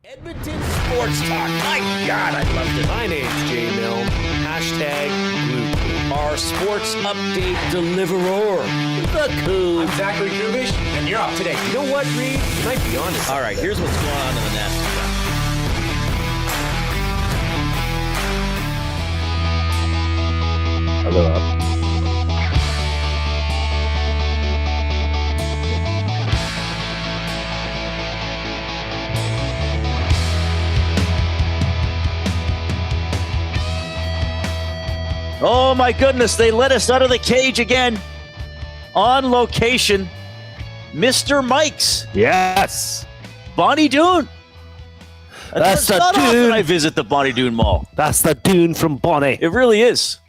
Edmonton Sports Talk. My God, I loved it. My name's Jay Milne. #Glue. Our sports update deliverer. The Coon. I'm Zachary Kubish, and you're up today. You know what, Reid? You might be on this. All right, here's what's going on in the nasty stuff. Hello. Oh, my goodness. They let us out of the cage again. On location. Mr. Mike's. Yes. Bonnie Doon. That's the not Doon. often I visit the Bonnie Doon Mall. That's the Doon from Bonnie. It really is.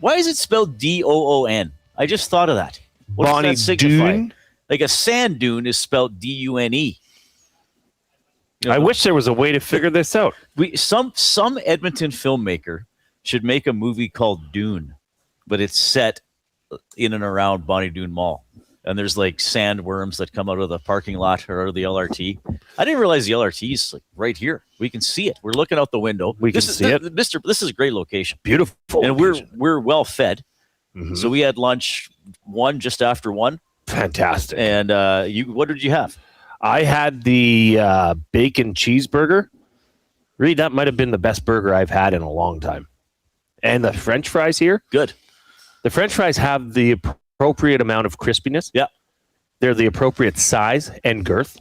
Why is it spelled D-O-O-N? I just thought of that. What Bonnie does that signify? Doon? Like a sand dune is spelled D-U-N-E. You know, I wish there was a way to figure this out. Some Edmonton filmmaker should make a movie called Dune, but it's set in and around Bonnie Doon Mall. And there's like sandworms that come out of the parking lot or out of the LRT. I didn't realize the LRT is like right here. We can see it. We're looking out the window. This is Beautiful. And location. we're well fed. Mhm. So we had lunch just after 1. Fantastic. And what did you have? I had the bacon cheeseburger. Reed, that might have been the best burger I've had in a long time. And the French fries here. Good. The French fries have the appropriate amount of crispiness. Yeah. They're the appropriate size and girth.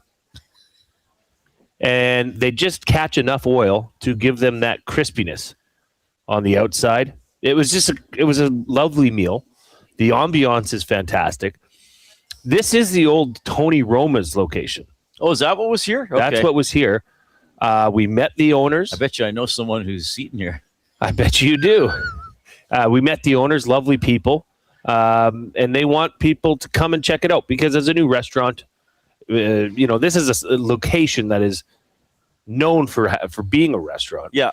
And they just catch enough oil to give them that crispiness on the outside. It was a lovely meal. The ambiance is fantastic. This is the old Tony Roma's location. Oh, is that what was here? Okay. That's what was here. We met the owners. I bet you I know someone who's eating here. I bet you do. We met the owners, lovely people, and they want people to come and check it out because as a new restaurant, this is a location that is known for being a restaurant. Yeah.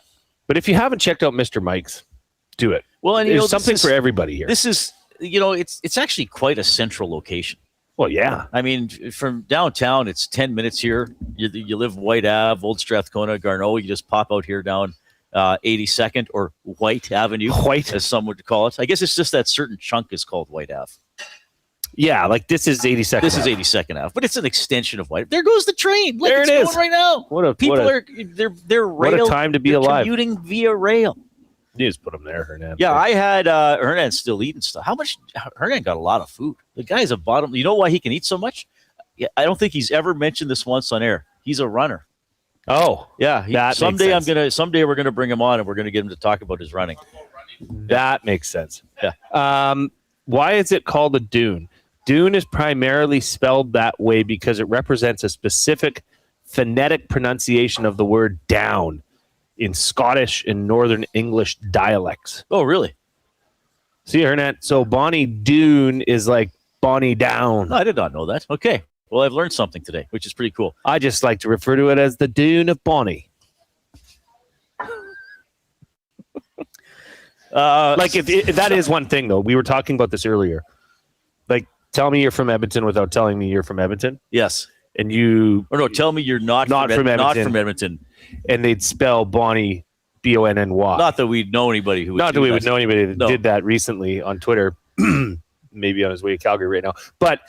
But if you haven't checked out Mr. Mike's, do it. Well, and there's something for everybody here. This is, it's actually quite a central location. Well, yeah. I mean, from downtown, it's 10 minutes here. You live White Ave, Old Strathcona, Garneau. You just pop out here down 82nd or White Avenue, as some would call it. I guess it's just that certain chunk is called White Ave. Yeah, like this is 82nd. This is 82nd Ave, but it's an extension of White. There goes the train. Like there it's it is going right now. They're rail. What a time to be alive. Commuting via rail. You just put them there, Hernan. Yeah, I had Hernan's still eating stuff. How much? Hernan got a lot of food. The guy's a bottom. You know why he can eat so much? Yeah, I don't think he's ever mentioned this once on air. He's a runner. Oh, yeah. Someday we're gonna bring him on and we're gonna get him to talk about his running. That makes sense. Yeah. Why is it called a dune? Dune is primarily spelled that way because it represents a specific phonetic pronunciation of the word down in Scottish and Northern English dialects. Oh, really? See, Hernan. So Bonnie Doon is like Bonnie Down. No, I did not know that. Okay. Well, I've learned something today, which is pretty cool. I just like to refer to it as the Dune of Bonnie. If that is one thing, though. We were talking about this earlier. Like, tell me you're from Edmonton without telling me you're from Edmonton. Yes. And you... Or no, tell me you're not from Edmonton. Not from Edmonton. And they'd spell Bonnie B-O-N-N-Y. Not that we'd know anybody who would Not that we would know anybody that did that recently on Twitter. Maybe on his way to Calgary right now. But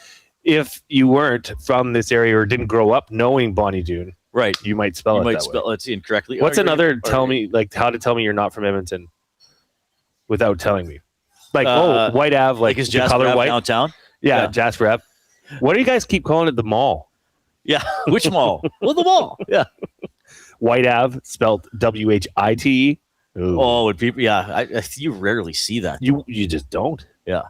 if you weren't from this area or didn't grow up knowing Bonnie Doon, right, you might spell it incorrectly. What's another how to tell me you're not from Edmonton without telling me? Like, White Ave, like is the Jasper color Ave white downtown? Yeah, Jasper Ave. What do you guys keep calling it? The mall? Yeah, which mall? Well, the mall. Yeah, White Ave spelled W-H-I-T-E. Ooh. Oh, would people? Yeah, you rarely see that. You just don't. Yeah.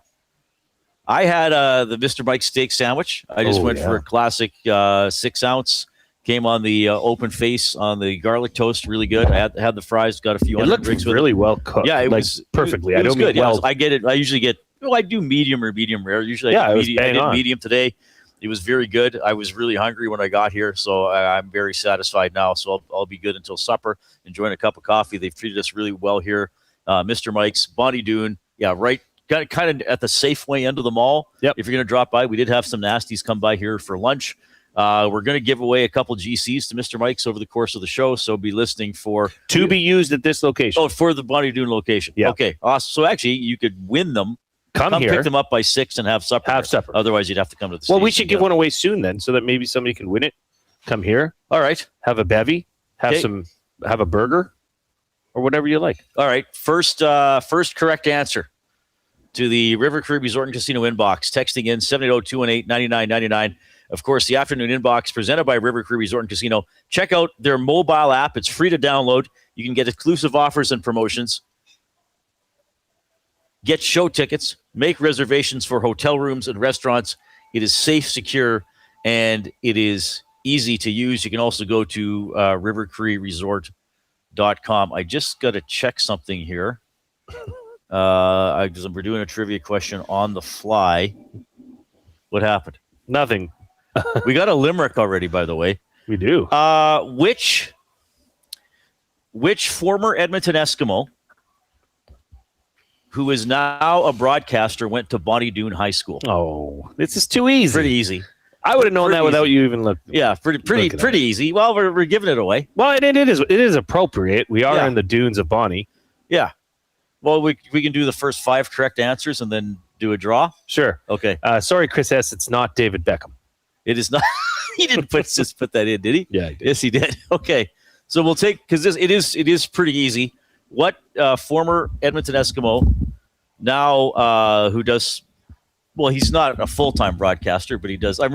I had the Mr. Mike steak sandwich. I just went for a classic 6-ounce. Came on the open face on the garlic toast, really good. I had the fries, got a few. It looked really well cooked. Yeah, it was perfectly. It was good. Well, I get it. I usually get. I do medium or medium rare. Usually, I did medium today. It was very good. I was really hungry when I got here, so I'm very satisfied now. So I'll be good until supper, enjoying a cup of coffee. They've treated us really well here. Mr. Mike's, Bonnie Doon, right kind of at the Safeway end of the mall. Yep. If you're going to drop by, we did have some nasties come by here for lunch. We're going to give away a couple GCs to Mr. Mike's over the course of the show, so be listening for... To be used at this location. Oh, for the Bonnie Doon location. Yeah. Okay, awesome. So actually, you could win them. Come here. Pick them up by 6 and have supper. Have supper. Otherwise, you'd have to come to the Well, we station. should give one away soon then, so that maybe somebody can win it. Come here. All right. Have a bevy. Have a burger, or whatever you like. All right. First correct answer to the River Cree Resort and Casino inbox. Texting in 780-218-9999. Of course, the afternoon inbox presented by River Cree Resort and Casino. Check out their mobile app. It's free to download. You can get exclusive offers and promotions. Get show tickets. Make reservations for hotel rooms and restaurants. It is safe, secure, and it is easy to use. You can also go to rivercreeresort.com. I just got to check something here. We're doing a trivia question on the fly. What happened? Nothing. We got a Limerick already, by the way. We do. Which former Edmonton Eskimo who is now a broadcaster went to Bonnie Doon High School? Oh, this is too easy. Pretty easy. I would have known that without you even looking. Yeah, pretty easy. Well, we're giving it away. Well, it is appropriate. We are in the dunes of Bonnie. Yeah. Well, we can do the first 5 correct answers and then do a draw. Sure. Okay. Sorry, Chris S. It's not David Beckham. It is not. He didn't put that in, did he? Yeah, he did. Yes, he did. Okay. So we'll take, because it is pretty easy. What former Edmonton Eskimo now who does? Well, he's not a full-time broadcaster, but he does. I'm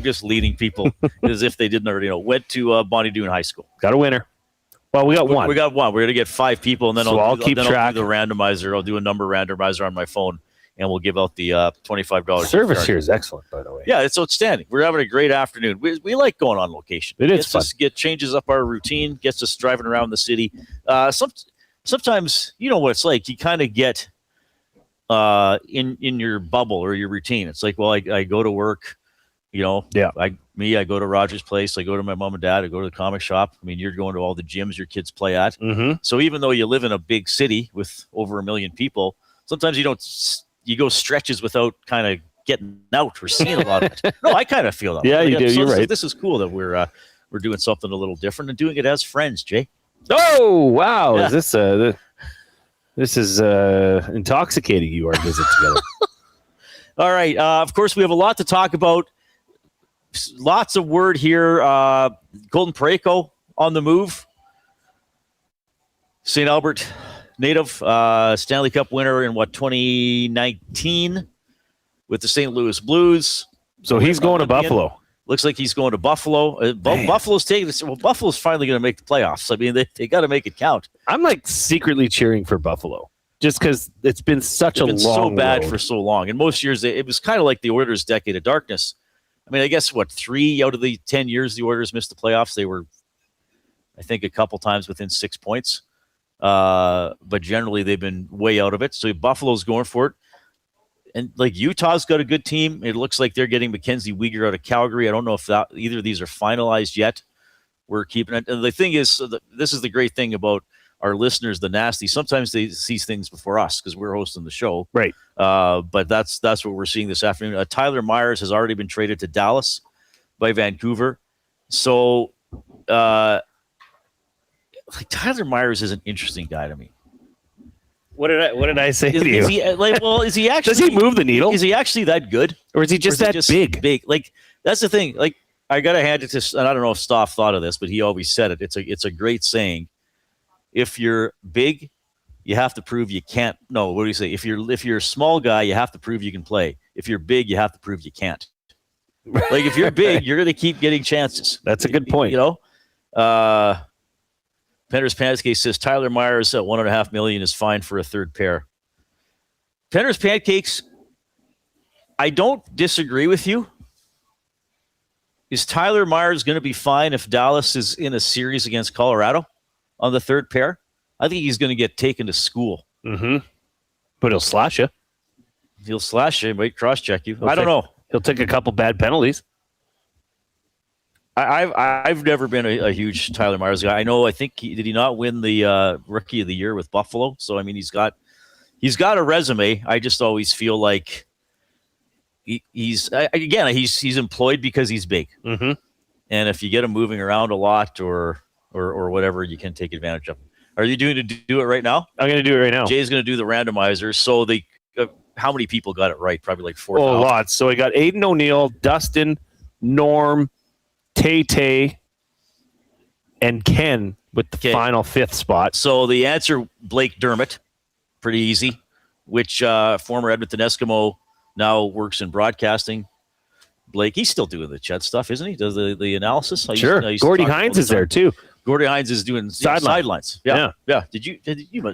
just leading people as if they didn't already know. Went to Bonnie Doon High School. Got a winner. Well, we got one. We got one. We're going to get 5 people, and then I'll keep track. I'll do the randomizer. I'll do a number randomizer on my phone, and we'll give out the $25. Service here is excellent, by the way. Yeah, it's outstanding. We're having a great afternoon. We like going on location. It is fun. Changes up our routine, gets us driving around the city. Sometimes, you know what it's like. You kind of get in your bubble or your routine. It's like, well, I go to work, you know. Yeah. I go to Rogers Place. I go to my mom and dad. I go to the comic shop. I mean, you're going to all the gyms your kids play at. Mm-hmm. So even though you live in a big city with over 1 million people, sometimes you go stretches without kind of getting out or seeing a lot of it. No, I kind of feel that. Yeah, you do. You're right. This is cool that we're doing something a little different and doing it as friends, Jay. Oh, wow. Yeah. Is this is intoxicating, you, our visit together. All right. Of course, we have a lot to talk about. Lots of word here. Golden Parayko on the move. St. Albert native, Stanley Cup winner in 2019 with the St. Louis Blues. So he's going to Buffalo. Looks like he's going to Buffalo. Buffalo's taking this. Well, Buffalo's finally going to make the playoffs. I mean, they got to make it count. I'm like secretly cheering for Buffalo just because it's been such a long so bad road. For so long. And most years, it was kind of like the Oilers' decade of darkness. I mean, I guess, 3 out of the 10 years the Oilers missed the playoffs, they were, I think, a couple times within 6 points. But generally, they've been way out of it. So Buffalo's going for it. And like Utah's got a good team. It looks like they're getting Mackenzie Weegar out of Calgary. I don't know if either of these are finalized yet. We're keeping it. And the thing is, this is the great thing about our listeners, the nasty. Sometimes they see things before us because we're hosting the show. Right. But that's what we're seeing this afternoon. Tyler Myers has already been traded to Dallas by Vancouver. So Tyler Myers is an interesting guy to me. What did I say to you? Is he actually? Does he move the needle? Is he actually that good, or is he just big? Big. Like that's the thing. Like I gotta hand it to. And I don't know if Stoff thought of this, but he always said it. It's a great saying. If you're big, you have to prove you can't. No, what do you say? If you're a small guy, you have to prove you can play. If you're big, you have to prove you can't. Like if you're big, you're gonna keep getting chances. That's a good point. You know. Penner's Pancakes says Tyler Myers at $1.5 million is fine for a third pair. Penner's Pancakes, I don't disagree with you. Is Tyler Myers going to be fine if Dallas is in a series against Colorado on the third pair? I think he's going to get taken to school. Mm-hmm. But he'll slash you. He'll slash you. He might cross-check you. I don't know. He'll take a couple bad penalties. I've never been a huge Tyler Myers guy. I think did he not win the Rookie of the Year with Buffalo? So I mean, he's got a resume. I just always feel like he's employed because he's big. Mm-hmm. And if you get him moving around a lot or whatever, you can take advantage of him. Are you doing to do it right now? I'm going to do it right now. Jay's going to do the randomizer. So how many people got it right? Probably like 4,000. Oh, lots. So I got Aiden O'Neill, Dustin, Norm, Tay, and Ken with the final 5th spot. So the answer, Blake Dermott, pretty easy, which former Edmonton Eskimo, now works in broadcasting. Blake, he's still doing the Chet stuff, isn't he? Does the analysis? Sure. Gordy Hines is there too. Gordy Hines is doing sidelines. Yeah. Did you?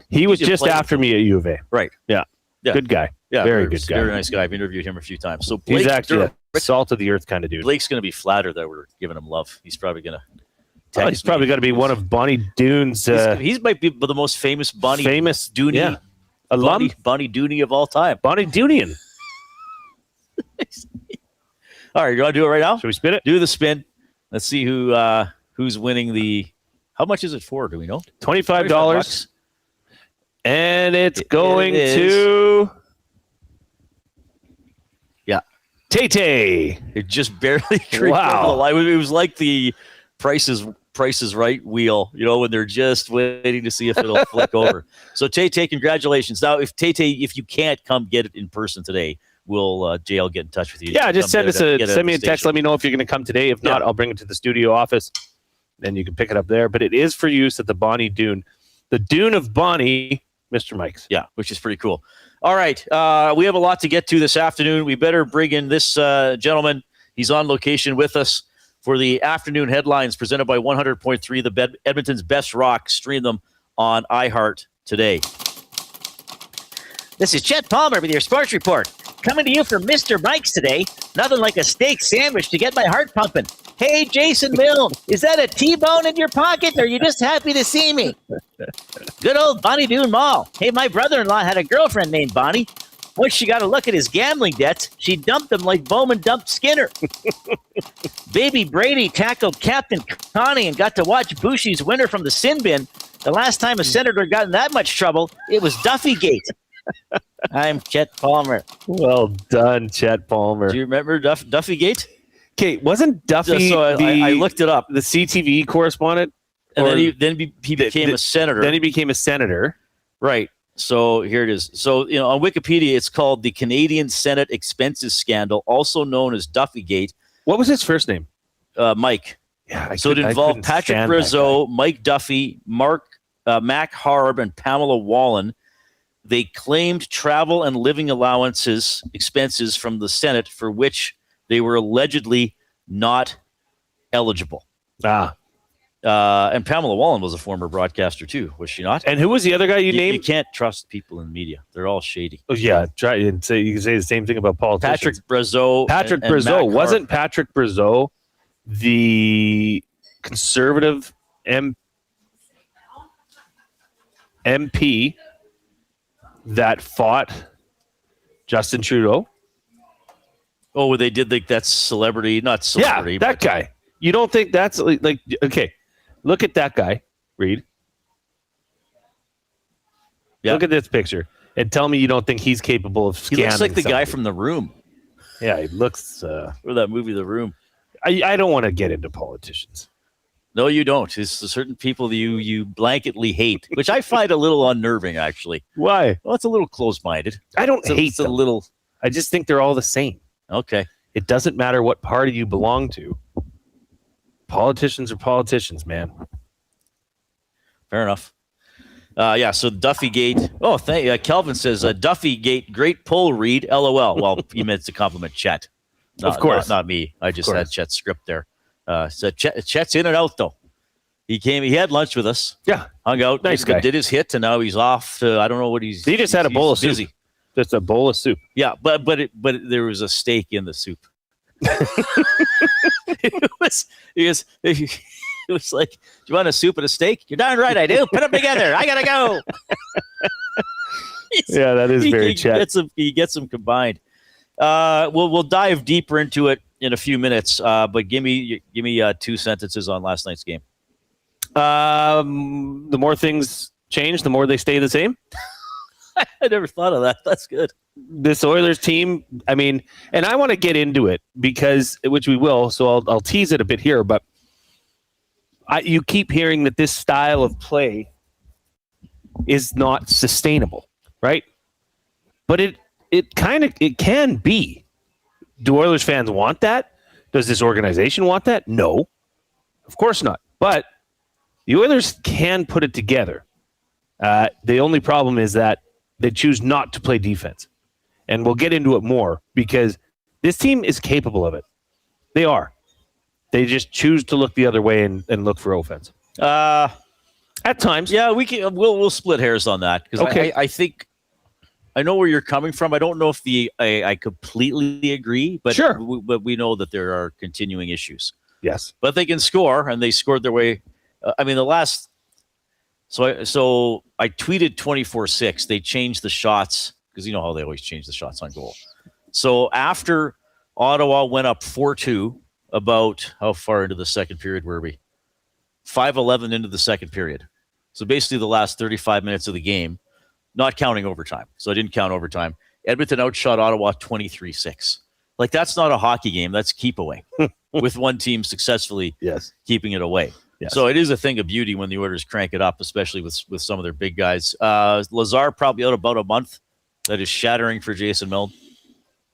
He was just after me at U of A. Right. Yeah. Good guy. Yeah. Very good guy. Very nice guy. I've interviewed him a few times. So he's actually a salt of the earth kind of dude. Blake's going to be flattered that we're giving him love. He's probably going to. He's probably going to be one of Bonnie Doone's. He might be the most famous Dooney alum. Bonnie Dooney of all time. Bonnie Doonian. All right, you want to do it right now? Should we spin it? Do the spin. Let's see who's winning the. How much is it for? Do we know? $25. And it's going to. Yeah. Tay. It just barely creeped over the line. It was like the Price is Right wheel, when they're just waiting to see if it'll flick over. So Tay, congratulations. Now, if you can't come get it in person today, Jay will get in touch with you. Yeah, just send me a text. Let me know if you're going to come today. If not, I'll bring it to the studio office, and you can pick it up there. But it is for use at the Bonnie Dune, the Dune of Bonnie, Mr. Mike's. Yeah, which is pretty cool. All right, we have a lot to get to this afternoon. We better bring in this gentleman. He's on location with us for the afternoon headlines presented by 100.3, Edmonton's best rock. Stream them on iHeart today. This is Chet Palmer with your sports report. Coming to you from Mr. Mike's today. Nothing like a steak sandwich to get my heart pumping. Hey, Jason Milne, is that a T-bone in your pocket, or are you just happy to see me? Good old Bonnie Doon Mall. Hey, my brother-in-law had a girlfriend named Bonnie. Once she got a look at his gambling debts, she dumped him like Bowman dumped Skinner. Baby Brady tackled Captain Connie and got to watch Bushy's winner from the sin bin. The last time a senator got in that much trouble, it was Duffygate. I'm Chet Palmer. Well done, Chet Palmer. Do you remember Duffygate? Okay, wasn't Duffy I looked it up. The CTV correspondent? And then he became a senator. Then he became a senator. Right. So here it is. So, on Wikipedia, it's called the Canadian Senate Expenses Scandal, also known as Duffygate. What was his first name? Mike. Yeah. It involved Patrick Brazeau, Mike Duffy, Mac Harb, and Pamela Wallen. They claimed travel and living expenses from the Senate for which they were allegedly not eligible. And Pamela Wallen was a former broadcaster too, was she not? And who was the other guy you named? You can't trust people in media; they're all shady. Oh yeah, try and say you can say the same thing about politicians. Patrick Brazeau. Wasn't Patrick Brazeau the conservative MP that fought Justin Trudeau? Oh, well, they did that celebrity, not celebrity. Yeah, that guy. You don't think that's like okay? Look at that guy, Reid. Yeah. Look at this picture and tell me you don't think he's capable of scamming. He looks like the something. guy from The Room. Yeah, he looks. Or that movie, The Room. I don't want to get into politicians. No, you don't. It's certain people you blanketly hate, which I find a little unnerving, actually. Why? Well, it's a little close-minded. I don't hate it's them. A little. I just think they're all the same. Okay. It doesn't matter what party you belong to. Politicians are politicians, man. Fair enough. So Duffygate. Oh, Kelvin says, Duffygate, great pull, Reid. LOL. Well, he meant to compliment Chet. Of course. Not me. I just had Chet's script there. So Chet's in and out, though. He had lunch with us. Yeah. Hung out. Nice guy. Did his hit, and now he's off to, I don't know what he's. He just had a bowl of soup. Just a bowl of soup. Yeah, but there was a steak in the soup. It was like, do you want a soup and a steak? You're darn right I do. Put them together. I gotta go. Yeah, that is very Chet. He gets them combined. We'll dive deeper into it in a few minutes. But give me 2 sentences on last night's game. The more things change, the more they stay the same. I never thought of that. That's good. This Oilers team, I mean, and I want to get into it because, which we will, so I'll tease it a bit here, but you keep hearing that this style of play is not sustainable, right? But it can be. Do Oilers fans want that? Does this organization want that? No, of course not. But the Oilers can put it together. The only problem is that they choose not to play defense. And we'll get into it more because this team is capable of it. They are. They just choose to look the other way and look for offense. At times. Yeah, we'll split hairs on that because okay. I think I know where you're coming from. I don't know if I completely agree, but sure. But we know that there are continuing issues. Yes, but they can score, and they scored their way. I mean, the last. So I tweeted 24/6. They changed the shots because you know how they always change the shots on goal. So after Ottawa went up 4-2, about how far into the second period were we? 5:11 into the second period. So basically the last 35 minutes of the game, not counting overtime. So I didn't count overtime. Edmonton outshot Ottawa 23-6. Like, that's not a hockey game. That's keep away with one team successfully keeping it away. Yes. So it is a thing of beauty when the Oilers crank it up, especially with some of their big guys. Lazar probably out about a month. That is shattering for Jason Milne.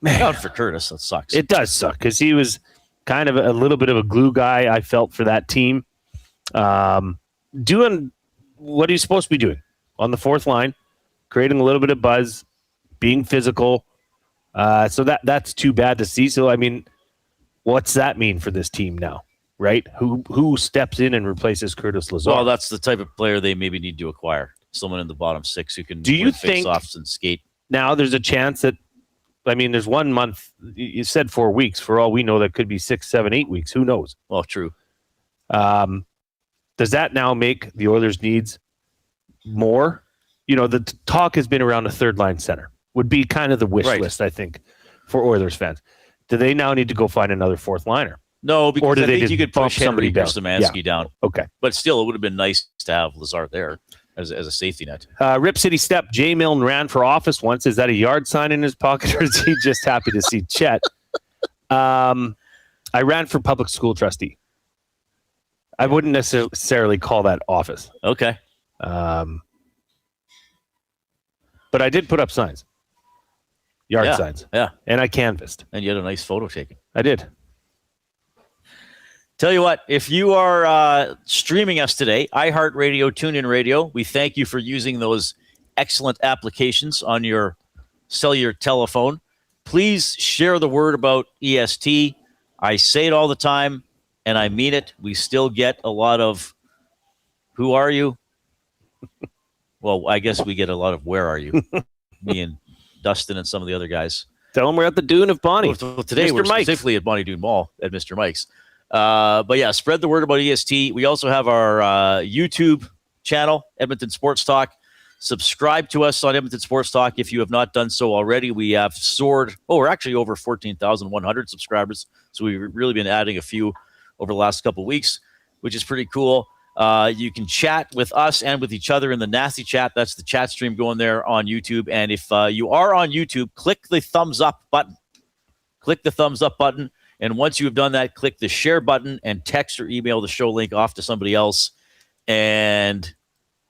Out for Curtis. That sucks. It does suck because he was kind of a little bit of a glue guy, I felt, for that team. Doing what he's supposed to be doing on the fourth line, creating a little bit of buzz, being physical. So that's too bad to see. So, I mean, what's that mean for this team now, right? Who steps in and replaces Curtis Lazar? Well, that's the type of player they maybe need to acquire. Someone in the bottom six who can face-offs and skate. Now there's a chance that, I mean, there's 1 month. You said 4 weeks. For all we know, that could be 6, 7, 8 weeks. Who knows? Well, true. Does that now make the Oilers' needs more? You know, the talk has been around a third-line center. Would be kind of the wish list, I think, for Oilers fans. Do they now need to go find another fourth liner? No, because I think you could push Henry or Szymanski down. Okay. But still, it would have been nice to have Lazar there as a safety net. Rip City Step, Jay Milne ran for office once. Is that a yard sign in his pocket, or is he just happy to see Chet? I ran for public school trustee. I wouldn't necessarily call that office. Okay. But I did put up signs. Yard signs. Yeah. And I canvassed. And you had a nice photo taken. I did. Tell you what, if you are streaming us today, iHeartRadio, TuneIn Radio, we thank you for using those excellent applications on your cellular telephone. Please share the word about EST. I say it all the time, and I mean it. We still get a lot of, who are you? Well, I guess we get a lot of, where are you? Me and Dustin and some of the other guys. Tell them we're at the Dune of Bonnie. Well, today we're specifically at Bonnie Dune Mall at Mr. Mike's. But yeah, spread the word about EST. We also have our YouTube channel, Edmonton Sports Talk. Subscribe to us on Edmonton Sports Talk if you have not done so already. We have soared. We're actually over 14,100 subscribers. So we've really been adding a few over the last couple of weeks, which is pretty cool. You can chat with us and with each other in the Nasty Chat. That's the chat stream going there on YouTube. And if you are on YouTube, click the thumbs up button. Click the thumbs up button. And once you have done that, click the share button and text or email the show link off to somebody else and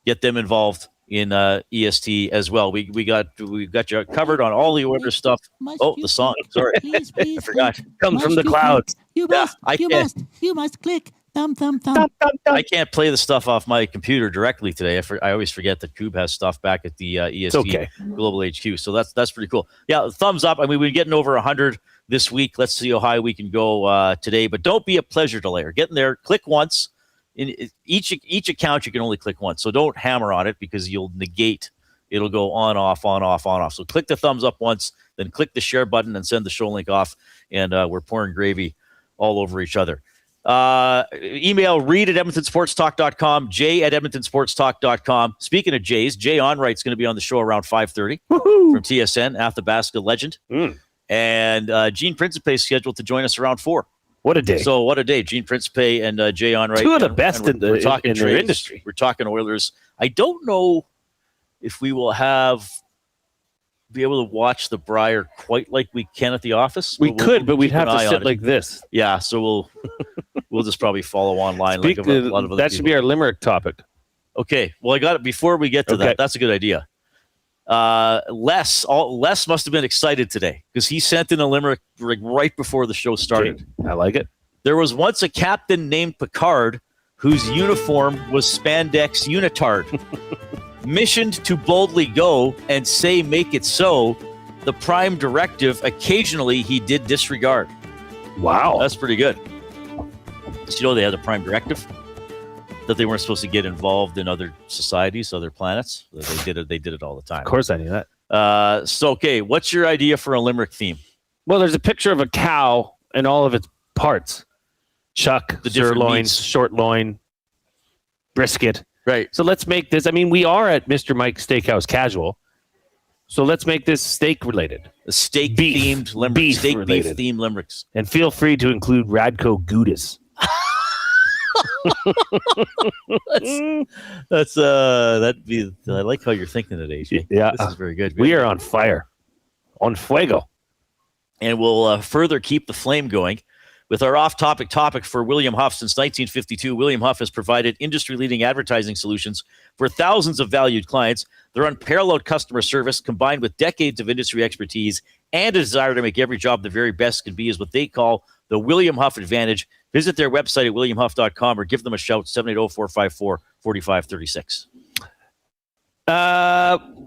get them involved in EST as well. We got you covered on all the order stuff. Oh, the song. Sorry. Please, I forgot. Comes from the clouds. You must click. Thumb. I can't play the stuff off my computer directly today. I always forget that Coob has stuff back at the EST Global HQ. So that's pretty cool. Yeah, thumbs up. I mean, we're getting over 100 this week. Let's see how high we can go today. But don't be a pleasure delayer. Get in there. Click once. In each account, you can only click once. So don't hammer on it because you'll negate. It'll go on, off, on, off, on, off. So click the thumbs up once, then click the share button and send the show link off. And we're pouring gravy all over each other. Email Reid at EdmontonSportsTalk.com, Jay at EdmontonSportsTalk.com. Speaking of Jays, Jay Onright's going to be on the show around 5:30 from TSN, Athabasca legend. And Gene Principe is scheduled to join us around 4. What a day. So what a day. Gene Principe and Jay Onrait. Two of the best in their industry. We're talking Oilers. I don't know if we will have be able to watch the Briar quite like we can at the office. We could, but we'd keep an have to eye on sit it. like this. Yeah, so we'll just probably follow online like a lot of other that should be people. our Limerick topic. Okay, well, I got it before we get to Okay. that. That's a good idea. Les must have been excited today because he sent in a limerick right before the show started. I like it. There was once a captain named Picard whose uniform was spandex unitard. Missioned to boldly go and say make it so, the prime directive occasionally he did disregard. Wow. That's pretty good. So, you know, they had a prime directive that they weren't supposed to get involved in other societies, other planets. They did it all the time. Of course I knew that. So, okay, what's your idea for a limerick theme? Well, there's a picture of a cow and all of its parts. Chuck, The different sirloin, meats. short loin, brisket. Right. So let's make this. I mean, we are at Mr. Mike's Steakhouse Casual. So let's make this steak related. A steak Beef. themed limerick. Beef Steak related. beef themed limericks. And feel free to include Radko Gudis. That's I like how you're thinking it, AJ. Yeah. This is very good. We are on fire. On fuego. And we'll further keep the flame going with our off-topic topic for William Huff. Since 1952, William Huff has provided industry-leading advertising solutions for thousands of valued clients. Their unparalleled customer service, combined with decades of industry expertise and a desire to make every job the very best can be, is what they call the William Huff Advantage. Visit their website at williamhuff.com or give them a shout, 780-454-4536.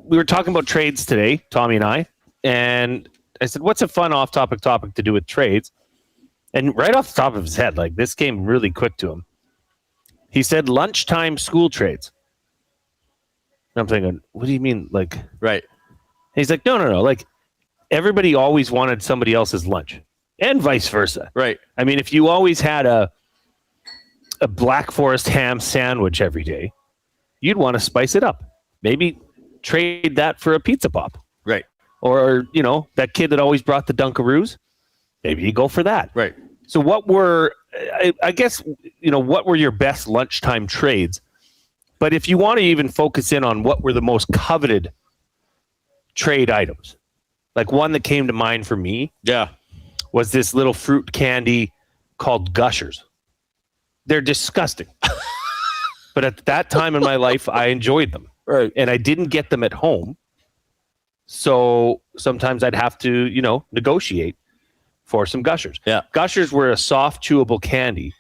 We were talking about trades today, Tommy and I said, what's a fun off-topic topic to do with trades? And right off the top of his head, like this came really quick to him. He said lunchtime school trades. And I'm thinking, what do you mean? Like, Right. he's like, no. Like everybody always wanted somebody else's lunch and vice versa. Right. I mean, if you always had a Black Forest ham sandwich every day, you'd want to spice it up. Maybe trade that for a pizza pop. Right. Or, you know, that kid that always brought the Dunkaroos, maybe you go for that. Right. So what were, I guess, you know, what were your best lunchtime trades? But if you want to even focus in on what were the most coveted trade items, like one that came to mind for me Yeah. was this little fruit candy called Gushers. They're disgusting. But at that time in my life, I enjoyed them. Right. And I didn't get them at home. So sometimes I'd have to, you know, negotiate for some Gushers. Yeah. Gushers were a soft, chewable candy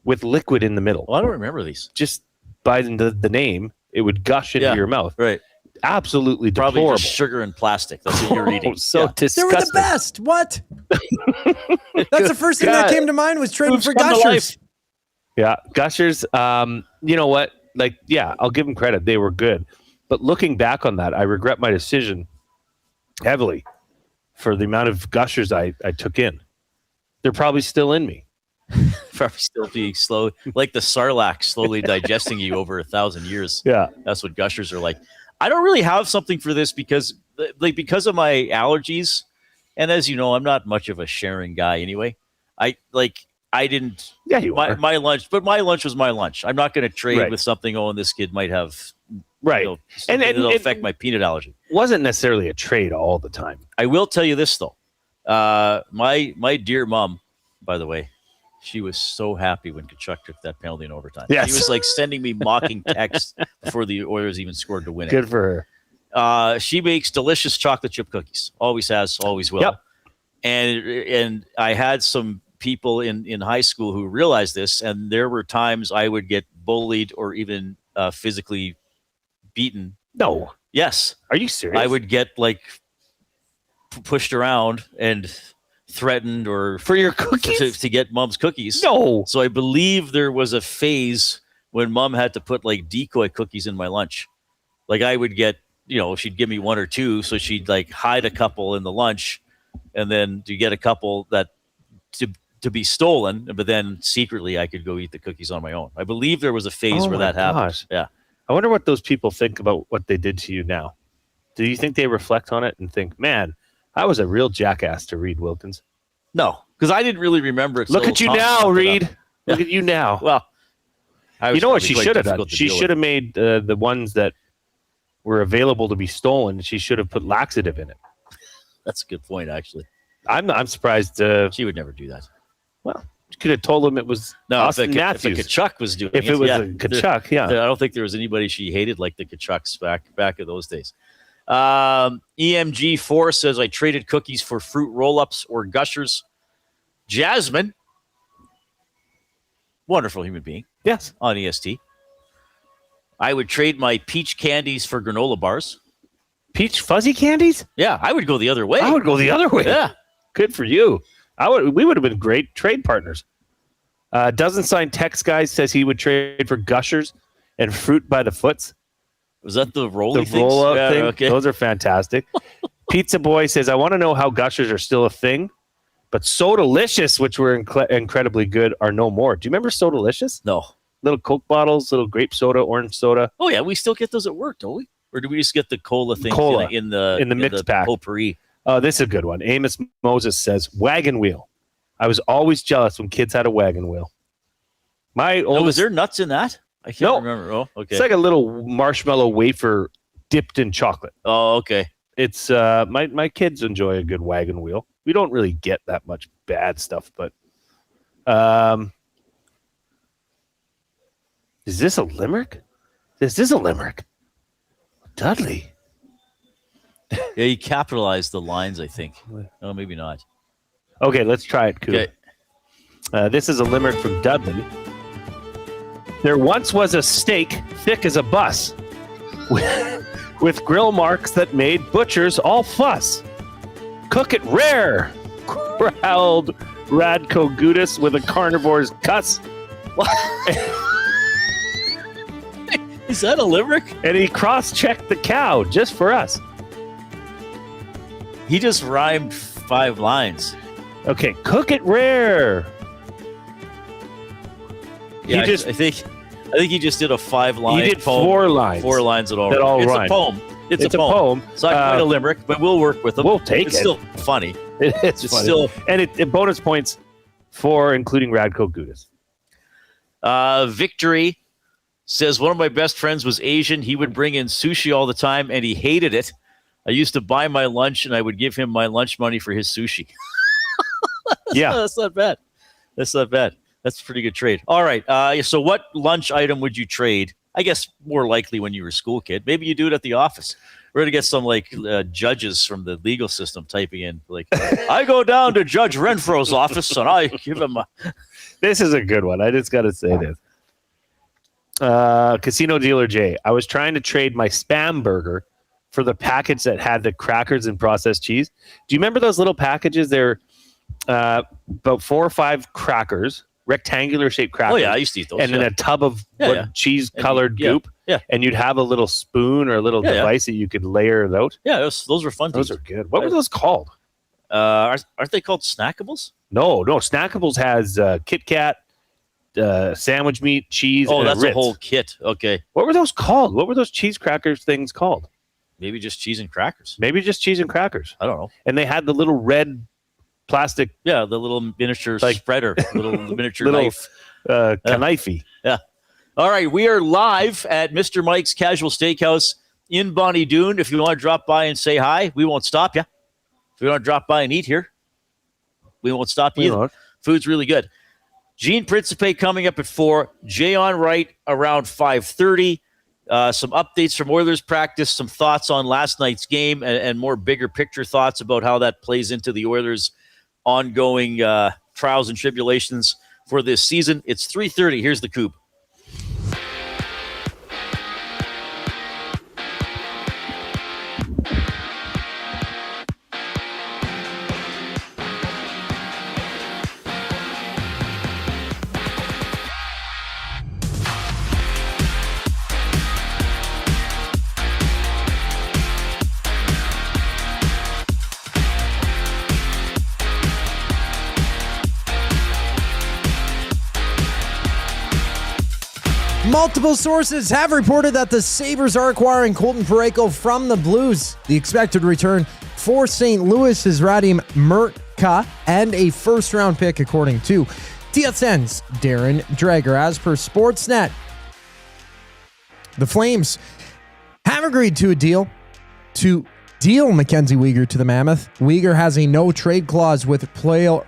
with liquid in the middle. Well, I don't remember these. Just by the name, it would gush into Yeah. your mouth. Right. Absolutely Probably deplorable. just sugar and plastic. That's what you're eating. So Yeah. They disgusting. were the best. What? That's the first thing that God. came to mind was trading Foods for come to Gushers. Yeah, Gushers. You know what? Like, yeah, I'll give them credit. They were good. But looking back on that, I regret my decision heavily for the amount of Gushers I took in. They're probably still in me. Probably still being slow, like the Sarlacc slowly digesting you over 1,000 years. Yeah. That's what Gushers are like. I don't really have something for this because of my allergies. And as you know, I'm not much of a sharing guy anyway. I didn't. Yeah, you are. My lunch, but my lunch was my lunch. I'm not going to trade Right. with something. Oh, and this kid might have, Right. and it'll it affect my peanut allergy. wasn't necessarily a trade all the time. I will tell you this though. My dear mom, by the way, she was so happy when Kachuk took that penalty in overtime. Yes. She was like sending me mocking texts before the Oilers even scored to win it. Good for her. She makes delicious chocolate chip cookies. Always has, always will. Yep. And I had some people in high school who realized this, and there were times I would get bullied or even physically beaten. No. Yes, Are you serious? I would get like pushed around and threatened or For your cookies? to get mom's cookies. No. So I believe there was a phase when mom had to put like decoy cookies in my lunch. Like I would get, she'd give me one or two. So she'd like hide a couple in the lunch and then to get a couple that to be stolen. But then secretly I could go eat the cookies on my own. I believe there was a phase Oh where my that happened. gosh. Yeah. I wonder what those people think about what they did to you now. Do you think they reflect on it and think, man, I was a real jackass to Reid Wilkins? No, because I didn't really remember it. Look till at you Tom now, brought it Reid. up. Look at you now. Well, You know what she should have done? She should have made the ones that were available to be stolen. She should have put laxative in it. That's a good point, actually. I'm surprised. She would never do that. Well, she could have told him it was Austin Matthews. If a Kachuk was doing if it was a Kachuk, I don't think there was anybody she hated like the Kachucks back in those days. EMG4 says, I traded cookies for fruit roll-ups or Gushers. Jasmine, wonderful human being. Yes. On EST. I would trade my peach candies for granola bars. Peach fuzzy candies? Yeah, I would go the other way. I would go the other way. Yeah. Good for you. We would have been great trade partners. Doesn't sign text guy says he would trade for Gushers and fruit by the foots. Was that the rolling thing? Okay. Those are fantastic. Pizza Boy says, I want to know how Gushers are still a thing, but Sodalicious, which were incredibly good, are no more. Do you remember Sodalicious? No. Little Coke bottles, little grape soda, orange soda. Oh, yeah. We still get those at work, don't we? Or do we just get the cola thing in the mix pack? Potpourri? Oh, this is a good one. Amos Moses says, wagon wheel. I was always jealous when kids had a wagon wheel. Was there nuts in that? I can't remember. Oh, okay. It's like a little marshmallow wafer dipped in chocolate. Oh, okay. It's my kids enjoy a good wagon wheel. We don't really get that much bad stuff, but is this a Limerick? This is a Limerick. Dudley. Yeah, you capitalized the lines, I think. Oh, maybe not. Okay, let's try it, Coop. Okay. This is a Limerick from Dudley. There once was a steak thick as a bus with grill marks that made butchers all fuss. Cook it rare, growled Radko Gudis with a carnivore's cuss. Is that a Limerick? And he cross-checked the cow just for us. He just rhymed 5 lines. Okay, cook it rare. Yeah, I think he just did a 5-line. He did poem. 4 lines. 4 lines at all. That all it's rhyme. a poem. It's a poem. It's not quite a Limerick, but we'll work with it. We'll take it's it. It's still funny. It's funny. Still, and it bonus points for including Radko Gudis. Victory says, one of my best friends was Asian. He would bring in sushi all the time, and he hated it. I used to buy my lunch, and I would give him my lunch money for his sushi. Yeah. That's not bad. That's not bad. That's a pretty good trade. All right. So what lunch item would you trade? I guess more likely when you were a school kid. Maybe you do it at the office. We're going to get some judges from the legal system typing in. I go down to Judge Renfro's office, and I give him a... This is a good one. I just got to say this. Casino Dealer J. I was trying to trade my Spam burger for the package that had the crackers and processed cheese. Do you remember those little packages? They're about 4 or 5 crackers, rectangular shaped crackers. Oh, yeah, I used to eat those. And then a tub of cheese-colored goop. Yeah. And you'd have a little spoon or a little device that you could layer it out. Yeah, those were fun. Those are good. What were those called? Aren't they called Snackables? No. Snackables has Kit Kat, sandwich meat, cheese, and that's Ritz. a whole kit. Okay. What were those called? What were those cheese crackers things called? Maybe just cheese and crackers. Maybe just cheese and crackers. I don't know. And they had the little red plastic. Yeah, the little miniature spreader, little miniature knife. Knifey. Yeah. All right, we are live at Mr. Mike's Casual Steakhouse in Bonnie Doon. If you want to drop by and say hi, we won't stop you. If you want to drop by and eat here, we won't stop you either. Food's really good. Gene Principe coming up at 4. Jay Onright around 5:30. Some updates from Oilers practice, some thoughts on last night's game, and more bigger picture thoughts about how that plays into the Oilers' ongoing trials and tribulations for this season. It's 3:30. Here's the Coop. Multiple sources have reported that the Sabres are acquiring Colton Parayko from the Blues. The expected return for St. Louis is Radim Murtka and a first-round pick, according to TSN's Darren Dreger. As per Sportsnet, the Flames have agreed to a deal to deal Mackenzie Weegar to the Mammoth. Weegar has a no-trade clause with player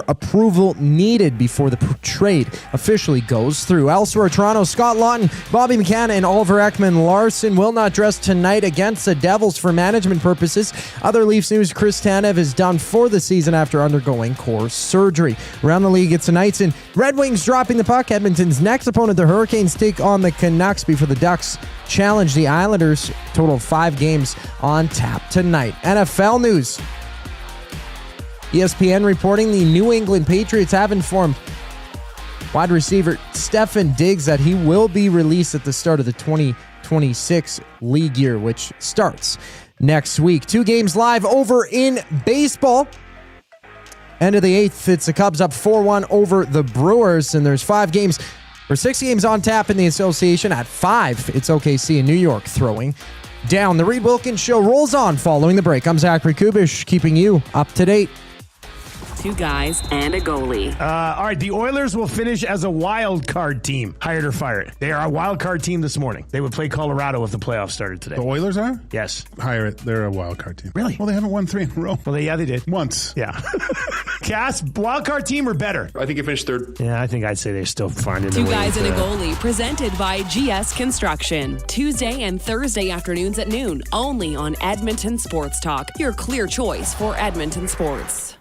approval needed before the trade officially goes through. Elsewhere, Toronto, Scott Laughton, Bobby McCann, and Oliver Ekman-Larsson will not dress tonight against the Devils for management purposes. Other Leafs news, Chris Tanev is done for the season after undergoing core surgery. Around the league, it's tonight's in Red Wings dropping the puck. Edmonton's next opponent, the Hurricanes, take on the Canucks before the Ducks challenge the Islanders. Total of 5 games on tap tonight. NFL news. ESPN reporting the New England Patriots have informed wide receiver Stefon Diggs that he will be released at the start of the 2026 league year, which starts next week. 2 games live over in baseball. End of the 8th, it's the Cubs up 4-1 over the Brewers, and there's 6 games on tap in the association. At 5, it's OKC in New York throwing down. The Reid Wilkins Show rolls on following the break. I'm Zachary Kubish, keeping you up to date. 2 guys and a goalie. All right, the Oilers will finish as a wild card team. Hired or fired. They are a wild card team this morning. They would play Colorado if the playoffs started today. The Oilers are? Yes. Hire it. They're a wild card team. Really? Well, they haven't won 3 in a row. Well, they did. Once. Yeah. Cass, wild card team or better? I think you finished 3rd. Yeah, I think I'd say they're still finding their 2 way. guys and a goalie, presented by GS Construction. Tuesday and Thursday afternoons at noon, only on Edmonton Sports Talk, your clear choice for Edmonton sports.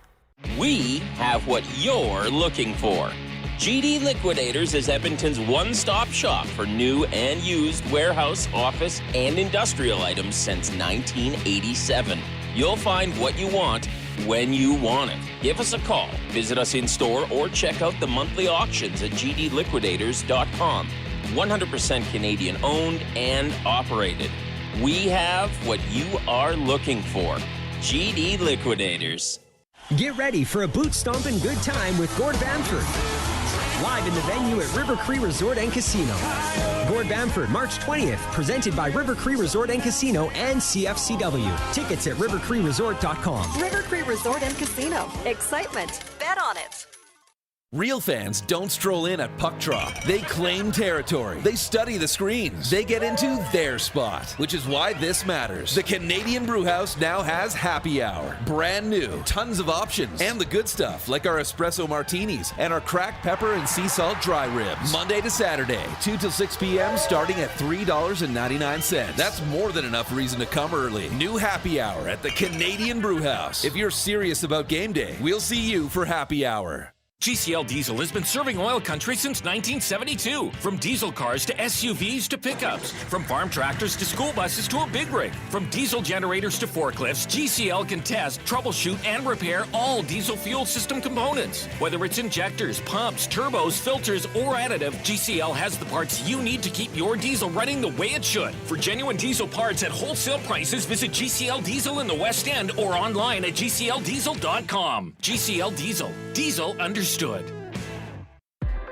We have what you're looking for. GD Liquidators is Edmonton's one-stop shop for new and used warehouse, office, and industrial items since 1987. You'll find what you want when you want it. Give us a call, visit us in-store, or check out the monthly auctions at gdliquidators.com. 100% Canadian-owned and operated. We have what you are looking for. GD Liquidators. Get ready for a boot-stomping good time with Gord Bamford. Live in the venue at River Cree Resort and Casino. Gord Bamford, March 20th, presented by River Cree Resort and Casino and CFCW. Tickets at rivercreeresort.com. River Cree Resort and Casino. Excitement. Bet on it. Real fans don't stroll in at puck drop. They claim territory. They study the screens. They get into their spot, which is why this matters. The Canadian Brewhouse now has happy hour. Brand new. Tons of options. And the good stuff, like our espresso martinis and our cracked pepper and sea salt dry ribs. Monday to Saturday, 2 till 6 p.m., starting at $3.99. That's more than enough reason to come early. New happy hour at the Canadian Brewhouse. If you're serious about game day, we'll see you for happy hour. GCL Diesel has been serving oil country since 1972. From diesel cars to SUVs to pickups. From farm tractors to school buses to a big rig. From diesel generators to forklifts, GCL can test, troubleshoot, and repair all diesel fuel system components. Whether it's injectors, pumps, turbos, filters, or additive, GCL has the parts you need to keep your diesel running the way it should. For genuine diesel parts at wholesale prices, visit GCL Diesel in the West End or online at gcldiesel.com. GCL Diesel. Diesel understood.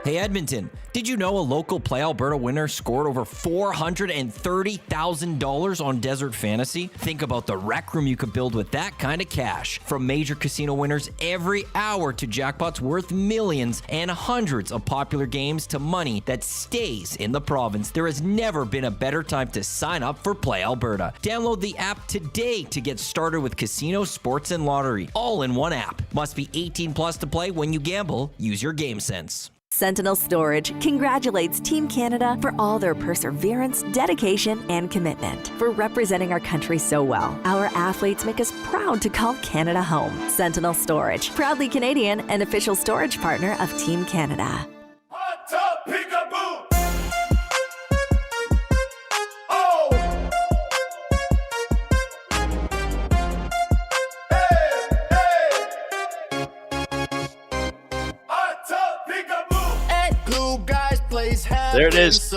Hey Edmonton, did you know a local Play Alberta winner scored over $430,000 on Desert Fantasy? Think about the rec room you could build with that kind of cash. From major casino winners every hour to jackpots worth millions and hundreds of popular games to money that stays in the province, there has never been a better time to sign up for Play Alberta. Download the app today to get started with casino, sports, and lottery, all in one app. Must be 18 plus to play. When you gamble, use your game sense. Sentinel Storage congratulates Team Canada for all their perseverance, dedication, and commitment. For representing our country so well, our athletes make us proud to call Canada home. Sentinel Storage, proudly Canadian and official storage partner of Team Canada. There it is.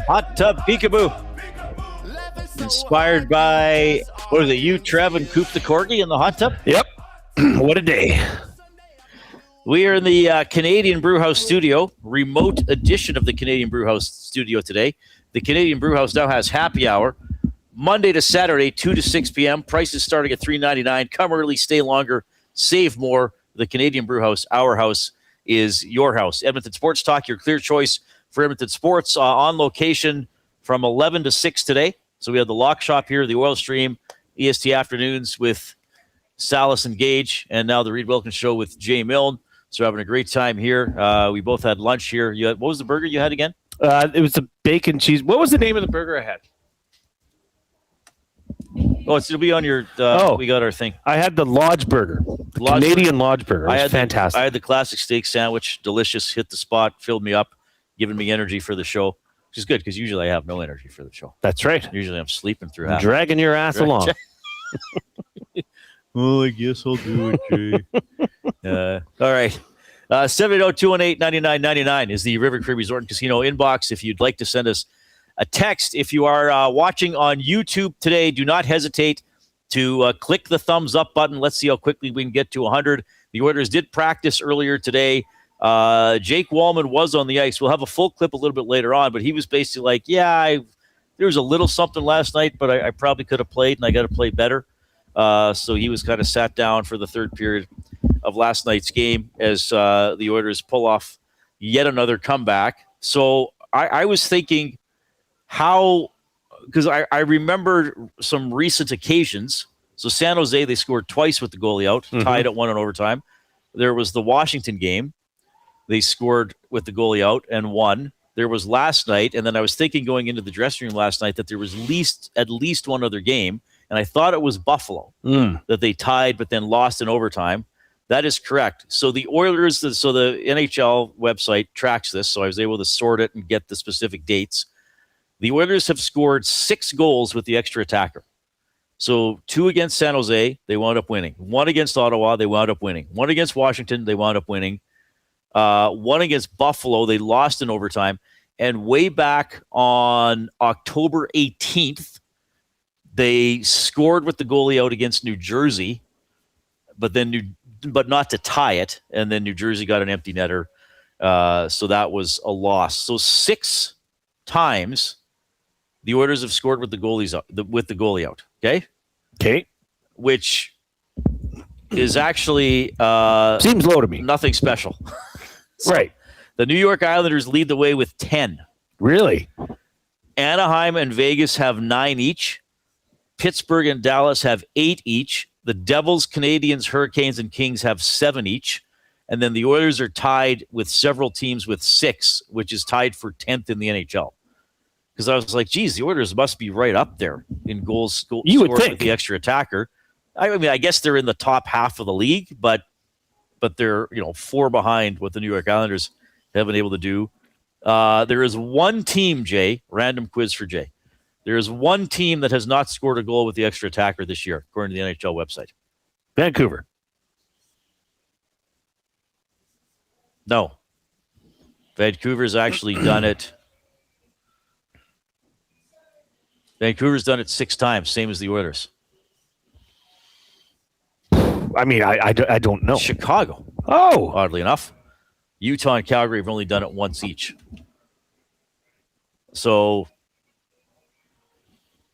Hot Tub Peekaboo. Inspired by, what is it, you, Trev, and Coop the Corgi in the hot tub? Yep. What a day. We are in the Canadian Brewhouse studio, remote edition of the Canadian Brewhouse studio today. The Canadian Brewhouse now has happy hour, Monday to Saturday, 2 to 6 p.m. Prices starting at $3.99. Come early, stay longer, save more. The Canadian Brewhouse, our house, is your house. Edmonton Sports Talk, your clear choice for Edmonton sports, on location from 11 to 6 today. So we had the Lock Shop here, the Oil Stream, EST Afternoons with Salas and Gage, and now the Reid Wilkins Show with Jay Milne. So we're having a great time here. We both had lunch here. What was the burger you had again? It was the bacon cheese. What was the name of the burger I had? Oh, it'll be on your. We got our thing. I had the Lodge Burger, Canadian Lodge Burger. It was fantastic. I had the classic steak sandwich, delicious, hit the spot, filled me up, giving me energy for the show, which is good because usually I have no energy for the show. That's right. Usually I'm sleeping through half. Dragging your ass along. Well, I guess I'll do it, Jay. All right. 780-218-9999 is the River Cree Resort and Casino inbox. If you'd like to send us a text, if you are watching on YouTube today, do not hesitate to click the thumbs up button. Let's see how quickly we can get to 100. The Oilers did practice earlier today. Jake Walman was on the ice. We'll have a full clip a little bit later on, but he was basically like, there was a little something last night, but I probably could have played, and I got to play better. So he was kind of sat down for the third period of last night's game as the Oilers pull off yet another comeback. So I was thinking because I remember some recent occasions. So San Jose, they scored twice with the goalie out, tied at 1 in overtime. There was the Washington game. They scored with the goalie out and won. There was last night, and then I was thinking going into the dressing room last night that there was at least one other game, and I thought it was Buffalo that they tied but then lost in overtime. That is correct. So the Oilers, the NHL website tracks this, so I was able to sort it and get the specific dates. The Oilers have scored 6 goals with the extra attacker. So 2 against San Jose, they wound up winning. 1 against Ottawa, they wound up winning. 1 against Washington, they wound up winning. 1 against Buffalo, they lost in overtime. And way back on October 18th, they scored with the goalie out against New Jersey, but not to tie it. And then New Jersey got an empty netter. So that was a loss. So 6 times the Oilers have scored with the goalie out. Okay. Which is actually seems low to me. Nothing special. Right. The New York Islanders lead the way with 10. Really? Anaheim and Vegas have 9 each. Pittsburgh and Dallas have 8 each. The Devils, Canadians, Hurricanes, and Kings have 7 each. And then the Oilers are tied with several teams with 6, which is tied for 10th in the NHL. Because I was like, geez, the Oilers must be right up there in goals you would scored think. with the extra attacker. I mean, I guess they're in the top half of the league, but they're 4 behind what the New York Islanders have been able to do. There is one team, Jay, random quiz for Jay. There is one team that has not scored a goal with the extra attacker this year, according to the NHL website. Vancouver. No. Vancouver's actually done it. Vancouver's done it 6 times, same as the Oilers. I mean, I don't know. Chicago. Oh. Oddly enough. Utah and Calgary have only done it once each. So,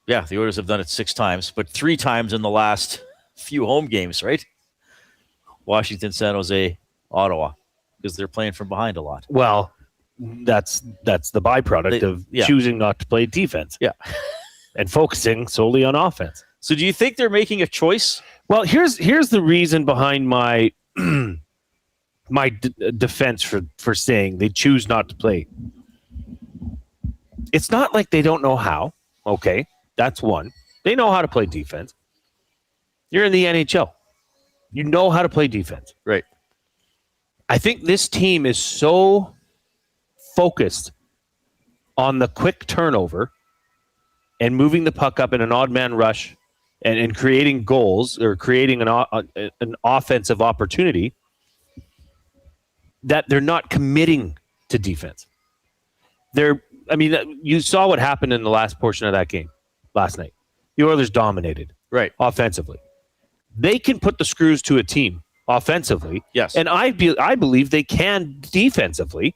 yeah, the Oilers have done it 6 times, but 3 times in the last few home games, right? Washington, San Jose, Ottawa, because they're playing from behind a lot. Well, that's the byproduct of choosing not to play defense. Yeah. And focusing solely on offense. So do you think they're making a choice? Well, here's the reason behind my defense for saying they choose not to play. It's not like they don't know how. Okay, that's one. They know how to play defense. You're in the NHL. You know how to play defense. Right. I think this team is so focused on the quick turnover and moving the puck up in an odd man rush and creating goals or creating an offensive opportunity that they're not committing to defense. You saw what happened in the last portion of that game last night. The Oilers dominated. Right. Offensively. They can put the screws to a team offensively. Yes. And I believe they can defensively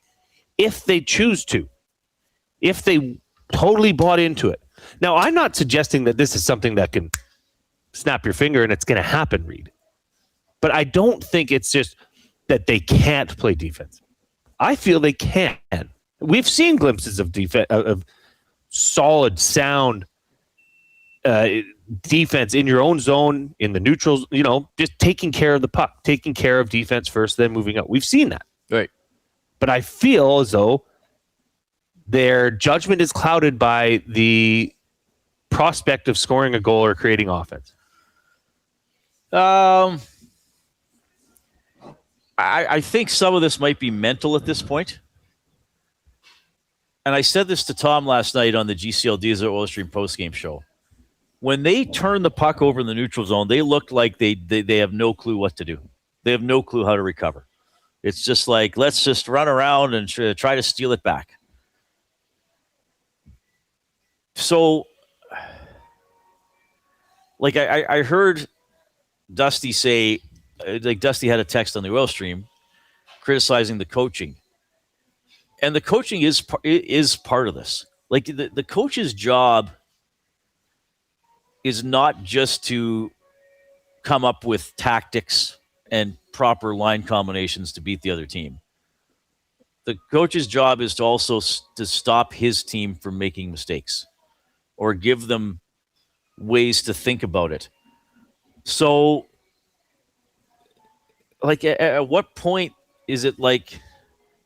if they choose to. If they totally bought into it. Now, I'm not suggesting that this is something that can snap your finger and it's going to happen, Reid. But I don't think it's just that they can't play defense. I feel they can. We've seen glimpses of defense, of solid, sound defense in your own zone, in the neutrals, just taking care of the puck, taking care of defense first, then moving up. We've seen that. Right. But I feel as though their judgment is clouded by the prospect of scoring a goal or creating offense. I think some of this might be mental at this point. And I said this to Tom last night on the GCL Diesel Oil Stream postgame show. When they turn the puck over in the neutral zone, they look like they have no clue what to do. They have no clue how to recover. It's just like, let's just run around and try to steal it back. So, like I heard Dusty say, like Dusty had a text on the oil stream criticizing the coaching. And the coaching is part of this. Like the coach's job is not just to come up with tactics and proper line combinations to beat the other team. The coach's job is to also to stop his team from making mistakes or give them ways to think about it. So, like, at what point is it like,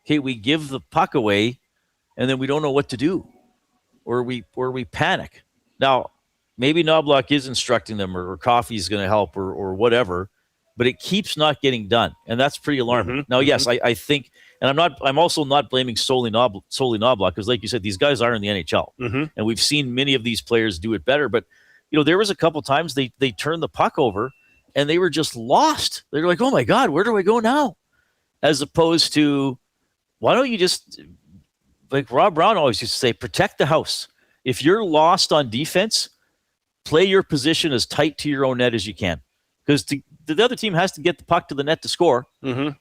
okay, we give the puck away and then we don't know what to do, or we panic? Now, maybe Knobloch is instructing them, or Coffee is going to help, or whatever, but it keeps not getting done, and that's pretty alarming. Mm-hmm. Now, yes, I think, and I'm also not blaming solely Knobloch, because, like you said, these guys are in the NHL, and we've seen many of these players do it better. But there was a couple times they turned the puck over and they were just lost. They're like, oh my God, where do I go now? As opposed to, why don't you just, like Rob Brown always used to say, protect the house. If you're lost on defense, play your position as tight to your own net as you can, because the other team has to get the puck to the net to score.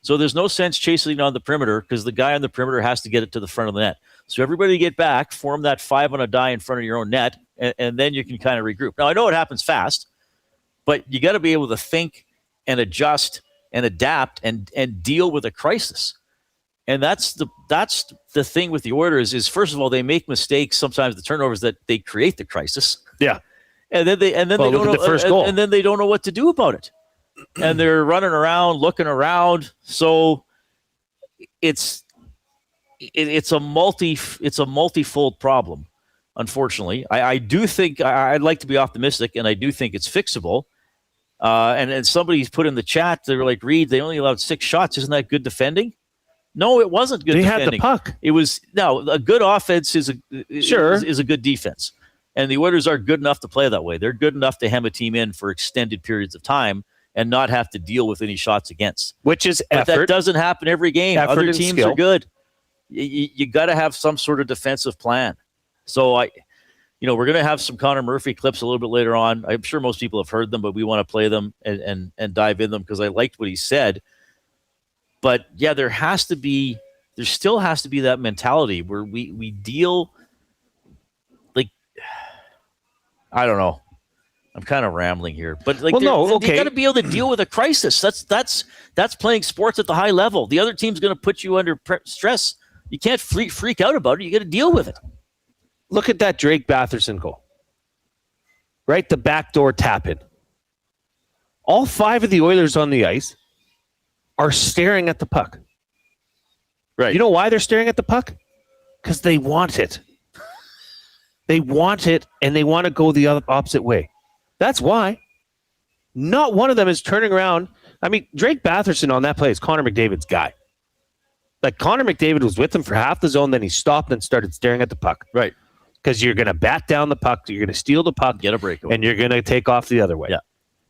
So there's no sense chasing it on the perimeter, because the guy on the perimeter has to get it to the front of the net. So everybody get back, form that 5 on a die in front of your own net, and then you can kind of regroup. Now, I know it happens fast, but you got to be able to think and adjust and adapt and deal with a crisis. And that's the thing with the Oilers is, first of all, they make mistakes, sometimes the turnovers, that they create the crisis. Yeah. And then they don't know the first goal. And then they don't know what to do about it. And they're running around, looking around. So it's a multifold problem, unfortunately. I do think I'd like to be optimistic, and I do think it's fixable. And somebody's put in the chat, they were like, Reid, they only allowed 6 shots. Isn't that good defending? No, it wasn't good defending. They had the puck. It was, now, a good offense is a good defense. And the Oilers are good enough to play that way. They're good enough to hem a team in for extended periods of time and not have to deal with any shots against. Which is but effort. That doesn't happen every game. Effort Other teams skill. are good. You got to have some sort of defensive plan. So we're going to have some Connor Murphy clips a little bit later on. I'm sure most people have heard them, but we want to play them and dive in them because I liked what he said. But yeah, there still has to be that mentality where we deal. Like, I don't know. I'm kind of rambling here, but like, you got to be able to deal with a crisis. That's playing sports at the high level. The other team's going to put you under stress. You can't freak out about it. You got to deal with it. Look at that Drake Batherson goal. Right? The backdoor tap in. All 5 of the Oilers on the ice are staring at the puck. Right. You know why they're staring at the puck? Because they want it. They want it, and they want to go the opposite way. That's why. Not one of them is turning around. I mean, Drake Batherson on that play is Connor McDavid's guy. Like, Connor McDavid was with him for half the zone, then he stopped and started staring at the puck. Right. Because you're going to bat down the puck, you're going to steal the puck, get a breakaway, and you're going to take off the other way. Yeah.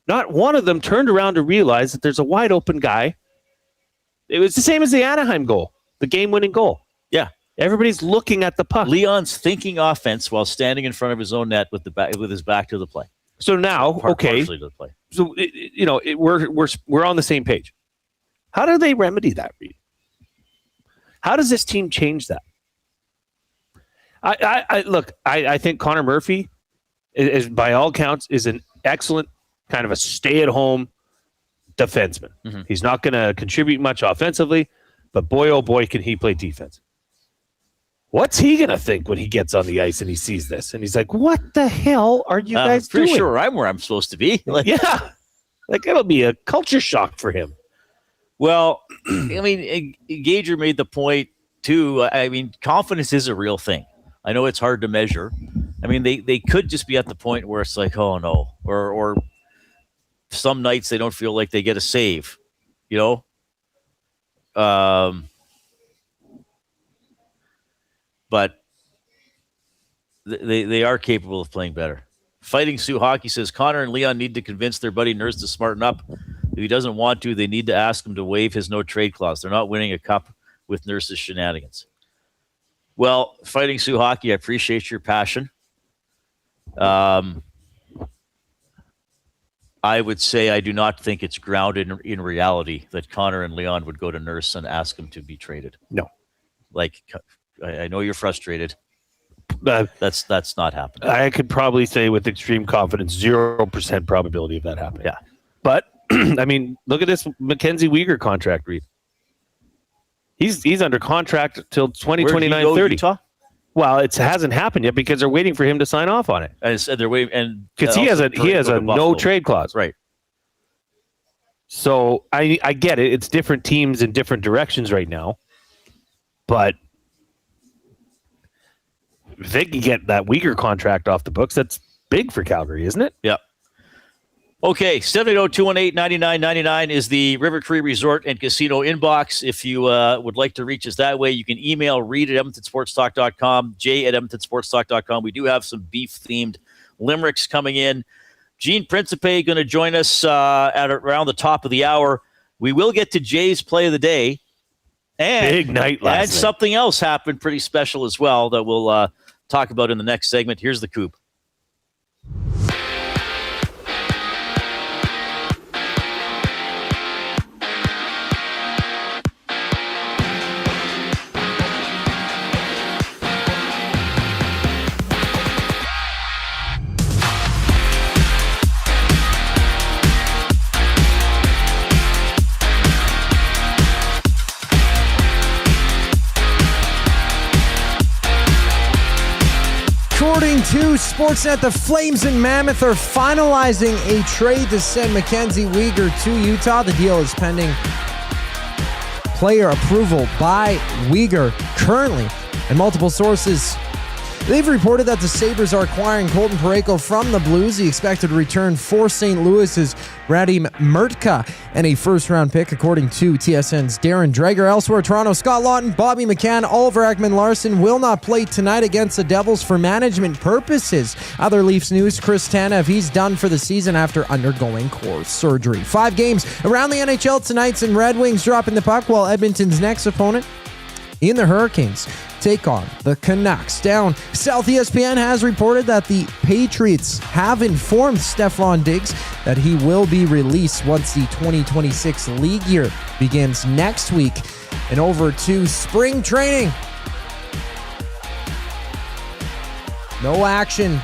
Not one of them turned around to realize that there's a wide open guy. It was the same as the Anaheim goal, the game-winning goal. Yeah. Everybody's looking at the puck. Leon's thinking offense while standing in front of his own net with his back to the play. So now, partially to the play. So we're on the same page. How do they remedy that, Reid? How does this team change that? I think Connor Murphy is by all counts is an excellent kind of a stay-at-home defenseman. Mm-hmm. He's not going to contribute much offensively, but boy, oh boy, can he play defense. What's he going to think when he gets on the ice and he sees this? And he's like, what the hell are you guys doing? Pretty sure I'm where I'm supposed to be. Yeah. Like, it'll be a culture shock for him. Well, I mean, Gager made the point, too. I mean, confidence is a real thing. I know it's hard to measure. I mean, they could just be at the point where it's like, oh, no. Or some nights they don't feel like they get a save, you know? But they are capable of playing better. Fighting Sioux Hockey says Connor and Leon need to convince their buddy Nurse to smarten up. If he doesn't want to, they need to ask him to waive his no trade clause. They're not winning a cup with Nurse's shenanigans. Well, Fighting Sioux Hockey, I appreciate your passion. I would say I do not think it's grounded in reality that Connor and Leon would go to Nurse and ask him to be traded. No. Like, I know you're frustrated. That's not happening. I could probably say with extreme confidence, 0% probability of that happening. Yeah. But, I mean, look at this Mackenzie Weegar contract, Reid. He's under contract till 2029-30. Utah? Well, it hasn't happened yet because they're waiting for him to sign off on it. And they're waiting, and because he has a no trade clause, right? So I get it. It's different teams in different directions right now, but if they can get that Weegar contract off the books, that's big for Calgary, isn't it? Yeah. Okay, 780-218-9999 is the River Cree Resort and Casino inbox. If you would like to reach us that way, you can email Reid at EdmontonSportsTalk.com, Jay at EdmontonSportsTalk.com. We do have some beef-themed limericks coming in. Gene Principe going to join us at around the top of the hour. We will get to Jay's play of the day. And, big night last night. Something else happened pretty special as well that we'll talk about in the next segment. Here's the Coop. According to Sportsnet, the Flames and Mammoth are finalizing a trade to send Mackenzie Weegar to Utah. The deal is pending player approval by Weegar currently, and multiple sources they've reported that the Sabres are acquiring Colton Parayko from the Blues. The expected return for St. Louis's Radim Murtka and a first-round pick, according to TSN's Darren Dreger. Elsewhere, Toronto, Scott Laughton, Bobby McCann, Oliver Ekman-Larsson will not play tonight against the Devils for management purposes. Other Leafs news, Chris Tanev, he's done for the season after undergoing core surgery. 5 games around the NHL tonight, and Red Wings dropping the puck while Edmonton's next opponent in the Hurricanes take on the Canucks. Down south, ESPN has reported that the Patriots have informed Stephon Diggs that he will be released once the 2026 league year begins next week. And over to spring training. No action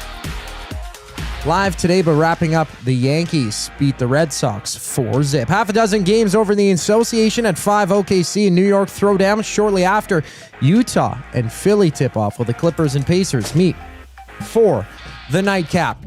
live today, but wrapping up, the Yankees beat the Red Sox 4-0. Half a dozen games over in the Association at 5. OKC and New York throw down shortly after. Utah and Philly tip off, while the Clippers and Pacers meet for the nightcap.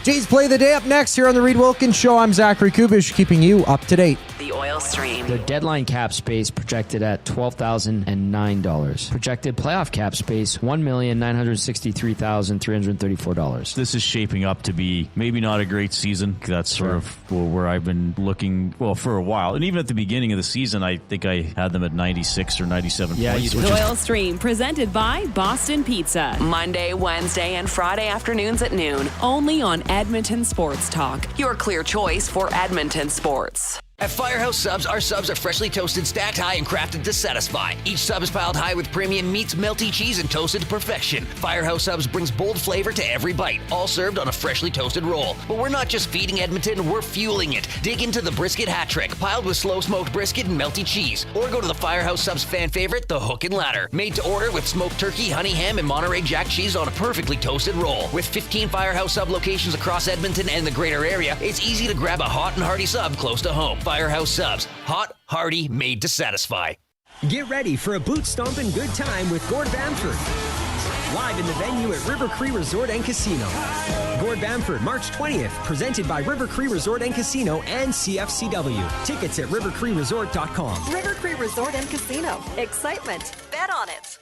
Jay's Play of the Day up next here on the Reid Wilkins Show. I'm Zachary Kubish, keeping you up to date. The Oil Stream. The deadline cap space projected at $12,009. Projected playoff cap space, $1,963,334. This is shaping up to be maybe not a great season. That's sort of where I've been looking, for a while. And even at the beginning of the season, I think I had them at 96 or 97 points. The Oil Stream, presented by Boston Pizza. Monday, Wednesday, and Friday afternoons at noon. Only on Edmonton Sports Talk. Your clear choice for Edmonton sports. At Firehouse Subs, our subs are freshly toasted, stacked high, and crafted to satisfy. Each sub is piled high with premium meats, melty cheese, and toasted to perfection. Firehouse Subs brings bold flavor to every bite, all served on a freshly toasted roll. But we're not just feeding Edmonton, we're fueling it. Dig into the brisket hat trick, piled with slow-smoked brisket and melty cheese. Or go to the Firehouse Subs fan favorite, the Hook and Ladder. Made to order with smoked turkey, honey ham, and Monterey Jack cheese on a perfectly toasted roll. With 15 Firehouse Sub locations across Edmonton and the greater area, it's easy to grab a hot and hearty sub close to home. Firehouse Subs. Hot, hearty, made to satisfy. Get ready for a boot stomping good time with Gord Bamford. Live in the venue at River Cree Resort and Casino. Gord Bamford, March 20th, presented by River Cree Resort and Casino and CFCW. Tickets at rivercreeresort.com. River Cree Resort and Casino. Excitement. Bet on it.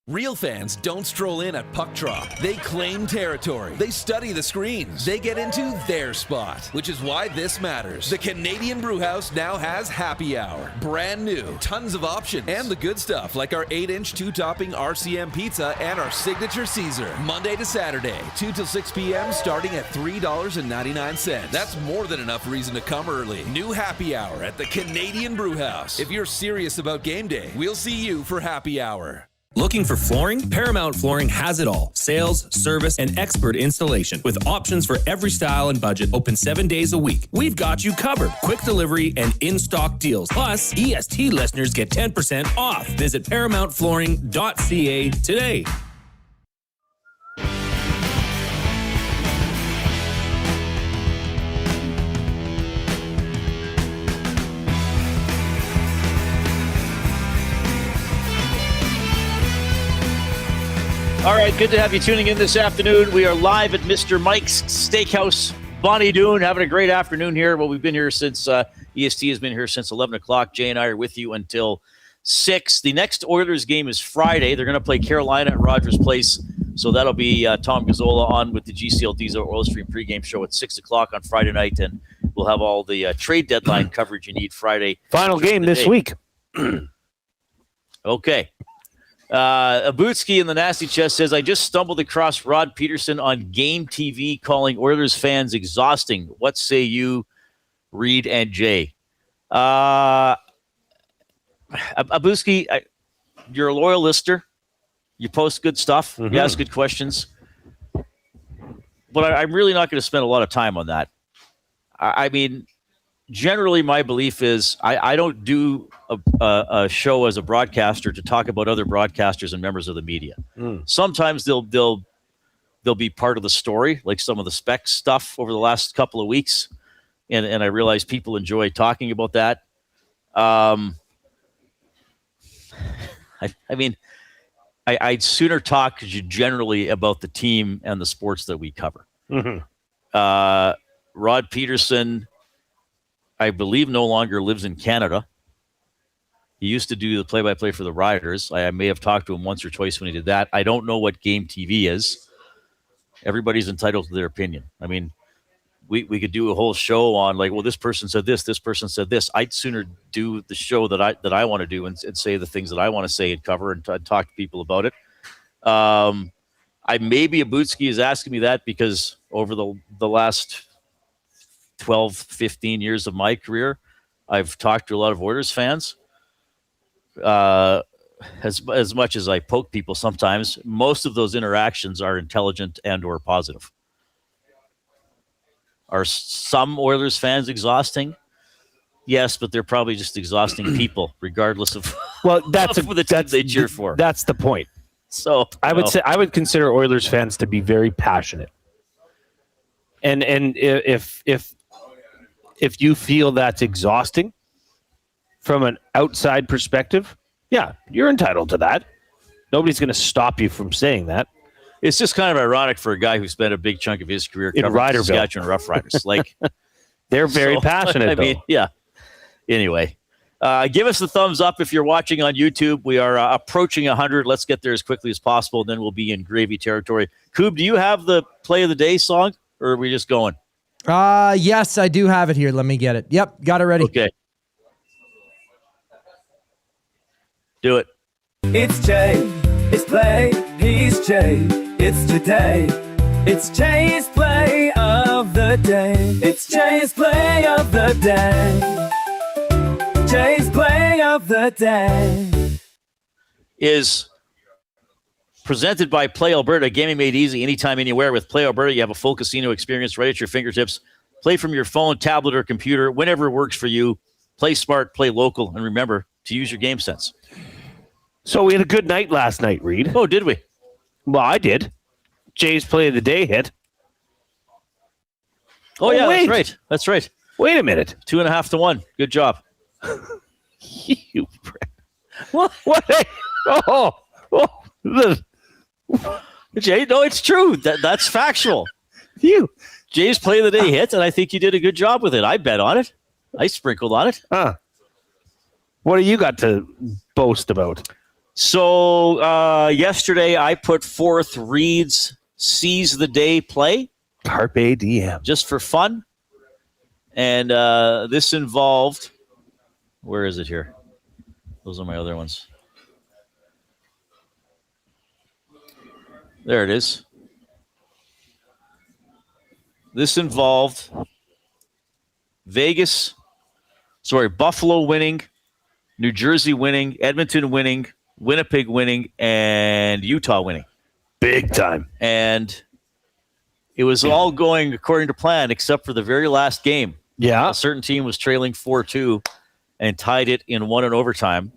Real fans don't stroll in at puck drop. They claim territory. They study the screens. They get into their spot, which is why this matters. The Canadian Brewhouse now has happy hour. Brand new, tons of options, and the good stuff like our 8-inch 2-topping RCM pizza and our signature Caesar. Monday to Saturday, 2 till 6 p.m. starting at $3.99. That's more than enough reason to come early. New happy hour at the Canadian Brewhouse. If you're serious about game day, we'll see you for happy hour. Looking for flooring? Paramount Flooring has it all. Sales, service, and expert installation. With options for every style and budget, open 7 days a week. We've got you covered. Quick delivery and in-stock deals. Plus, EST listeners get 10% off. Visit ParamountFlooring.ca today. All right, good to have you tuning in this afternoon. We are live at Mr. Mike's Steakhouse, Bonnie Doon, having a great afternoon here. Well, we've been here since, EST has been here since 11 o'clock. Jay and I are with you until 6. The next Oilers game is Friday. They're going to play Carolina at Rogers Place. So that'll be Tom Gazzola on with the GCL Diesel Oil Stream pregame show at 6 o'clock on Friday night. And we'll have all the trade deadline coverage you need Friday. Final game this week. Okay. Abutsky in the Nasty Chest says, I just stumbled across Rod Peterson on Game TV calling Oilers fans exhausting. What say you, Reid and Jay? Abutsky, you're a loyal listener. You post good stuff. You ask good questions. But I'm really not going to spend a lot of time on that. I mean, generally my belief is I don't do a show as a broadcaster to talk about other broadcasters and members of the media. Sometimes they'll be part of the story, like some of the spec stuff over the last couple of weeks. And I realize people enjoy talking about that. I'd sooner talk generally about the team and the sports that we cover. Rod Peterson, I believe, no longer lives in Canada. He used to do the play-by-play for the Riders. I may have talked to him once or twice when he did that. I don't know what Game TV is. Everybody's entitled to their opinion. I mean, we could do a whole show on like, well, this person said this person said this. I'd sooner do the show that I want to do and say the things that I want to say and cover and talk to people about it. Maybe Abutsky is asking me that because over the last 12, 15 years of my career, I've talked to a lot of Oilers fans. As much as I poke people sometimes, most of those interactions are intelligent and or positive. Are some Oilers fans exhausting? Yes, but they're probably just exhausting people, regardless of that's the team they cheer for. That's the point. So I would consider Oilers fans to be very passionate. And if you feel that's exhausting from an outside perspective, yeah, you're entitled to that. Nobody's going to stop you from saying that. It's just kind of ironic for a guy who spent a big chunk of his career in covering Saskatchewan Rough Riders. Like, they're very passionate. Yeah. Anyway, give us the thumbs up if you're watching on YouTube. We are approaching 100. Let's get there as quickly as possible. Then we'll be in gravy territory. Coob, do you have the play of the day song, or are we just going? Yes, I do have it here. Let me get it. Yep, got it ready. Okay. Do it. It's Jay. It's play. He's Jay. It's today. It's Jay's play of the day. It's Jay's play of the day. Jay's play of the day is presented by Play Alberta. Gaming made easy anytime, anywhere. With Play Alberta, you have a full casino experience right at your fingertips. Play from your phone, tablet, or computer, whenever works for you. Play smart, play local, and remember to use your game sense. So we had a good night last night, Reid. Oh, did we? Well, I did. Jay's play of the day hit. Oh yeah, wait. That's right. That's right. Wait a minute. 2.5 to 1. Good job. You prick. What? Jay, no, it's true. That's factual. Jay's play of the day hit, and I think you did a good job with it. I bet on it. I sprinkled on it. What do you got to boast about? So yesterday I put forth Reid's Seize the Day play. Carpe diem. Just for fun. And this involved, where is it here? Those are my other ones. There it is. This involved Buffalo winning, New Jersey winning, Edmonton winning, Winnipeg winning, and Utah winning. Big time. And it was all going according to plan, except for the very last game. Yeah. A certain team was trailing 4-2 and tied it in one in overtime.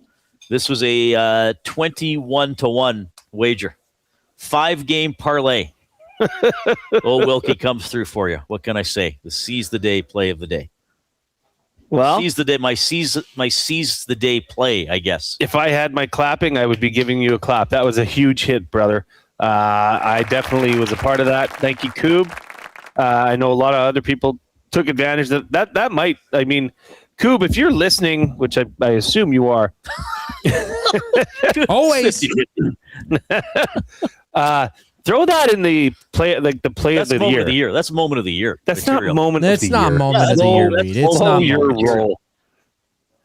This was a 21-1 wager. 5-game parlay. Wilkie comes through for you. What can I say? The Seize the Day play of the day. Well, seize the day. My seize the day play, I guess. If I had my clapping, I would be giving you a clap. That was a huge hit, brother. I definitely was a part of that. Thank you, Coob. I know a lot of other people took advantage of that. That might, I mean, Coob, if you're listening, which I assume you are. Always. Throw that in the play, like the play of the year. That's moment of the year. That's material. not moment of the year. That's not moment of the year, Reid. It's not your role.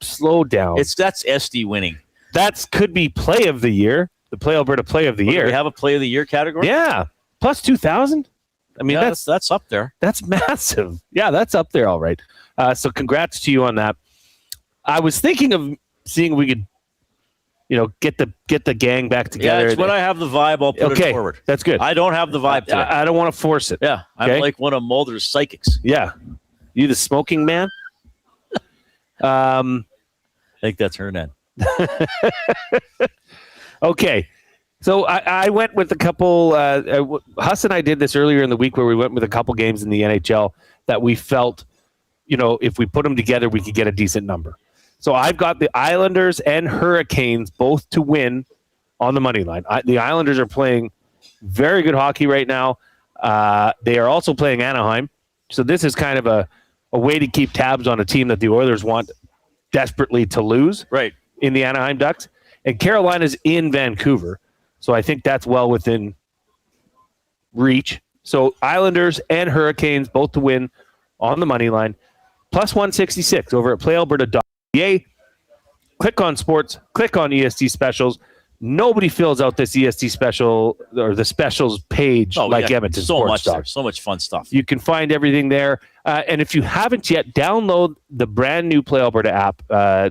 Slow down. That's SD winning. That could be play of the year. The Play Alberta play of the year. Do we have a play of the year category? Yeah. Plus 2,000. I mean, that's up there. That's massive. Yeah, that's up there. All right. So congrats to you on that. I was thinking of seeing if we could, get the gang back together. Yeah, it's when I have the vibe, I'll put it forward. That's good. I don't have the vibe today. I don't want to force it. Yeah, I'm like one of Mulder's psychics. Yeah. You the smoking man? I think that's her name. Okay. So I went with a couple. Huss and I did this earlier in the week where we went with a couple games in the NHL that we felt, if we put them together, we could get a decent number. So I've got the Islanders and Hurricanes both to win on the money line. The Islanders are playing very good hockey right now. They are also playing Anaheim. So this is kind of a way to keep tabs on a team that the Oilers want desperately to lose. Right. In the Anaheim Ducks. And Carolina's in Vancouver. So I think that's well within reach. So Islanders and Hurricanes both to win on the money line. Plus 166 over at playalberta.ca. Click on sports. Click on EST specials. Nobody fills out this EST special or the specials page like Edmonton. So Sports much Talk. there. So much fun stuff. You can find everything there. And if you haven't yet, download the brand new Play Alberta app.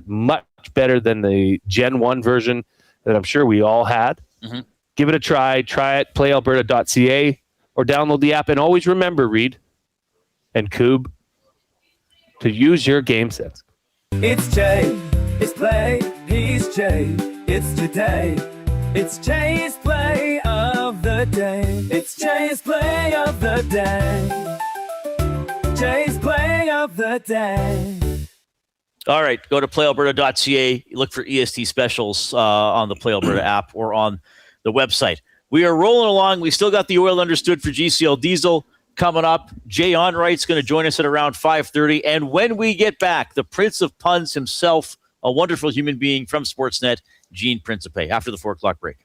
Much better than the Gen 1 version that I'm sure we all had. Mm-hmm. Give it a try. Try it, playalberta.ca, or download the app. And always remember, Reid and Coob, to use your game sense. It's Jay, it's play, he's Jay, it's today. It's Jay's play of the day. It's Jay's play of the day. Jay's play of the day. All right, go to playalberta.ca. Look for EST specials on the Play Alberta app or on the website. We are rolling along. We still got the Oil Understood for GCL Diesel coming up. Jay Onright's going to join us at around 5:30. And when we get back, the Prince of Puns himself, a wonderful human being from Sportsnet, Gene Principe, after the 4 o'clock break.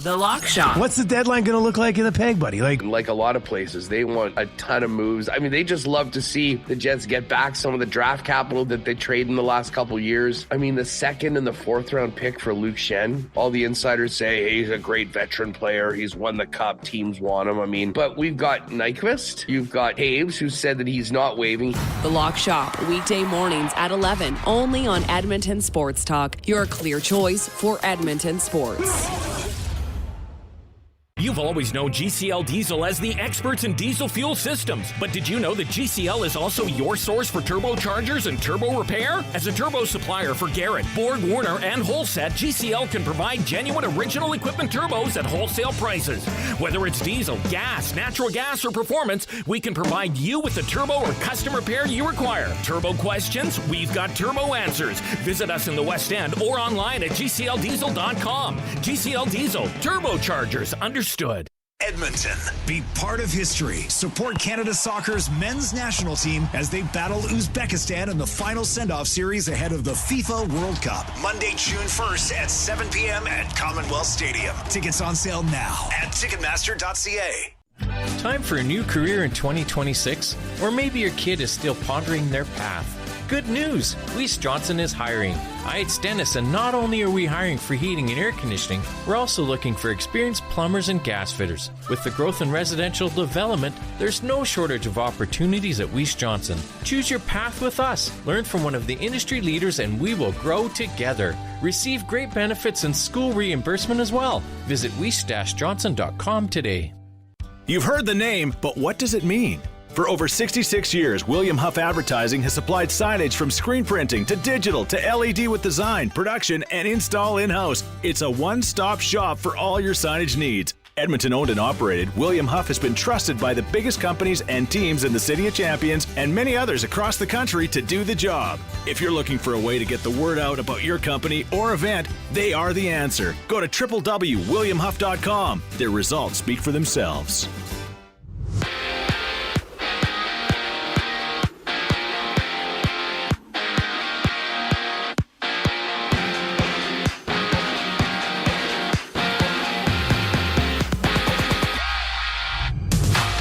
The Lock Shop. What's the deadline going to look like in the Peg, buddy? Like a lot of places, they want a ton of moves. I mean, they just love to see the Jets get back some of the draft capital that they traded in the last couple years. I mean, the 2nd and the 4th round pick for Luke Shen, all the insiders say, hey, he's a great veteran player. He's won the cup. Teams want him. I mean, but we've got Nyquist. You've got Taves, who said that he's not waiving. The Lock Shop, weekday mornings at 11, only on Edmonton Sports Talk, your clear choice for Edmonton sports. You've always known GCL Diesel as the experts in diesel fuel systems, but did you know that GCL is also your source for turbochargers and turbo repair? As a turbo supplier for Garrett, Borg Warner, and Holset, GCL can provide genuine original equipment turbos at wholesale prices. Whether it's diesel, gas, natural gas, or performance, we can provide you with the turbo or custom repair you require. Turbo questions? We've got turbo answers. Visit us in the West End or online at gcldiesel.com. GCL Diesel, turbochargers, understood. Edmonton, be part of history. Support Canada Soccer's men's national team as they battle Uzbekistan in the final send-off series ahead of the FIFA World Cup. Monday, June 1st at 7 p.m. at Commonwealth Stadium. Tickets on sale now at Ticketmaster.ca. Time for a new career in 2026? Or maybe your kid is still pondering their path. Good news! Weiss Johnson is hiring. It's Dennis, and not only are we hiring for heating and air conditioning, we're also looking for experienced plumbers and gas fitters. With the growth in residential development, there's no shortage of opportunities at Weiss Johnson. Choose your path with us. Learn from one of the industry leaders, and we will grow together. Receive great benefits and school reimbursement as well. Visit weiss-johnson.com today. You've heard the name, but what does it mean? For over 66 years, William Huff Advertising has supplied signage from screen printing to digital to LED with design, production, and install in-house. It's a one-stop shop for all your signage needs. Edmonton owned and operated, William Huff has been trusted by the biggest companies and teams in the City of Champions and many others across the country to do the job. If you're looking for a way to get the word out about your company or event, they are the answer. Go to www.williamhuff.com. Their results speak for themselves.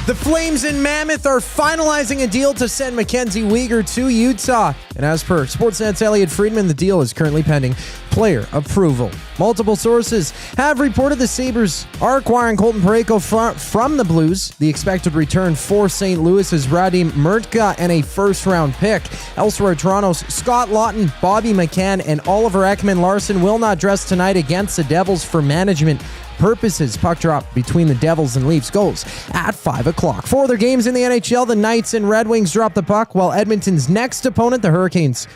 The Flames in Mammoth are finalizing a deal to send Mackenzie Weegar to Utah. And as per Sportsnet's Elliot Friedman, the deal is currently pending player approval. Multiple sources have reported the Sabres are acquiring Colton Parayko from the Blues. The expected return for St. Louis is Radim Murtka and a first-round pick. Elsewhere, Toronto's Scott Laughton, Bobby McCann, and Oliver Ekman-Larsson will not dress tonight against the Devils for management purposes. Puck drop between the Devils and Leafs goes at 5 o'clock. For other games in the NHL, the Knights and Red Wings drop the puck, while Edmonton's next opponent, the Hurricanes,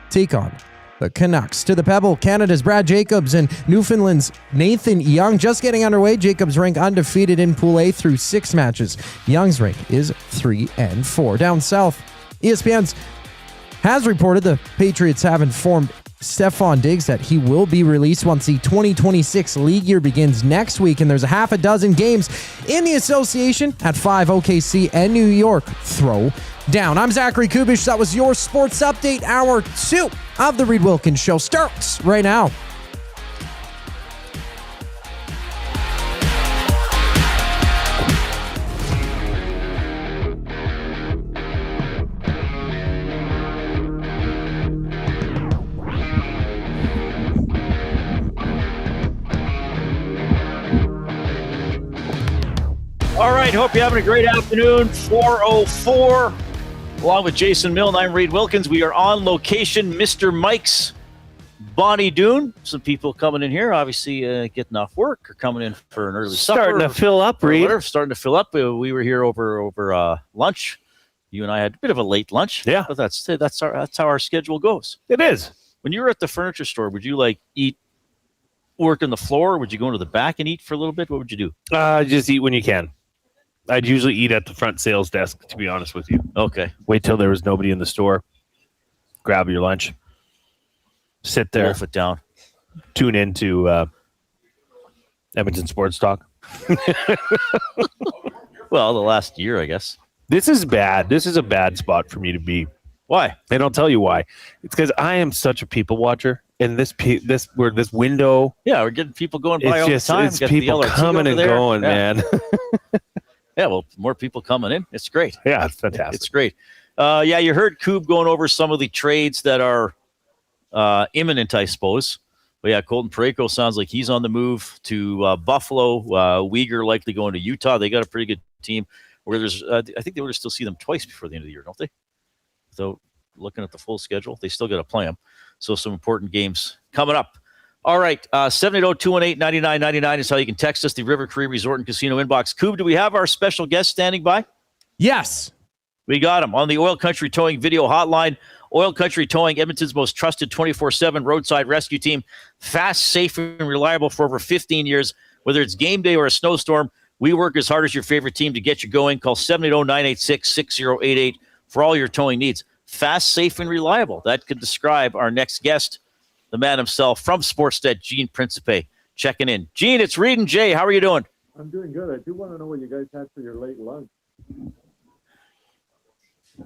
take on the Canucks. To the Pebble, Canada's Brad Jacobs and Newfoundland's Nathan Young just getting underway. Jacobs rank undefeated in Pool A through 6 matches. Young's rank is 3-4. Down south, ESPN's has reported the Patriots have informed Stephon Diggs that he will be released once the 2026 league year begins next week, and there's a half a dozen games in the association at 5 OKC and New York throw down. I'm Zachary Kubish. That was your Sports Update. Hour 2 of the Reid Wilkins Show starts right now. All right, hope you're having a great afternoon. 4:04, along with Jason Milne, I'm Reid Wilkins. We are on location, Mr. Mike's Bonnie Doon. Some people coming in here, obviously getting off work or coming in for an early supper. Starting to fill up, Reid. Starting to fill up. We were here over lunch. You and I had a bit of a late lunch. Yeah, but that's how our schedule goes. It is. When you were at the furniture store, would you work on the floor? Would you go into the back and eat for a little bit? What would you do? Just eat when you can. I'd usually eat at the front sales desk, to be honest with you. Okay. Wait till there was nobody in the store. Grab your lunch. Sit there. Wolf it down. Tune in to Edmonton Sports Talk. Well, the last year, I guess. This is bad. This is a bad spot for me to be. Why? And I'll tell you why. It's because I am such a people watcher. And this window. Yeah, we're getting people going by all the time. It's people coming and going, man. Yeah, well, more people coming in. It's great. Yeah, it's fantastic. It's great. You heard Coob going over some of the trades that are imminent, I suppose. But yeah, Colton Parayko sounds like he's on the move to Buffalo. Weegar likely going to Utah. They got a pretty good team. Where I think they would still see them twice before the end of the year, don't they? So looking at the full schedule, they still got to play them. So some important games coming up. All right, 780-218-9999 is how you can text us, the River Cree Resort and Casino inbox. Coob, do we have our special guest standing by? Yes. We got him on the Oil Country Towing video hotline. Oil Country Towing, Edmonton's most trusted 24/7 roadside rescue team. Fast, safe, and reliable for over 15 years. Whether it's game day or a snowstorm, we work as hard as your favorite team to get you going. Call 780-986-6088 for all your towing needs. Fast, safe, and reliable. That could describe our next guest, the man himself from Sportnet, Gene Principe, checking in. Gene, it's Reid and Jay. How are you doing? I'm doing good. I do want to know what you guys had for your late lunch.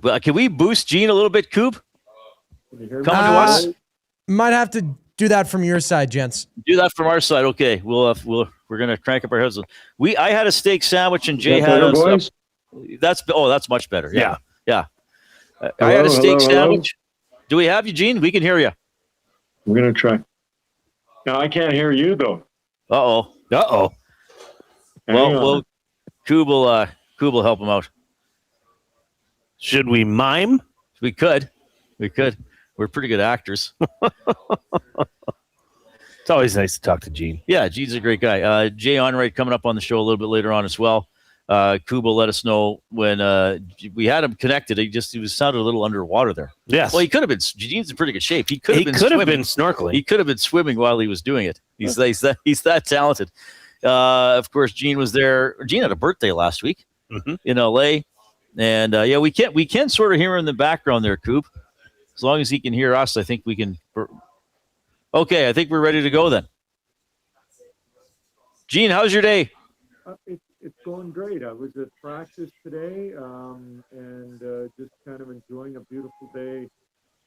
Well, can we boost Gene a little bit, Coob? Can you hear me? Coming to us? Might have to do that from your side, gents. Do that from our side. Okay. We're gonna crank up our heads. I had a steak sandwich and Jay had a that's much better. Yeah. I had a steak sandwich. Do we have you, Gene? We can hear you. I'm gonna try. No, I can't hear you though. Uh-oh. Well, Coob will help him out. Should we mime? We could. We're pretty good actors. It's always nice to talk to Gene. Yeah, Gene's a great guy. Jay Onright coming up on the show a little bit later on as well. Coob will let us know when we had him connected. He sounded a little underwater there. Yes. Well, he could have been. Gene's in pretty good shape. He could have been snorkeling. He could have been swimming while he was doing it. He's that talented. Of course, Gene was there. Gene had a birthday last week in LA. And we can sort of hear him in the background there, Coop. As long as he can hear us, I think we can. Okay, I think we're ready to go then. Gene, how's your day? It's going great. I was at practice today and just kind of enjoying a beautiful day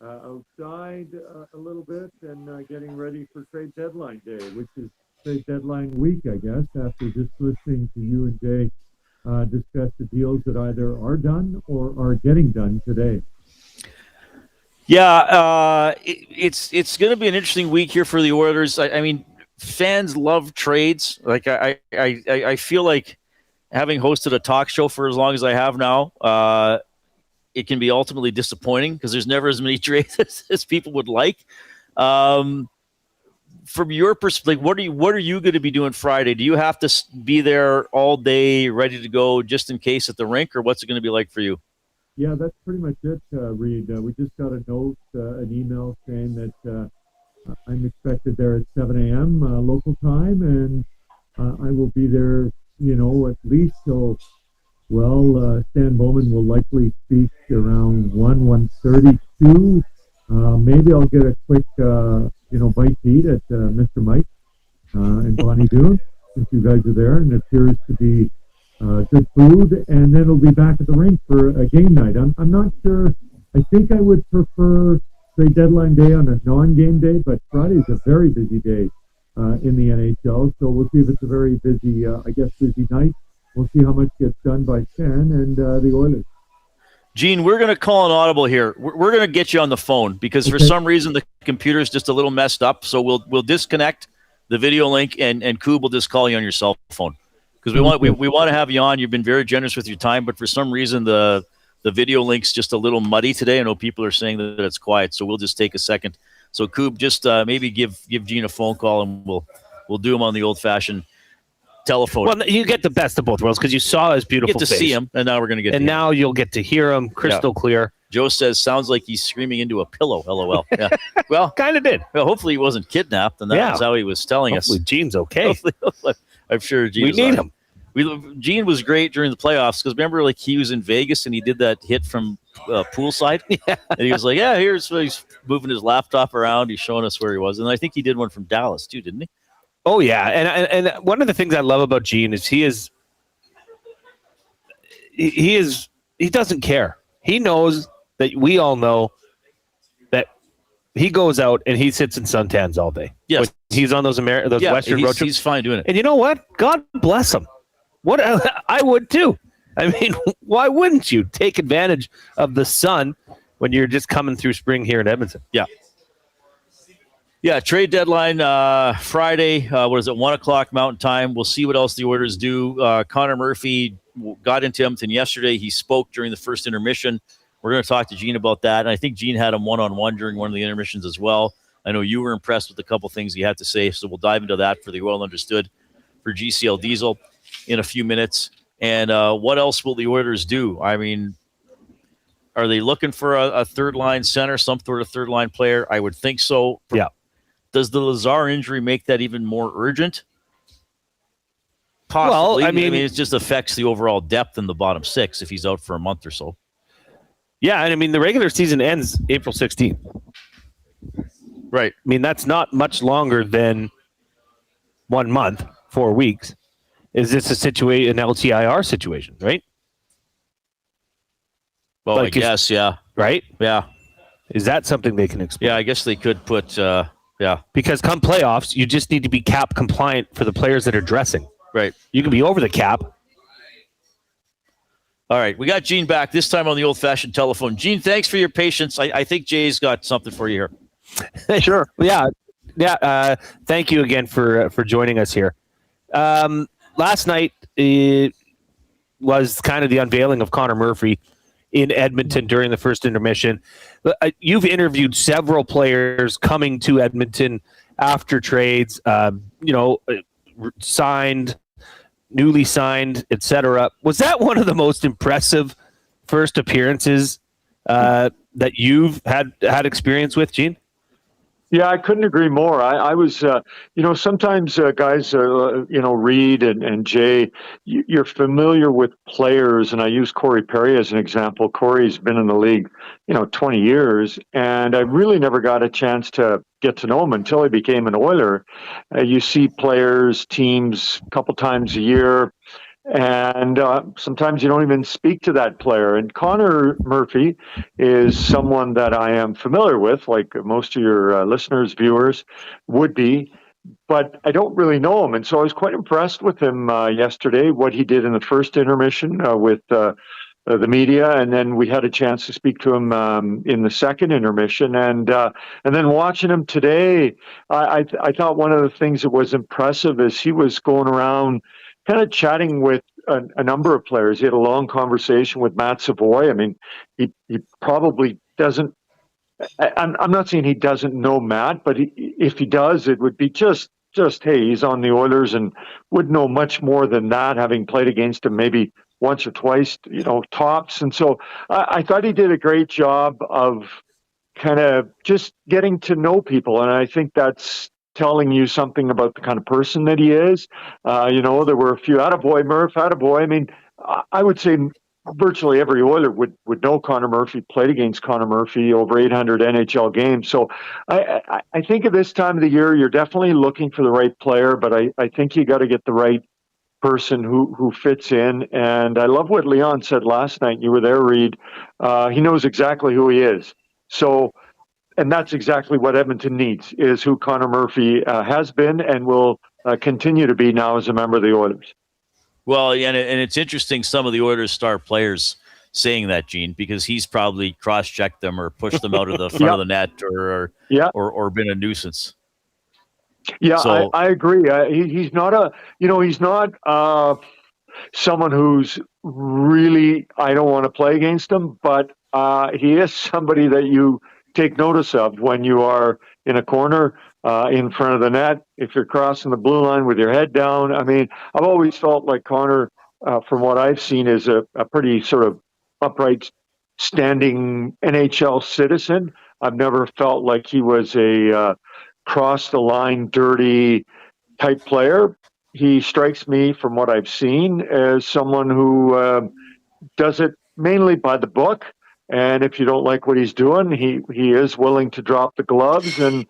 outside a little bit and getting ready for Trade Deadline Day, which is Trade Deadline week, I guess, after just listening to you and Jay discuss the deals that either are done or are getting done today. Yeah, it's going to be an interesting week here for the Oilers. I mean, fans love trades. Like I feel like having hosted a talk show for as long as I have now, it can be ultimately disappointing because there's never as many trades as people would like. From your perspective, what are you going to be doing Friday? Do you have to be there all day, ready to go, just in case at the rink, or what's it going to be like for you? Yeah, that's pretty much it, Reid. We just got a note, an email saying that I'm expected there at 7 a.m. Local time, and I will be there, at least till, Stan Bowman will likely speak around 1:32. Maybe I'll get a quick, bite to eat at Mr. Mike and Bonnie Doon, since you guys are there, and it appears to be good food, and then it'll be back at the rink for a game night. I'm not sure. I think I would prefer Trade Deadline Day on a non-game day, but Friday is a very busy day in the NHL, so we'll see if it's a very busy, busy night. We'll see how much gets done by Stan and the Oilers. Gene, we're going to call an audible here. We're going to get you on the phone because for some reason the computer is just a little messed up, so we'll disconnect the video link, and Coob will just call you on your cell phone. Because we want to have you on. You've been very generous with your time, but for some reason the video link's just a little muddy today. I know people are saying that it's quiet, so we'll just take a second. So Coob, just maybe give Gene a phone call, and we'll do him on the old-fashioned telephone. Well, you get the best of both worlds because you saw his beautiful face. Get to see him, and now we're going to get. And now you'll get to hear him crystal clear. Joe says, "Sounds like he's screaming into a pillow." LOL. Yeah. Well, kind of did. Well, hopefully he wasn't kidnapped, and that was how he was telling us. Gene's okay. I'm sure Gene. We need him. Gene was great during the playoffs because remember, like he was in Vegas and he did that hit from poolside, and he was like, "Yeah, he's moving his laptop around. He's showing us where he was." And I think he did one from Dallas too, didn't he? Oh yeah, and one of the things I love about Gene is he doesn't care. He knows that we all know that he goes out and he sits in suntans all day. Yes, he's on those Western road trips. He's fine doing it. And you know what? God bless him. What I would too. I mean, why wouldn't you take advantage of the sun when you're just coming through spring here in Edmonton? Yeah. Yeah, trade deadline Friday. 1 o'clock Mountain Time. We'll see what else the Oilers do. Connor Murphy got into Edmonton yesterday. He spoke during the first intermission. We're going to talk to Gene about that. And I think Gene had him one-on-one during one of the intermissions as well. I know you were impressed with a couple things you had to say, so we'll dive into that for the Well Understood for GCL Diesel in a few minutes. And what else will the Oilers do? I mean, are they looking for a third-line center, some sort of third-line player? I would think so. Yeah. Does the Lazar injury make that even more urgent? Possibly. Well, I mean, it just affects the overall depth in the bottom six if he's out for a month or so. Yeah, and I mean, the regular season ends April 16th. Right. I mean, that's not much longer than 1 month, 4 weeks. Is this an LTIR situation, right? Well, I guess, yeah. Right? Yeah. Is that something they can explain? Yeah, I guess they could put, Because come playoffs, you just need to be cap compliant for the players that are dressing. Right. You can be over the cap. All right, we got Gene back, this time on the old-fashioned telephone. Gene, thanks for your patience. I think Jay's got something for you here. Sure. Yeah. Thank you again for joining us here. Last night it was kind of the unveiling of Connor Murphy in Edmonton during the first intermission. You've interviewed several players coming to Edmonton after trades, signed, newly signed, etc. Was that one of the most impressive first appearances that you've had experience with, Gene? Yeah, I couldn't agree more. I was, sometimes guys, Reid and Jay, you're familiar with players, and I use Corey Perry as an example. Corey's been in the league, 20 years, and I really never got a chance to get to know him until he became an Oiler. You see players, teams, a couple times a year, and sometimes you don't even speak to that player. And Connor Murphy is someone that I am familiar with, like most of your listeners, viewers would be, but I don't really know him. And so I was quite impressed with him yesterday, what he did in the first intermission with the media, and then we had a chance to speak to him in the second intermission, and then watching him today, I thought one of the things that was impressive is he was going around kind of chatting with a number of players. He had a long conversation with Matt Savoy. I mean, he probably doesn't. I'm not saying he doesn't know Matt, but if he does, it would be just hey, he's on the Oilers and would know much more than that, having played against him maybe once or twice, tops. And so I thought he did a great job of kind of just getting to know people, and I think that's telling you something about the kind of person that he is. There were a few attaboy, Murph, attaboy. I mean, I would say virtually every Oiler would know Connor Murphy, played against Connor Murphy, over 800 NHL games. So I think at this time of the year, you're definitely looking for the right player, but I think you got to get the right person who fits in. And I love what Leon said last night. You were there, Reid. He knows exactly who he is. So, and that's exactly what Edmonton needs, is who Connor Murphy has been and will continue to be now as a member of the Oilers. Well, and it's interesting, some of the Oilers' star players saying that, Gene, because he's probably cross-checked them or pushed them out of the front of the net or been a nuisance. Yeah, so, I agree. He's not someone who's really, I don't want to play against him, but he is somebody that you take notice of when you are in a corner in front of the net, if you're crossing the blue line with your head down. I mean, I've always felt like Connor, from what I've seen, is a pretty sort of upright, standing NHL citizen. I've never felt like he was a cross-the-line, dirty type player. He strikes me, from what I've seen, as someone who does it mainly by the book. And if you don't like what he's doing, he is willing to drop the gloves. And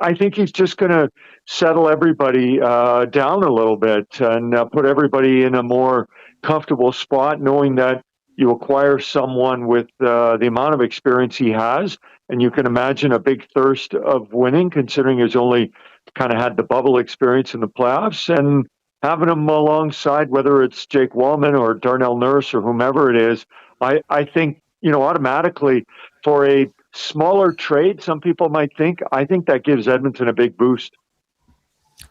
I think he's just going to settle everybody down a little bit and put everybody in a more comfortable spot, knowing that you acquire someone with the amount of experience he has. And you can imagine a big thirst of winning, considering he's only kind of had the bubble experience in the playoffs. And having him alongside, whether it's Jake Walman or Darnell Nurse or whomever it is, I think, automatically for a smaller trade, some people might think, I think that gives Edmonton a big boost.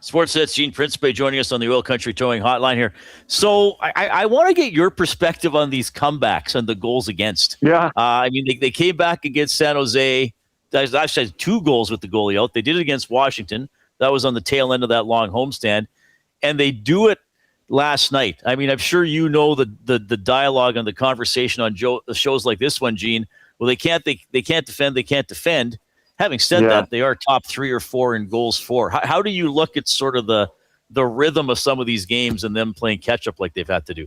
Sportsnet's Gene Principe joining us on the Oil Country Towing Hotline here. So I want to get your perspective on these comebacks and the goals against. Yeah. I mean, they came back against San Jose. I've said 2 goals with the goalie out. They did it against Washington. That was on the tail end of that long homestand. And they do it last night. I mean, I'm sure you know the dialogue and the conversation on shows like this one, Gene. Well, they can't defend. They can't defend. Having said that, they are top 3 or 4 in goals for. How do you look at sort of the rhythm of some of these games and them playing catch up like they've had to do?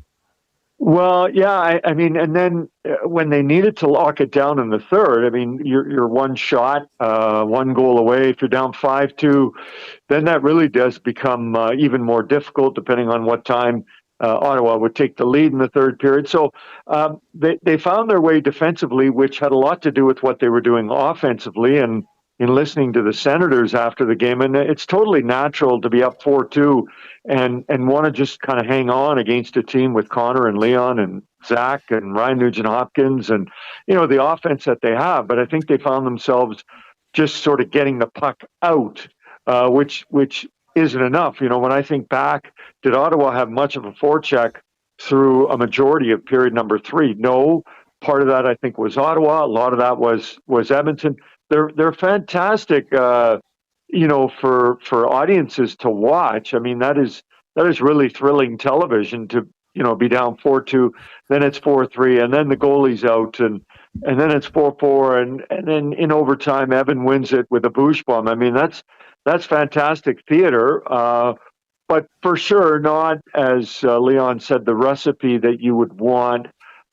Well, yeah, I mean, and then when they needed to lock it down in the third, I mean, you're one shot, 1 goal away. If you're down 5-2, then that really does become even more difficult, depending on what time Ottawa would take the lead in the third period. So they found their way defensively, which had a lot to do with what they were doing offensively. And in listening to the Senators after the game, and it's totally natural to be up 4-2 and want to just kind of hang on against a team with Connor and Leon and Zach and Ryan Nugent-Hopkins and, the offense that they have. But I think they found themselves just sort of getting the puck out, which isn't enough. When I think back, did Ottawa have much of a forecheck through a majority of period number 3? No. Part of that, I think, was Ottawa. A lot of that was Edmonton. They're fantastic, for audiences to watch. I mean, that is really thrilling television to, be down 4-2, then it's 4-3, and then the goalie's out, and then it's 4-4, and then in overtime, Evan wins it with a boosh bomb. I mean, that's fantastic theater, but for sure not, as Leon said, the recipe that you would want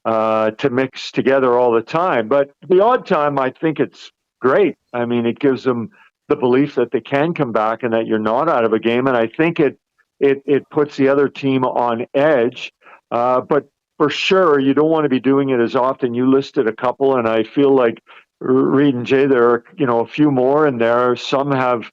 to mix together all the time. But the odd time, I think it's great. I mean, it gives them the belief that they can come back and that you're not out of a game. And I think it puts the other team on edge. But for sure, you don't want to be doing it as often. You listed a couple, and I feel like Reid and Jay, there are, a few more in there. Some have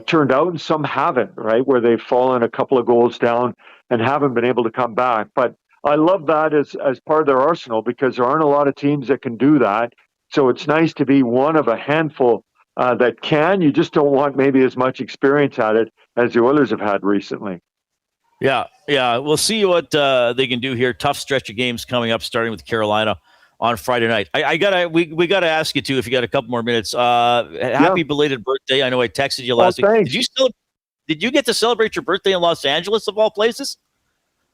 turned out and some haven't, right? Where they've fallen a couple of goals down and haven't been able to come back. But I love that as part of their arsenal, because there aren't a lot of teams that can do that. So it's nice to be one of a handful that can. You just don't want maybe as much experience at it as the Oilers have had recently. Yeah. We'll see what they can do here. Tough stretch of games coming up, starting with Carolina on Friday night. We gotta ask you too, if you got a couple more minutes. Happy belated birthday! I know I texted you last week. Thanks. Did you get to celebrate your birthday in Los Angeles, of all places?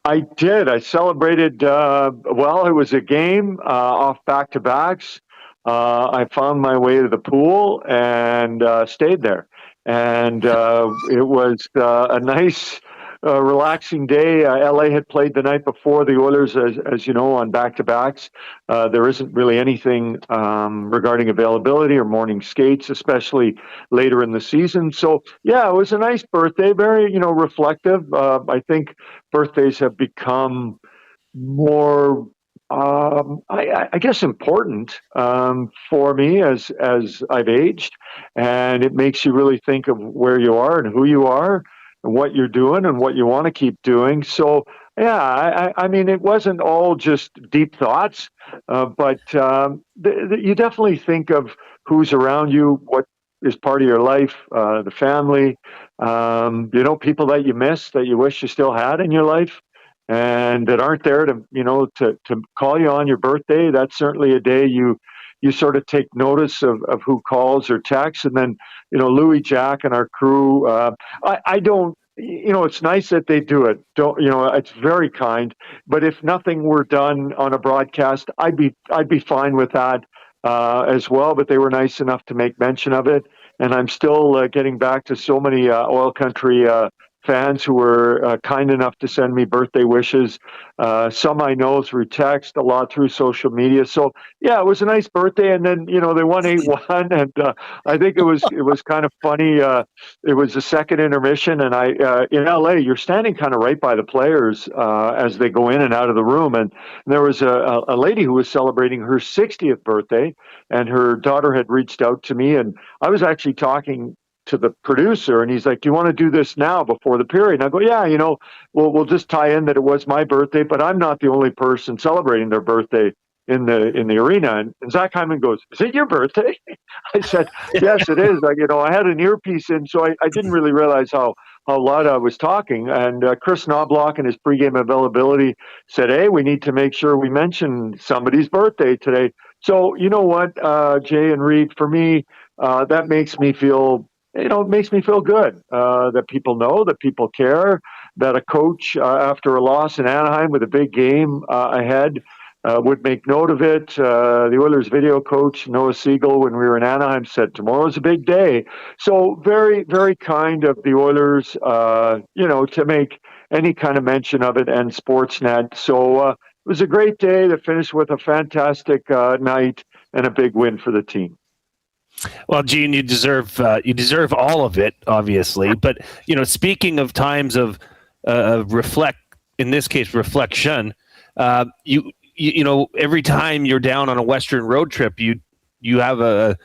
I did. I celebrated. It was a game off back-to-backs. I found my way to the pool and stayed there. And it was a nice, relaxing day. LA had played the night before the Oilers, as you know, on back-to-backs. There isn't really anything regarding availability or morning skates, especially later in the season. So, yeah, it was a nice birthday, very, reflective. I think birthdays have become more I guess important for me as I've aged, and it makes you really think of where you are and who you are and what you're doing and what you want to keep doing. So yeah, I mean, it wasn't all just deep thoughts, but you definitely think of who's around you, what is part of your life, the family, people that you miss, that you wish you still had in your life, and that aren't there to call you on your birthday. That's certainly a day you sort of take notice of who calls or texts. And then, Louis, Jack, and our crew, I don't, it's nice that they do it. It's very kind. But if nothing were done on a broadcast, I'd be fine with that as well. But they were nice enough to make mention of it. And I'm still getting back to so many oil country fans who were kind enough to send me birthday wishes. Some I know through text, a lot through social media. So yeah, it was a nice birthday. And then, they won 8-1, and I think it was kind of funny. It was the second intermission, and in LA, you're standing kind of right by the players as they go in and out of the room. And there was a lady who was celebrating her 60th birthday, and her daughter had reached out to me, and I was actually talking to the producer, and he's like, "Do you want to do this now before the period?" And I go, "Yeah, we'll just tie in that it was my birthday, but I'm not the only person celebrating their birthday in the arena." And Zach Hyman goes, "Is it your birthday?" I said, "Yes, it is." I had an earpiece in, so I didn't really realize how loud I was talking. And Chris Knobloch in his pregame availability said, "Hey, we need to make sure we mention somebody's birthday today." So you know what, Jay and Reid, for me, that makes me feel, it makes me feel good that people know, that people care, that a coach after a loss in Anaheim with a big game ahead would make note of it. The Oilers video coach, Noah Siegel, when we were in Anaheim, said tomorrow's a big day. So very, very kind of the Oilers, to make any kind of mention of it, and Sportsnet. So it was a great day to finish with a fantastic night and a big win for the team. Well, Gene, you deserve all of it, obviously. But speaking of times of reflection, every time you're down on a Western road trip, you have a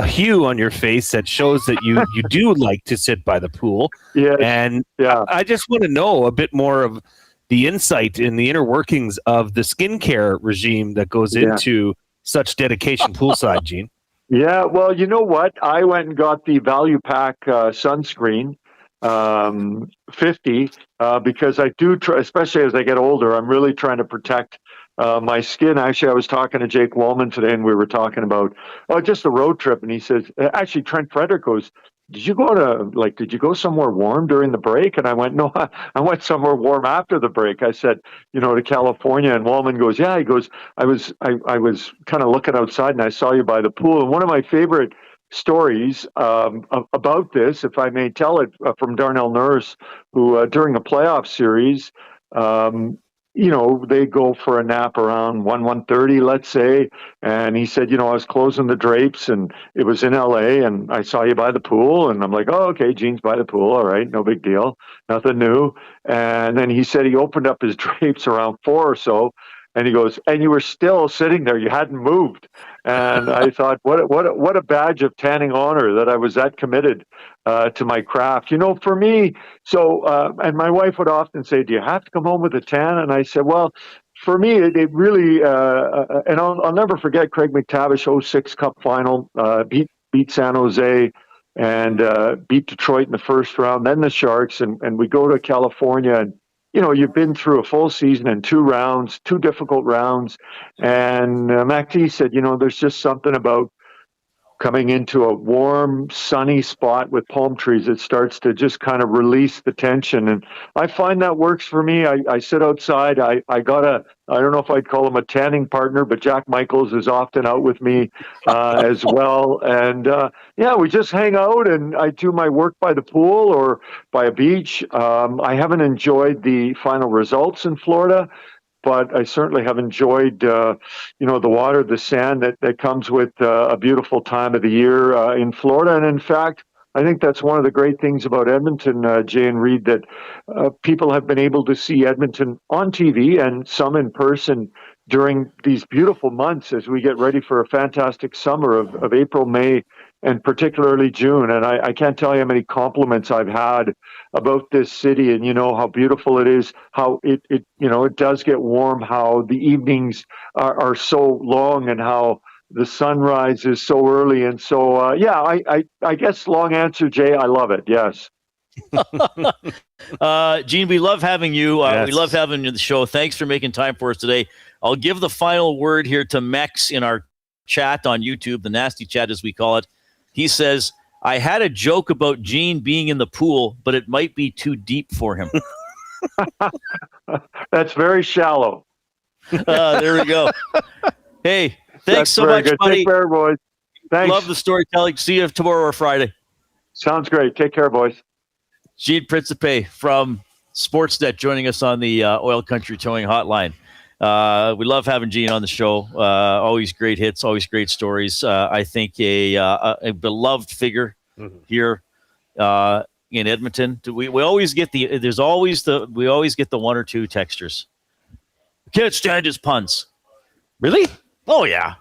hue on your face that shows that you do like to sit by the pool. Yeah, and I just want to know a bit more of the insight in the inner workings of the skincare regime that goes into such dedication poolside, Gene. Yeah, well, you know what? I went and got the Value Pack sunscreen 50 because I do try, especially as I get older, I'm really trying to protect my skin. Actually, I was talking to Jake Walman today, and we were talking about just the road trip, and he says, actually, Trent Frederick goes, did you go somewhere warm during the break? And I went, no, I went somewhere warm after the break. I said, to California. And Walman goes, yeah. He goes, I was kind of looking outside, and I saw you by the pool. And one of my favorite stories about this, if I may tell it, from Darnell Nurse, who during a playoff series, they go for a nap around 1:30, let's say. And he said, I was closing the drapes, and it was in LA, and I saw you by the pool. And I'm like, oh, okay, Gene's by the pool. All right, no big deal. Nothing new. And then he said he opened up his drapes around 4 or so. And he goes, and you were still sitting there. You hadn't moved. And I thought, what a badge of tanning honor that I was that committed to my craft. For me, and my wife would often say, do you have to come home with a tan? And I said, well, for me, it really, and I'll never forget Craig McTavish 06 Cup final, beat San Jose and beat Detroit in the first round, then the Sharks, and we go to California, and you've been through a full season and 2 rounds, 2 difficult rounds. And MacD said, there's just something about coming into a warm, sunny spot with palm trees. It starts to just kind of release the tension. And I find that works for me. I sit outside. I don't know if I'd call him a tanning partner, but Jack Michaels is often out with me as well. And we just hang out, and I do my work by the pool or by a beach. I haven't enjoyed the final results in Florida, but I certainly have enjoyed, the water, the sand that comes with a beautiful time of the year in Florida. And in fact, I think that's one of the great things about Edmonton, Jay and Reid, that people have been able to see Edmonton on TV and some in person during these beautiful months as we get ready for a fantastic summer of April, May, and particularly June. And I can't tell you how many compliments I've had about this city, and how beautiful it is, how it does get warm, how the evenings are so long, and how the sunrise is so early. And so, I guess long answer, Jay, I love it. Yes. Gene, we love having you. Yes. We love having you on the show. Thanks for making time for us today. I'll give the final word here to Mex in our chat on YouTube, the nasty chat as we call it. He says, I had a joke about Gene being in the pool, but it might be too deep for him. That's very shallow. There we go. Hey, thanks so much, good. buddy. Take care, boys. Thanks. Love the storytelling. See you tomorrow or Friday. Sounds great. Take care, boys. Gene Principe from Sportsnet joining us on the Oil Country Towing Hotline. We love having Gene on the show. Always great hits, always great stories. I think a beloved figure here in Edmonton. We always get the 1 or 2 textures. Can't stand his puns. Really? Oh yeah.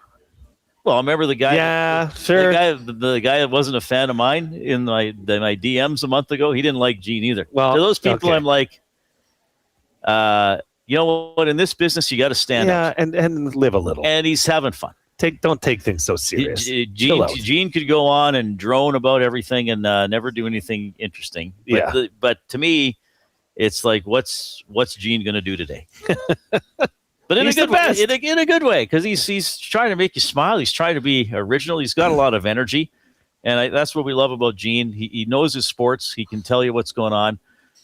Well, I remember the guy. Yeah, sure. The guy that wasn't a fan of mine in my DMs a month ago. He didn't like Gene either. Well, to those people, okay. I'm like, you know what? In this business, you got to stand up and live a little. And he's having fun. Don't take things so serious. Gene could go on and drone about everything and never do anything interesting. But to me, it's like, what's Gene going to do today? But in a good way, in a good way, because he's trying to make you smile. He's trying to be original. He's got a lot of energy. And that's what we love about Gene. He knows his sports. He can tell you what's going on,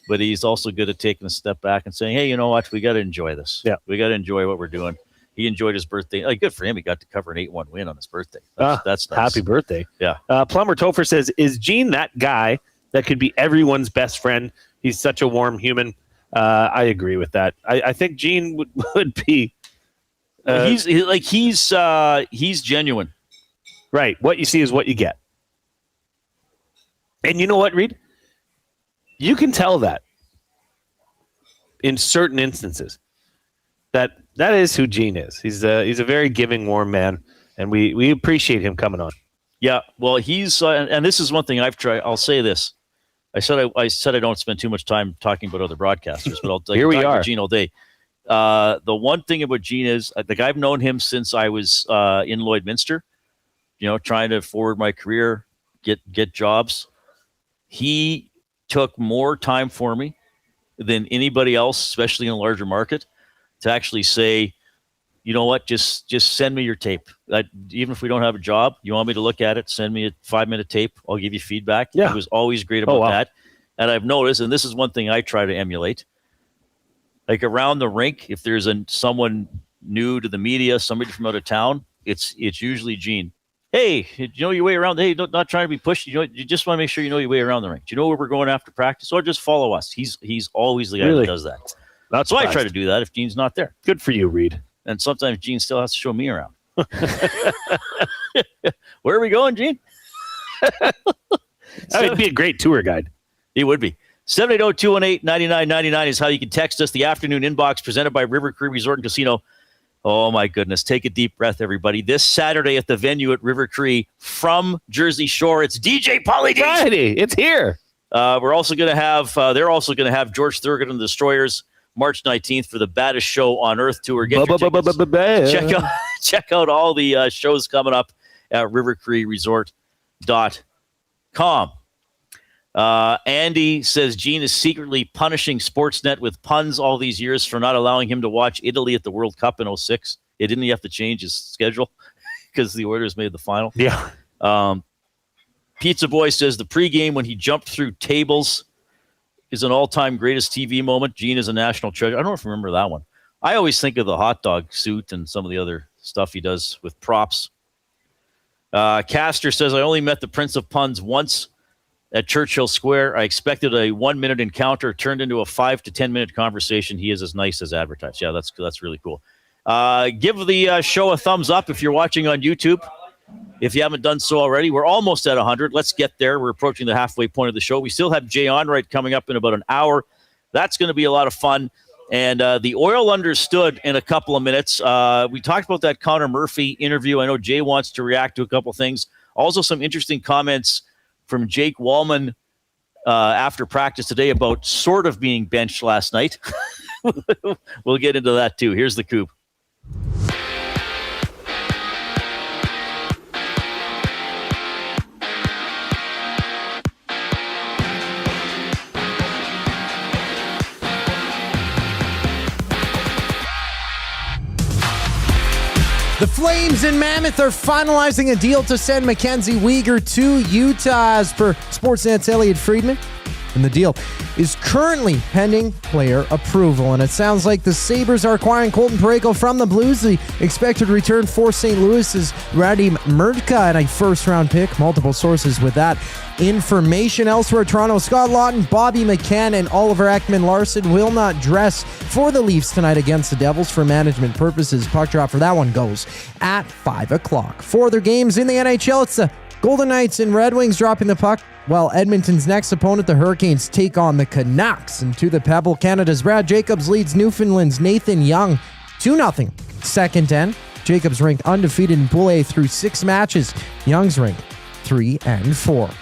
but he's also good at taking a step back and saying, hey, you know what? We got to enjoy this. Yeah. We got to enjoy what we're doing. He enjoyed his birthday. Like, good for him. He got to cover an 8-1 win on his birthday. That's nice. Happy birthday. Yeah. Plumber Topher says, is Gene that guy that could be everyone's best friend? He's such a warm human. I agree with that. I think Gene would be. He's genuine. Right. What you see is what you get. And you know what, Reid? You can tell that in certain instances that is who Gene is. He's a very giving, warm man, and we appreciate him coming on. Yeah. Well, he's and this is one thing I've tried. I'll say this. I said I don't spend too much time talking about other broadcasters, but I'll Here we talk are. about Gene all day. The one thing about Gene is, I've known him since I was in Lloydminster, trying to forward my career, get jobs. He took more time for me than anybody else, especially in a larger market, to actually say, you know what, just send me your tape. Even if we don't have a job, you want me to look at it, send me a 5-minute tape. I'll give you feedback. Yeah. He was always great about that. And I've noticed, and this is one thing I try to emulate, like around the rink, if there's someone new to the media, somebody from out of town, it's usually Gene. Hey, you know your way around? Hey, not trying to be pushy. You just want to make sure you know your way around the rink. Do you know where we're going after practice? Or just follow us. He's always the guy that does that. That's so I try to do that if Gene's not there. Good for you, Reid. And sometimes Gene still has to show me around. Where are we going, Gene? That'd be a great tour guide. He would be. 780-218-9999 is how you can text us. The afternoon inbox presented by River Cree Resort and Casino. Oh, my goodness. Take a deep breath, everybody. This Saturday at the venue at River Cree from Jersey Shore, it's DJ Pauly D. Friday. It's here. We're also going to have, they're also going to have George Thurgood and the Destroyers March 19th for the baddest show on earth tour. Get your tickets. Check out all the shows coming up at rivercreeresort.com. Andy says Gene is secretly punishing Sportsnet with puns all these years for not allowing him to watch Italy at the World Cup in 2006. Didn't he have to change his schedule because the Oilers made the final? Yeah. Pizza Boy says the pregame when he jumped through tables is an all-time greatest TV moment. Gene is a national treasure. I don't know if you remember that one. I always think of the hot dog suit and some of the other stuff he does with props. Castor says, I only met the Prince of Puns once at Churchill Square. I expected a 1-minute encounter, turned into a 5 to 10-minute conversation. He is as nice as advertised. Yeah, that's really cool. Give the show a thumbs up if you're watching on YouTube. If you haven't done so already, we're almost at 100. Let's get there. We're approaching the halfway point of the show. We still have Jay Onright coming up in about an hour. That's going to be a lot of fun. And the Oil Understood in a couple of minutes. We talked about that Connor Murphy interview. I know Jay wants to react to a couple things. Also, some interesting comments from Jake Walman after practice today about sort of being benched last night. We'll get into that too. Here's the Coop. The Flames in Mammoth are finalizing a deal to send Mackenzie Weegar to Utah as per Sportsnet's Elliot Friedman. And the deal is currently pending player approval. And it sounds like the Sabres are acquiring Colton Parayko from the Blues. The expected return for St. Louis is Radim Murtka and a first-round pick. Multiple sources with that information. Elsewhere, Toronto, Scott Lawton, Bobby McCann, and Oliver Ekman-Larsson will not dress for the Leafs tonight against the Devils for management purposes. Puck drop for that one goes at 5 o'clock. For other games in the NHL, it's the Golden Knights and Red Wings dropping the puck, while Edmonton's next opponent, the Hurricanes, take on the Canucks. And to the Pebble, Canada's Brad Jacobs leads Newfoundland's Nathan Young 2-0. Second 10. Jacobs ranked undefeated in Pool A through 6 matches. Young's ranked 3-4.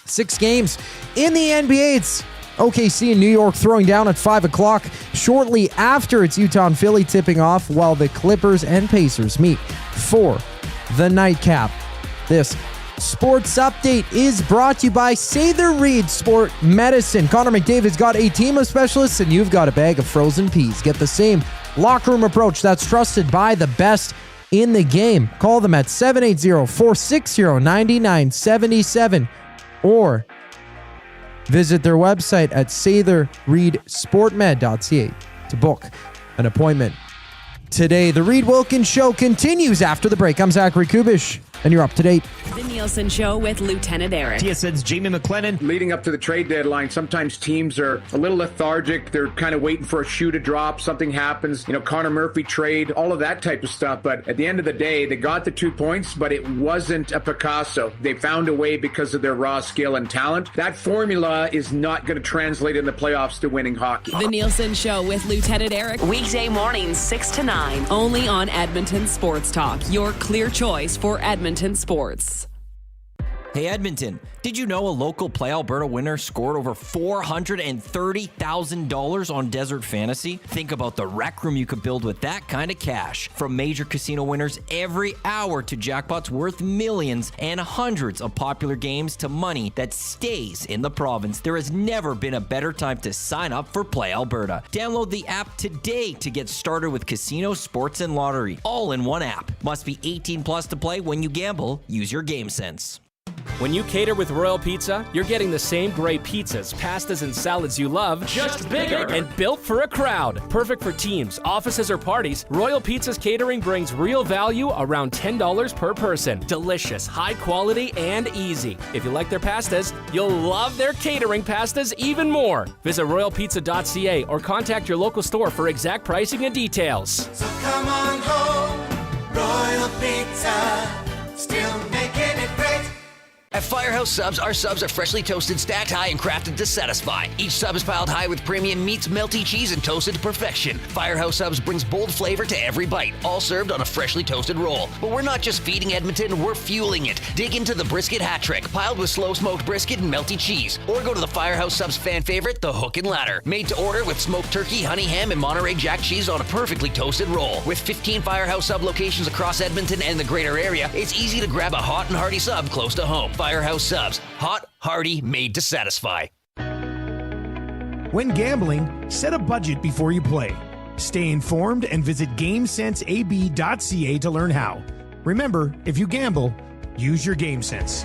6 games in the NBA. It's OKC in New York throwing down at 5 o'clock. Shortly after, it's Utah and Philly tipping off, while the Clippers and Pacers meet for the nightcap. This sports update is brought to you by Say the Reid Sport Medicine. Connor McDavid's got a team of specialists, and you've got a bag of frozen peas. Get the same locker room approach that's trusted by the best in the game. Call them at 780-460-9977 or visit their website at satherreedsportmed.ca to book an appointment today. The Reid Wilkins Show continues after the break. I'm Zachary Kubish, and you're up to date. The Nielsen Show with Lieutenant Eric. TSN's Jamie McLennan. Leading up to the trade deadline, sometimes teams are a little lethargic. They're kind of waiting for a shoe to drop. Something happens. Connor Murphy trade, all of that type of stuff. But at the end of the day, they got the 2 points, but it wasn't a Picasso. They found a way because of their raw skill and talent. That formula is not going to translate in the playoffs to winning hockey. The Nielsen Show with Lieutenant Eric. Weekday mornings 6 to 9. Only on Edmonton Sports Talk. Your clear choice for Edmonton sports. Hey Edmonton, did you know a local Play Alberta winner scored over $430,000 on Desert Fantasy? Think about the rec room you could build with that kind of cash. From major casino winners every hour to jackpots worth millions and hundreds of popular games to money that stays in the province, there has never been a better time to sign up for Play Alberta. Download the app today to get started with casino, sports, and lottery, all in one app. Must be 18 plus to play. When you gamble, use your game sense. When you cater with Royal Pizza, you're getting the same great pizzas, pastas, and salads you love, just bigger and built for a crowd. Perfect for teams, offices, or parties, Royal Pizza's catering brings real value around $10 per person. Delicious, high quality, and easy. If you like their pastas, you'll love their catering pastas even more. Visit royalpizza.ca or contact your local store for exact pricing and details. So come on home, Royal Pizza, still making it great. At Firehouse Subs, our subs are freshly toasted, stacked high, and crafted to satisfy. Each sub is piled high with premium meats, melty cheese, and toasted to perfection. Firehouse Subs brings bold flavor to every bite, all served on a freshly toasted roll. But we're not just feeding Edmonton, we're fueling it. Dig into the brisket hat trick, piled with slow-smoked brisket and melty cheese. Or go to the Firehouse Subs fan favorite, the Hook and Ladder. Made to order with smoked turkey, honey ham, and Monterey Jack cheese on a perfectly toasted roll. With 15 Firehouse Sub locations across Edmonton and the greater area, it's easy to grab a hot and hearty sub close to home. Firehouse Subs. Hot, hearty, made to satisfy. When gambling, set a budget before you play. Stay informed and visit GameSenseAB.ca to learn how. Remember, if you gamble, use your game sense.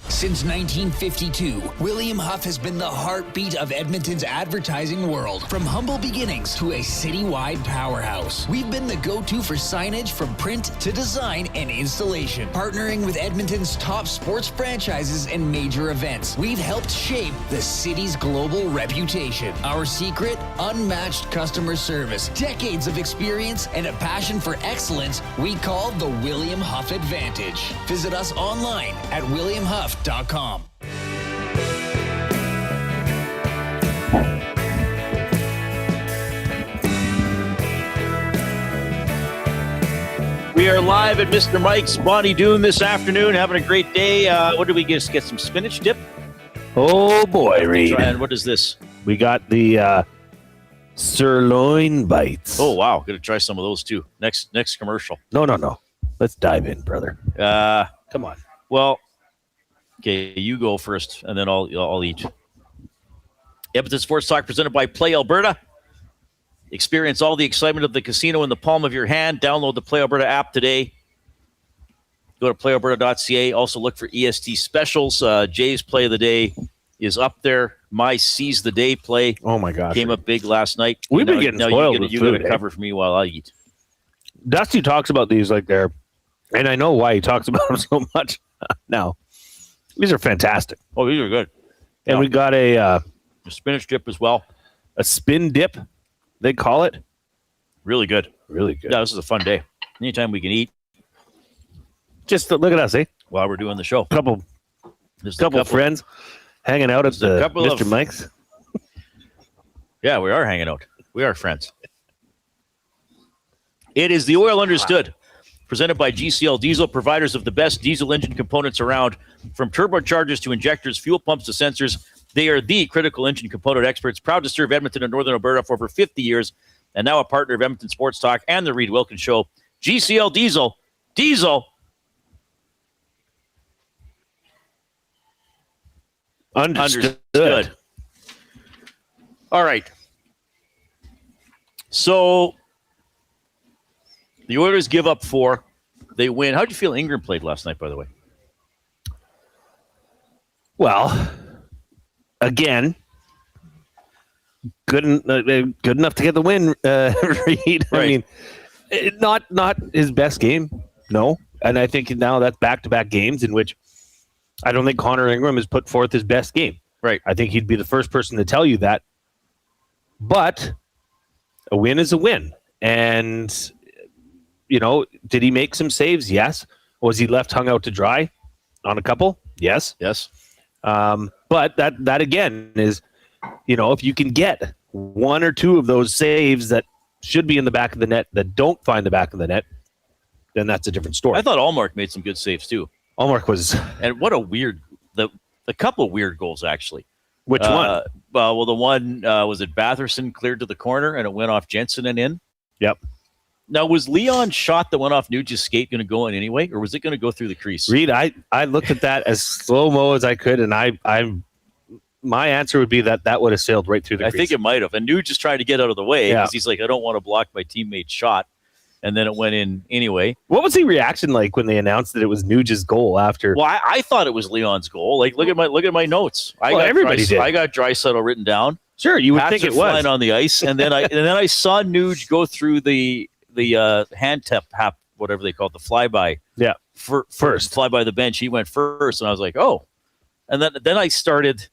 Since 1952, William Huff has been the heartbeat of Edmonton's advertising world. From humble beginnings to a citywide powerhouse, we've been the go-to for signage from print to design and installation. Partnering with Edmonton's top sports franchises and major events, we've helped shape the city's global reputation. Our secret? Unmatched customer service, decades of experience, and a passion for excellence we call the William Huff Advantage. Visit us online at williamhuff.com. We are live at Mr. Mike's Bonnie Doon this afternoon, having a great day. What did we get? Get some spinach dip? Oh boy, Reid. And what is this? We got the sirloin bites. Oh wow, gonna try some of those too. Next commercial. No. Let's dive in, brother. Come on. Well, okay, you go first, and then I'll eat. Edmonton Sports Talk presented by Play Alberta. Experience all the excitement of the casino in the palm of your hand. Download the Play Alberta app today. Go to playalberta.ca. Also look for EST specials. Jay's play of the day is up there. My Seize the Day play. Oh my gosh. Came up big last night. We've been getting spoiled with you food, got to cover for me while I eat. Dusty talks about these like they're, and I know why he talks about them so much now. These are fantastic. Oh, these are good. And we got a spinach dip as well. A spin dip, they call it. Really good. Really good. Yeah, this is a fun day. Anytime we can eat. Just look at us, eh? While we're doing the show. Couple friends hanging out at the Mr. Mike's. Yeah, we are hanging out. We are friends. It is the Oil Understood, presented by GCL Diesel, providers of the best diesel engine components around. From turbochargers to injectors, fuel pumps to sensors, they are the critical engine component experts, proud to serve Edmonton and Northern Alberta for over 50 years, and now a partner of Edmonton Sports Talk and the Reid Wilkins Show. GCL Diesel. Diesel. Understood. All right. So The Oilers give up 4. They win. How did you feel Ingram played last night, by the way? Well, again, good enough to get the win, Reid. Right. I mean, not his best game, no. And I think now that's back-to-back games in which I don't think Connor Ingram has put forth his best game. Right. I think he'd be the first person to tell you that. But a win is a win. And, did he make some saves? Yes. Was he left hung out to dry on a couple? Yes. Yes. But that again is, if you can get 1 or 2 of those saves that should be in the back of the net that don't find the back of the net, then that's a different story. I thought Allmark made some good saves too. Allmark was, and what a weird a couple of weird goals actually. Which one? Well, the one was it Batherson cleared to the corner and it went off Jensen and in. Yep. Now, was Leon's shot that went off Nuge's skate going to go in anyway, or was it going to go through the crease? Reid, I looked at that as slow-mo as I could, and my answer would be that would have sailed right through the crease. I think it might have. And Nuge is trying to get out of the way because he's like, I don't want to block my teammate's shot. And then it went in anyway. What was the reaction like when they announced that it was Nuge's goal after? Well, I thought it was Leon's goal. Like, look at my notes. Everybody did. I got Draisaitl written down. Sure, you would think it was flying on the ice, and then I saw Nuge go through the hand tap, whatever they call it, the flyby. Yeah, first fly by the bench. He went first, and I was like, oh. And then I started.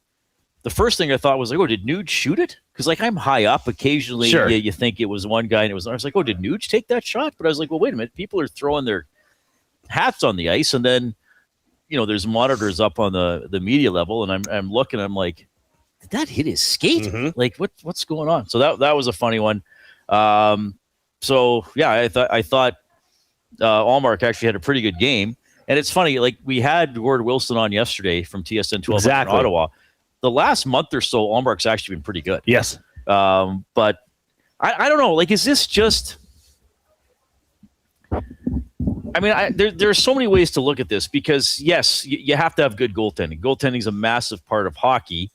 The first thing I thought was like, oh, did Nuge shoot it? Because like I'm high up. Occasionally, sure. you think it was one guy, and I was like, oh, did Nuge take that shot? But I was like, well, wait a minute. People are throwing their hats on the ice, and then there's monitors up on the media level, and I'm looking. I'm like, did that hit his skate? Mm-hmm. Like what's going on? So that was a funny one. So yeah, I thought Allmark actually had a pretty good game, and it's funny. Like we had Gord Wilson on yesterday from TSN 12 in Ottawa. The last month or so, Allmark's actually been pretty good. Yes, but I don't know. Like, is this just? I mean, there are so many ways to look at this because yes, you have to have good goaltending. Goaltending is a massive part of hockey.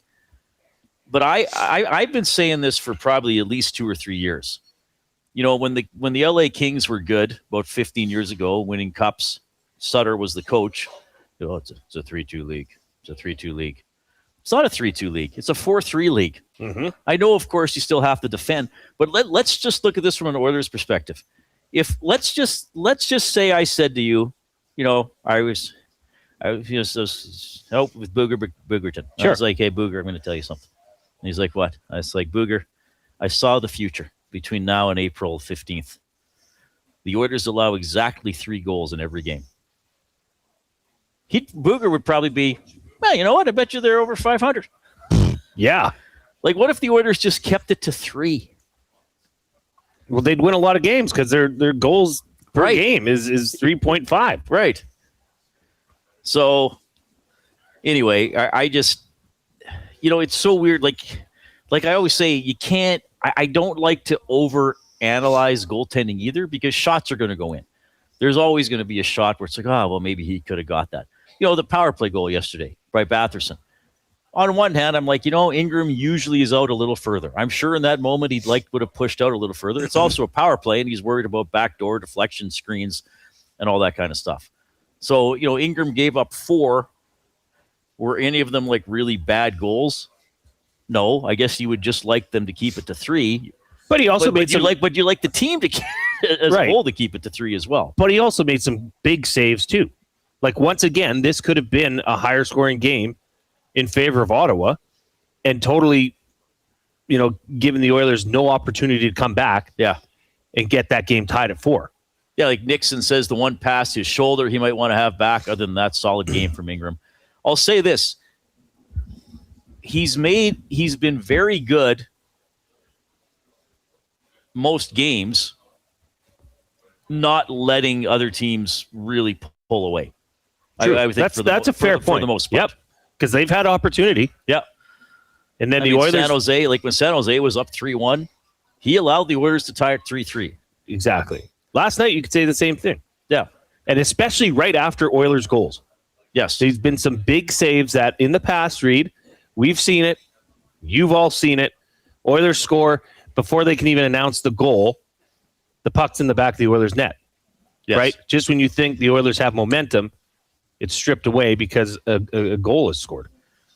But I've been saying this for probably at least 2 or 3 years. When the LA Kings were good about 15 years ago, winning cups, Sutter was the coach. It's a 3-2 league. It's a 3-2 league. It's not a 3-2 league. It's a 4-3 league. Mm-hmm. I know, of course, you still have to defend, but let's just look at this from an Oilers perspective. If let's just say I said to you, I was with Boogerton. Sure. I was like, hey, Booger, I'm going to tell you something. And he's like, what? I was like, Booger, I saw the future between now and April 15th. The Oilers allow exactly 3 goals in every game. Booger would probably be, well, you know what? I bet you they're over 500. Yeah. Like, what if the Oilers just kept it to 3? Well, they'd win a lot of games because their goals per game is 3.5. Right. So, anyway, I just, it's so weird. Like I always say, you can't. I don't like to overanalyze goaltending either because shots are going to go in. There's always going to be a shot where it's like, oh, well, maybe he could have got that. The power play goal yesterday by Batherson. On one hand, I'm like, Ingram usually is out a little further. I'm sure in that moment he'd would have pushed out a little further. It's also a power play, and he's worried about backdoor deflection screens and all that kind of stuff. So, Ingram gave up 4. Were any of them like really bad goals? No, I guess you would just like them to keep it to 3. But he also you like the team to as a whole to keep it to 3 as well. But he also made some big saves too. Like once again, this could have been a higher scoring game in favor of Ottawa, and totally, giving the Oilers no opportunity to come back. Yeah, and get that game tied at 4. Yeah, like Nixon says, the one past his shoulder he might want to have back. Other than that, solid game from Ingram. I'll say this. He's been very good most games, not letting other teams really pull away. I would think that's a fair point. For the most part. Yep, because they've had opportunity. Yep. And then the Oilers, San Jose, like when San Jose was up 3-1, he allowed the Oilers to tie it 3-3. Exactly. Last night, you could say the same thing. Yeah. And especially right after Oilers goals. Yes. There's been some big saves that in the past, Reid, we've seen it. You've all seen it. Oilers score before they can even announce the goal. The puck's in the back of the Oilers net. Yes. right? Just when you think the Oilers have momentum, it's stripped away because a goal is scored.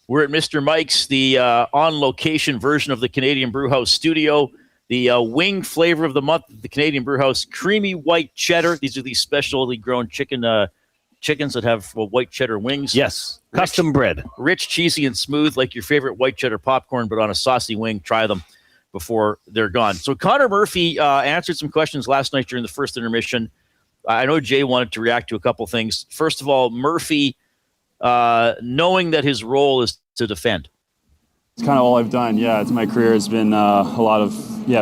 We're at Mr. Mike's, the on-location version of the Canadian Brewhouse studio. The wing flavor of the month, the Canadian Brewhouse creamy white cheddar. These are these specially grown chickens that have white cheddar wings. Yes, custom bread. Rich, cheesy, and smooth, like your favorite white cheddar popcorn, but on a saucy wing. Try them before they're gone. So Connor Murphy answered some questions last night during the first intermission. I know Jay wanted to react to a couple things. First of all, Murphy, knowing that his role is to defend. It's kind of all I've done. Yeah, it's my career has been a lot of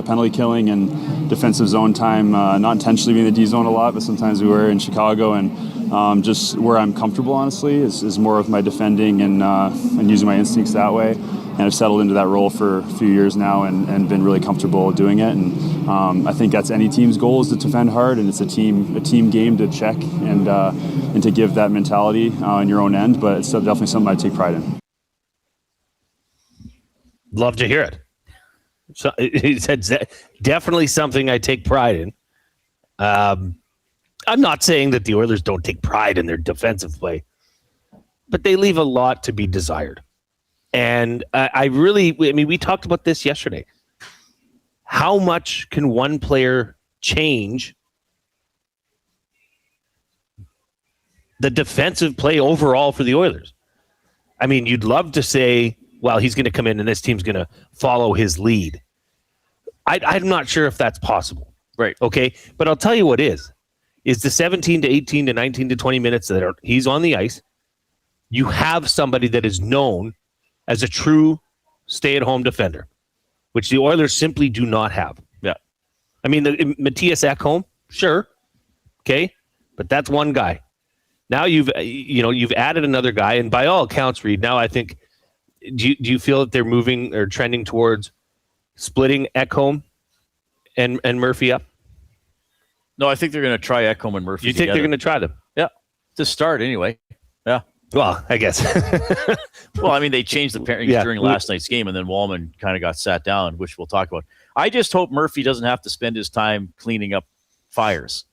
penalty killing and defensive zone time. Not intentionally being in the D zone a lot, but sometimes we were in Chicago, and just where I'm comfortable, honestly, is more of my defending and using my instincts that way. And I've settled into that role for a few years now, and been really comfortable doing it. And I think that's any team's goal, is to defend hard, and it's a team game to check and to give that mentality on your own end. But it's definitely something I take pride in. Love to hear it. So he said definitely something I take pride in. I'm not saying that the Oilers don't take pride in their defensive play, but they leave a lot to be desired. And we talked about this yesterday. How much can one player change the defensive play overall for the Oilers? I mean, you'd love to say, well, he's going to come in and this team's going to follow his lead. I'm not sure if that's possible. Right. Okay. But I'll tell you what is the 17 to 18 to 19 to 20 minutes that he's on the ice. You have somebody that is known as a true stay-at-home defender, which the Oilers simply do not have. Yeah. I mean, Matthias Ekholm, sure. Okay. But that's one guy. Now you've added another guy, and by all accounts, Reid, now I think, do you feel that they're moving or trending towards splitting Ekholm and Murphy up? No, I think they're going to try Ekholm and Murphy. You think they're going to try them? Yeah, to start anyway. Yeah. Well, I guess. Well, I mean, they changed the pairings during last night's game, and then Walman kind of got sat down, which we'll talk about. I just hope Murphy doesn't have to spend his time cleaning up fires.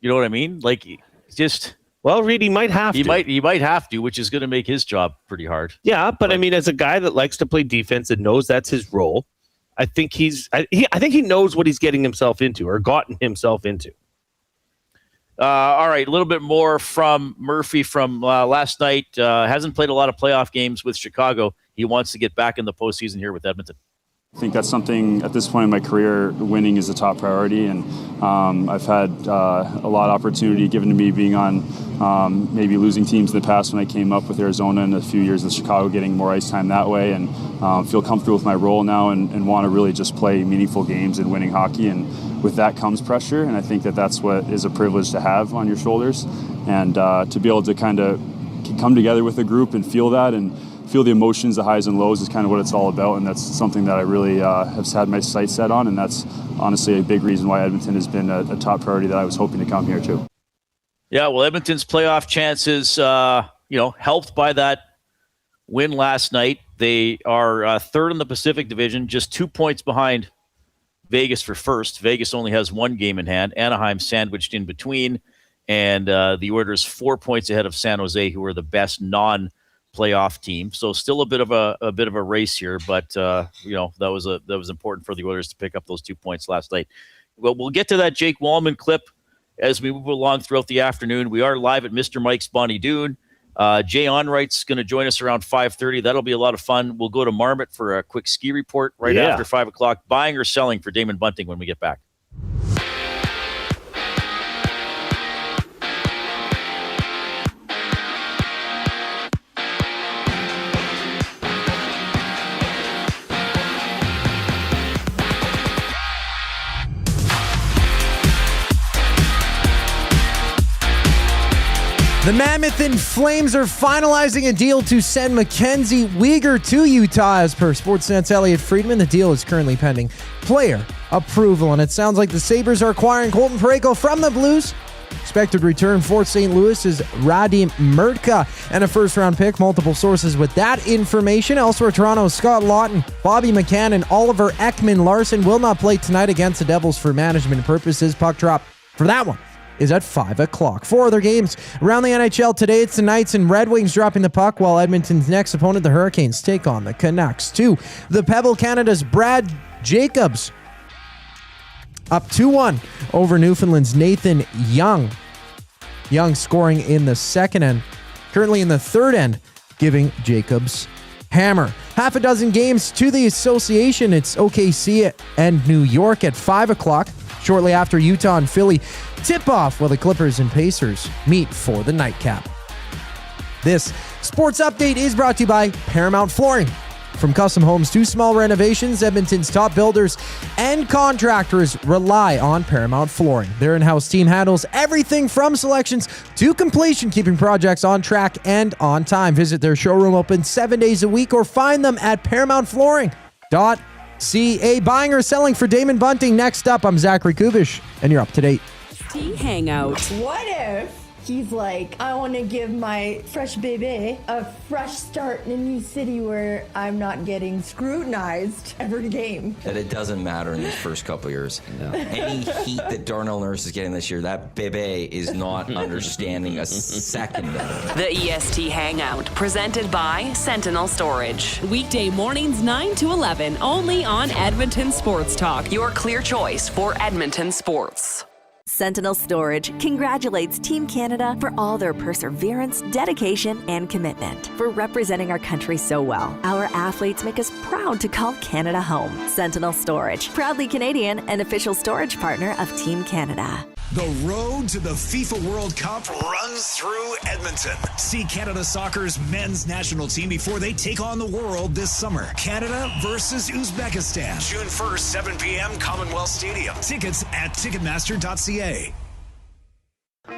You know what I mean? Like, just. Well, Reid, he might have to. He might have to, which is going to make his job pretty hard. Yeah, but I mean, as a guy that likes to play defense and knows that's his role, I think he knows what he's getting himself into or gotten himself into. All right, a little bit more from Murphy from last night. Hasn't played a lot of playoff games with Chicago. He wants to get back in the postseason here with Edmonton. I think that's something at this point in my career, winning is a top priority, and I've had a lot of opportunity given to me being on maybe losing teams in the past when I came up with Arizona and a few years with Chicago, getting more ice time that way, and feel comfortable with my role now and want to really just play meaningful games and winning hockey, and with that comes pressure, and I think that's what is a privilege to have on your shoulders, and to be able to kind of come together with a group and feel that and feel the emotions, the highs and lows is kind of what it's all about, and that's something that I really have had my sights set on, and that's honestly a big reason why Edmonton has been a top priority that I was hoping to come here too. Yeah, well, Edmonton's playoff chances, helped by that win last night. They are third in the Pacific Division, just 2 points behind Vegas for first. Vegas only has one game in hand. Anaheim sandwiched in between, and the Oilers 4 points ahead of San Jose, who are the best non-playoff team. So still a bit of a race here, but that was important for the Oilers to pick up those 2 points last night. Well, we'll get to that Jake Walman clip as we move along throughout the afternoon. We are live at Mr. Mike's Bonnie Doon. Jay Onright's going to join us around 5:30. That'll be a lot of fun. We'll go to Marmot for a quick ski report after 5 o'clock. Buying or selling for Damon Bunting when we get back. The Mammoth and Flames are finalizing a deal to send Mackenzie Weegar to Utah. As per Sportsnet's Elliot Friedman, the deal is currently pending player approval, and it sounds like the Sabres are acquiring Colton Parayko from the Blues. Expected return for St. Louis is Radim Murtka and a first-round pick. Multiple sources with that information. Elsewhere, Toronto's Scott Laughton, Bobby McCann, and Oliver Ekman-Larsson will not play tonight against the Devils for management purposes. Puck drop for that one is at 5 o'clock. 4 other games around the NHL today. It's the Knights and Red Wings dropping the puck, while Edmonton's next opponent, the Hurricanes, take on the Canucks. 2, the Pebble Canada's Brad Jacobs up 2-1 over Newfoundland's Nathan Young. Young scoring in the second end, currently in the third end, giving Jacobs hammer. Half a dozen games to the association. It's OKC and New York at 5 o'clock. Shortly after, Utah and Philly tip off, while the Clippers and Pacers meet for the nightcap. This sports update is brought to you by Paramount Flooring. From custom homes to small renovations, Edmonton's top builders and contractors rely on Paramount Flooring. Their in-house team handles everything from selections to completion, keeping projects on track and on time. Visit their showroom open 7 days a week or find them at ParamountFlooring.ca. Buying or selling for Damon Bunting. Next up, I'm Zachary Kubish, and you're up to date. Tea Hangout. What if he's like, I want to give my fresh baby a fresh start in a new city where I'm not getting scrutinized every game? That it doesn't matter in his first couple of years. No. Any heat that Darnell Nurse is getting this year, that bebe is not understanding a second of it. The EST Hangout, presented by Sentinel Storage. Weekday mornings 9 to 11, only on Edmonton Sports Talk. Your clear choice for Edmonton sports. Sentinel Storage congratulates Team Canada for all their perseverance, dedication, and commitment. For representing our country so well, our athletes make us proud to call Canada home. Sentinel Storage, proudly Canadian and official storage partner of Team Canada. The road to the FIFA World Cup runs through Edmonton. See Canada Soccer's men's national team before they take on the world this summer. Canada versus Uzbekistan. June 1st, 7 p.m., Commonwealth Stadium. Tickets at Ticketmaster.ca.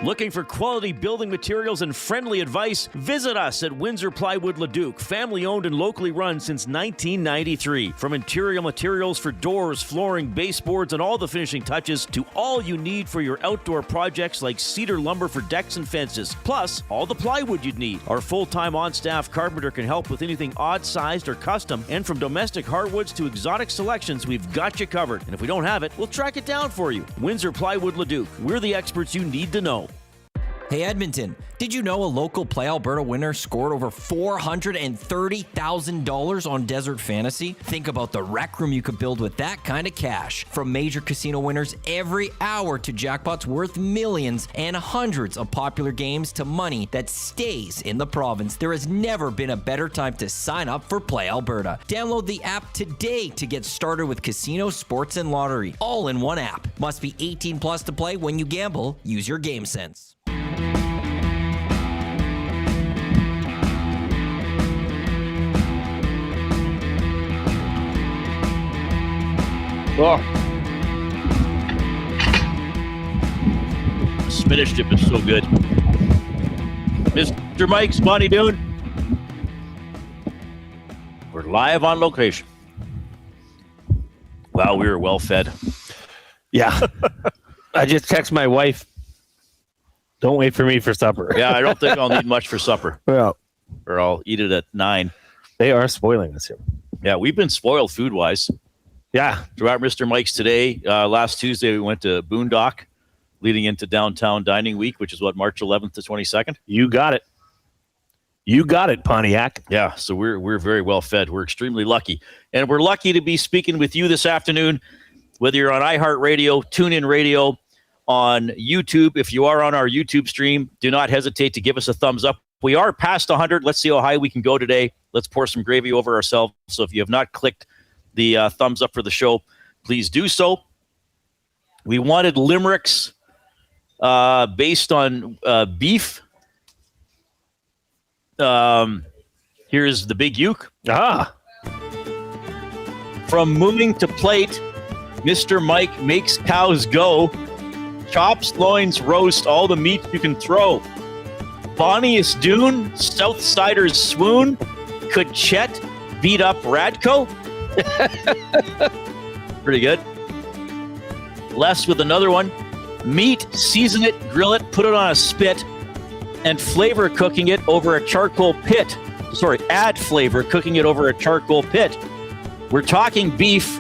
Looking for quality building materials and friendly advice? Visit us at Windsor Plywood Leduc, family owned and locally run since 1993. From interior materials for doors, flooring, baseboards, and all the finishing touches to all you need for your outdoor projects like cedar lumber for decks and fences, plus all the plywood you'd need. Our full-time on-staff carpenter can help with anything odd-sized or custom, and from domestic hardwoods to exotic selections, we've got you covered. And if we don't have it, we'll track it down for you. Windsor Plywood Leduc, we're the experts you need to know. Hey Edmonton, did you know a local Play Alberta winner scored over $430,000 on Desert Fantasy? Think about the rec room you could build with that kind of cash. From major casino winners every hour to jackpots worth millions and hundreds of popular games to money that stays in the province, there has never been a better time to sign up for Play Alberta. Download the app today to get started with casino, sports, and lottery, all in one app. Must be 18 plus to play. When you gamble, use your game sense. Oh. Spinach dip is so good. Mr. Mike's Bonnie Doon. We're live on location. Wow, we were well fed. Yeah. I just text my wife, don't wait for me for supper. Yeah, I don't think I'll need much for supper. Well, or I'll eat it at 9. They are spoiling us here. Yeah, we've been spoiled food-wise. Yeah. Throughout Mr. Mike's today, last Tuesday we went to Boondock, leading into Downtown Dining Week, which is what, March 11th to 22nd? You got it. You got it, Pontiac. Yeah, so we're very well fed. We're extremely lucky. And we're lucky to be speaking with you this afternoon, whether you're on iHeartRadio, TuneIn Radio, on YouTube. If you are on our YouTube stream, do not hesitate to give us a thumbs up. We are past 100. Let's see how high we can go today. Let's pour some gravy over ourselves. So if you have not clicked the thumbs up for the show, please do so. We wanted limericks based on beef. Here's the Big Uke. From moving to plate, Mr. Mike makes cows go. Chops, loins, roast, all the meat you can throw. Bonniest Dune, Southsiders swoon. Could Chet beat up Radko? Pretty good. Les with another one. Meat, season it, grill it, put it on a spit, and flavor cooking it over a charcoal pit. Add flavor cooking it over a charcoal pit. We're talking beef.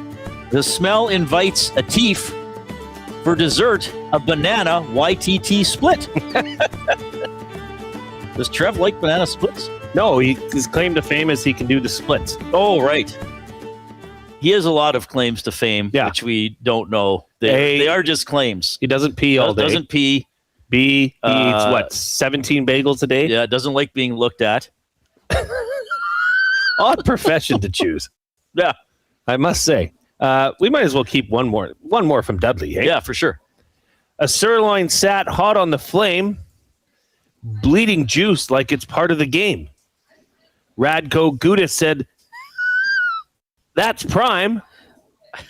The smell invites a teef. For dessert, a banana YTT split. Does Trev like banana splits? No, his claim to fame is he can do the splits. Oh, right. He has a lot of claims to fame, which we don't know. They are just claims. He doesn't pee all day. Doesn't pee. B, he eats, 17 bagels a day? Yeah, doesn't like being looked at. Odd profession to choose. Yeah. I must say. We might as well keep one more from Dudley. Hey? Yeah, for sure. A sirloin sat hot on the flame, bleeding juice like it's part of the game. Radko Gudas said, "That's prime,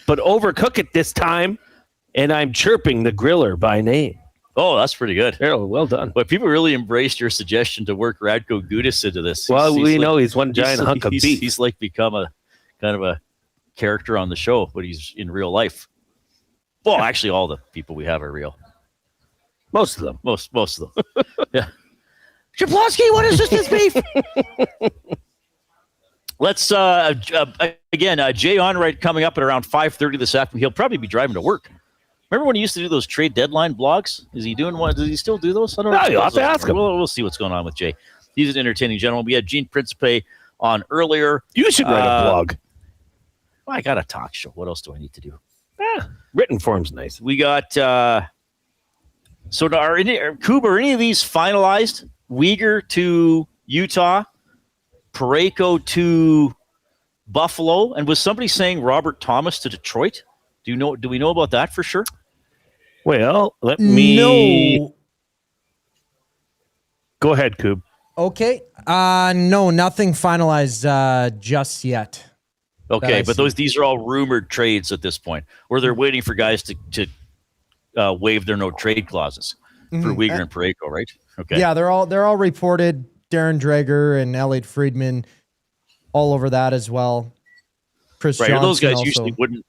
but overcook it this time, and I'm chirping the griller by name." Oh, that's pretty good. Well done. But people really embraced your suggestion to work Radko Gudas into this. Well, he's one giant hunk of beef. He's like become a kind of a character on the show, but he's in real life. Well, actually, all the people we have are real. Most of them. Most of them. Yeah. Jablonski, what is this beef? Let's again. Jay Onright coming up at around 5:30 this afternoon. He'll probably be driving to work. Remember when he used to do those trade deadline blogs? Is he doing one? Does he still do those? I don't know. You'll have to ask him. We'll see what's going on with Jay. He's an entertaining gentleman. We had Gene Principe on earlier. You should write a blog. Well, I got a talk show. What else do I need to do? Written form's nice. We got. So are any of these finalized? Uyghur to Utah, Parayko to Buffalo, and was somebody saying Robert Thomas to Detroit? Do we know about that for sure? Well, let me go ahead, Coob. Okay. No, nothing finalized just yet. Okay, but these are all rumored trades at this point, where they're waiting for guys to waive their no trade clauses for Uyghur and Parayko, right? Okay. Yeah, they're all reported. Darren Dreger and Elliot Friedman all over that as well. Chris Johnson those guys also. usually wouldn't.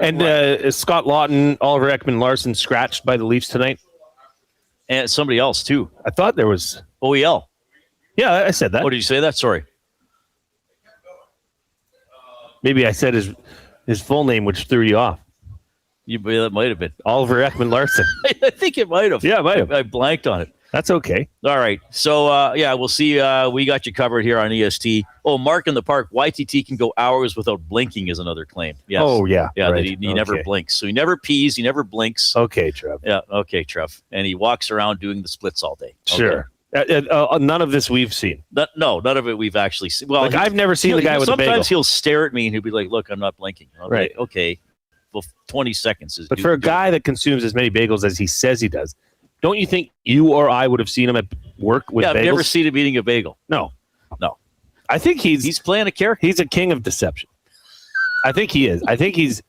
And Scott Lawton, Oliver Ekman-Larsson scratched by the Leafs tonight. And somebody else, too. I thought there was... OEL. Yeah, I said that. Oh, did you say that? Sorry. Maybe I said his full name, which threw you off. That might have been. Oliver Ekman-Larsson. I think it might have. Yeah, it might have. I blanked on it. That's okay. All right. So, we'll see. We got you covered here on EST. Oh, Mark in the Park. YTT can go hours without blinking is another claim. Yes. Oh, yeah. Yeah, right. that he never blinks. So he never pees. He never blinks. Okay, Trev. Yeah, okay, Trev. And he walks around doing the splits all day. Okay. Sure. None of this we've seen. No, none of it we've actually seen. Well, I've never seen the guy with a bagel. Sometimes he'll stare at me and he'll be like, look, I'm not blinking. Right. Like, okay. Well, 20 seconds is. But for a guy that consumes as many bagels as he says he does, don't you think you or I would have seen him at work with bagels? I've never seen him eating a bagel. No. I think he's playing a character. He's a king of deception. I think he is. I think he's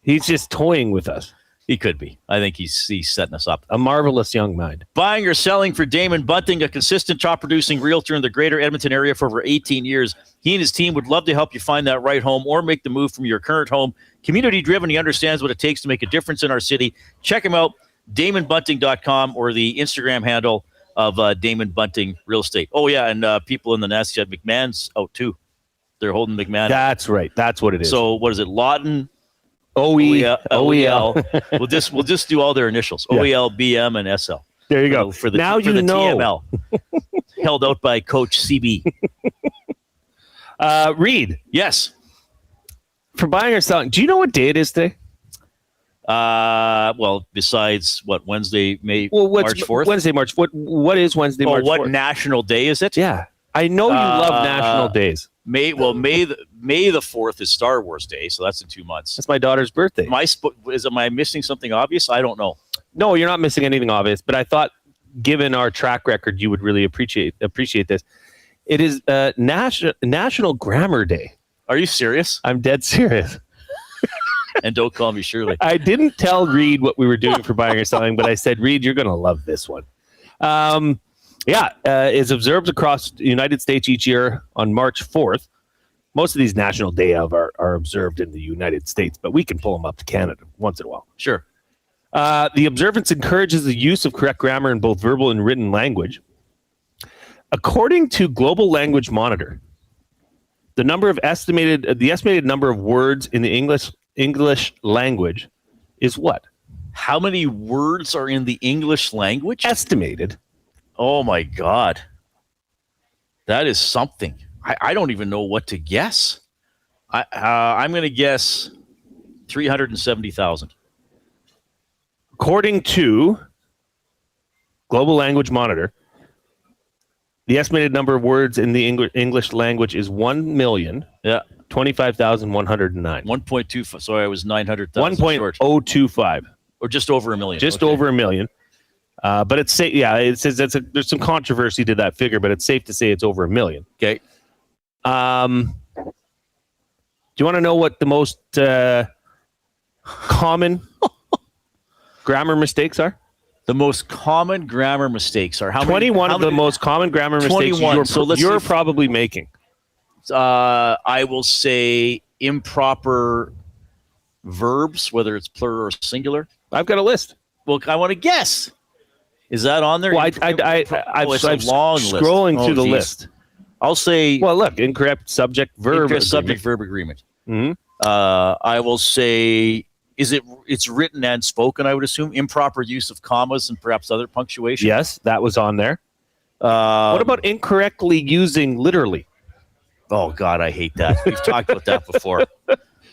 just toying with us. He could be. I think he's setting us up. A marvelous young mind. Buying or selling for Damon Bunting, a consistent top-producing realtor in the greater Edmonton area for over 18 years. He and his team would love to help you find that right home or make the move from your current home. Community-driven, he understands what it takes to make a difference in our city. Check him out, DamonBunting.com, or the Instagram handle of Damon Bunting Real Estate. Oh, yeah, and people in the nest said McMahon's out, too. They're holding McMahon. That's right. That's what it is. So, what is it, Lawton? OEL. We'll just do all their initials. Yeah. OEL, BM, and SL. There you go. For the TML. Held out by Coach CB. Reid. Yes. For buying or selling, do you know what day it is today? Well, besides what, Wednesday, March 4th? Wednesday, March 4th. What is Wednesday, March 4th? What national day is it? Yeah. I know you love national days. May the 4th is Star Wars Day, so that's in 2 months. That's my daughter's birthday. Am I missing something obvious? I don't know. No, you're not missing anything obvious, but I thought, given our track record, you would really appreciate this. It is National Grammar Day. Are you serious? I'm dead serious. And don't call me Shirley. I didn't tell Reid what we were doing for buying or selling, but I said, Reid, you're going to love this one. Is observed across the United States each year on March 4th. Most of these National Day of are observed in the United States, but we can pull them up to Canada once in a while. Sure. The observance encourages the use of correct grammar in both verbal and written language. According to Global Language Monitor, the estimated number of words in the English language is what? How many words are in the English language? Estimated. Oh, my God. That is something. I don't even know what to guess. I'm going to guess 370,000. According to Global Language Monitor, the estimated number of words in the English language is 1,000,000. Yeah. 25,109. 1.25. So I was 900,000 short. 1.025. Or just over a million. Just over a million. But it's safe. Yeah, it says there's some controversy to that figure, but it's safe to say it's over a million. Okay. Do you want to know what the most common grammar mistakes are? The most common grammar mistakes are how 21 many, of the most common grammar mistakes 21. You're probably making. I will say improper verbs, whether it's plural or singular. I've got a list. Well, I want to guess. Is that on there? Well, I'm scrolling through the list. I'll say. Well, look, incorrect subject verb. Incorrect subject verb agreement. Mm-hmm. I will say. It's written and spoken, I would assume. Improper use of commas and perhaps other punctuation. Yes, that was on there. What about incorrectly using literally? Oh, God, I hate that. We've talked about that before.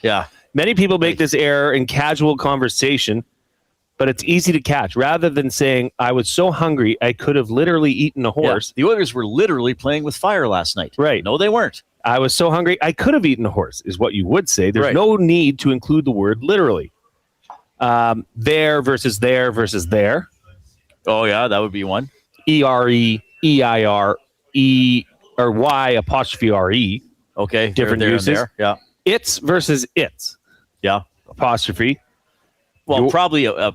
Yeah. Many people make this error in casual conversation, but it's easy to catch. Rather than saying, I was so hungry, I could have literally eaten a horse. Yeah. The Oilers were literally playing with fire last night. Right. No, they weren't. I was so hungry, I could have eaten a horse, is what you would say. There's Right. no need to include the word literally. There versus there versus there. Oh, yeah, that would be one. E-R-E, E-I-R, E, or Y''RE. Okay. Different there uses. and there. Yeah. It's versus it's. Yeah. Apostrophe. Well, probably a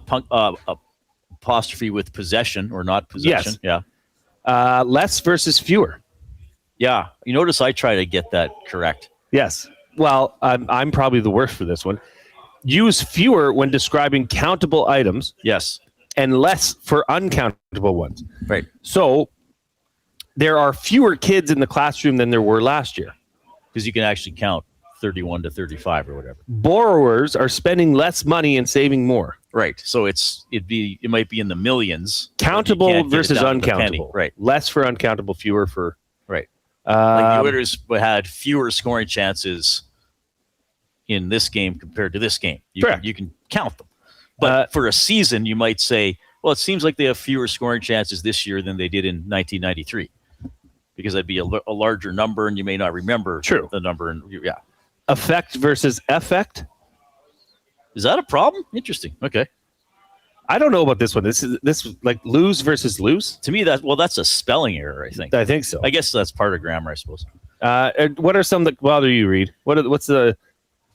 apostrophe with possession or not possession. Yes. Yeah. Less versus fewer. Yeah. You notice I try to get that correct. Yes. Well, I'm probably the worst for this one. Use fewer when describing countable items. Yes. And less for uncountable ones. Right. So there are fewer kids in the classroom than there were last year. Because you can actually count 31 to 35 or whatever. Borrowers are spending less money and saving more. Right. So it might be in the millions. Countable versus uncountable. Right. Less for uncountable, fewer for. Right. Like the Oilers had fewer scoring chances in this game compared to this game. You can count them. But for a season, you might say, well, it seems like they have fewer scoring chances this year than they did in 1993. Because that'd be a larger number, and you may not remember the number. And yeah. Effect versus effect. Is that a problem? Interesting. Okay. I don't know about this one. This is like lose versus lose. To me, that's a spelling error, I think. I think so. I guess that's part of grammar, I suppose. What are some that bother you, Reid? What's the...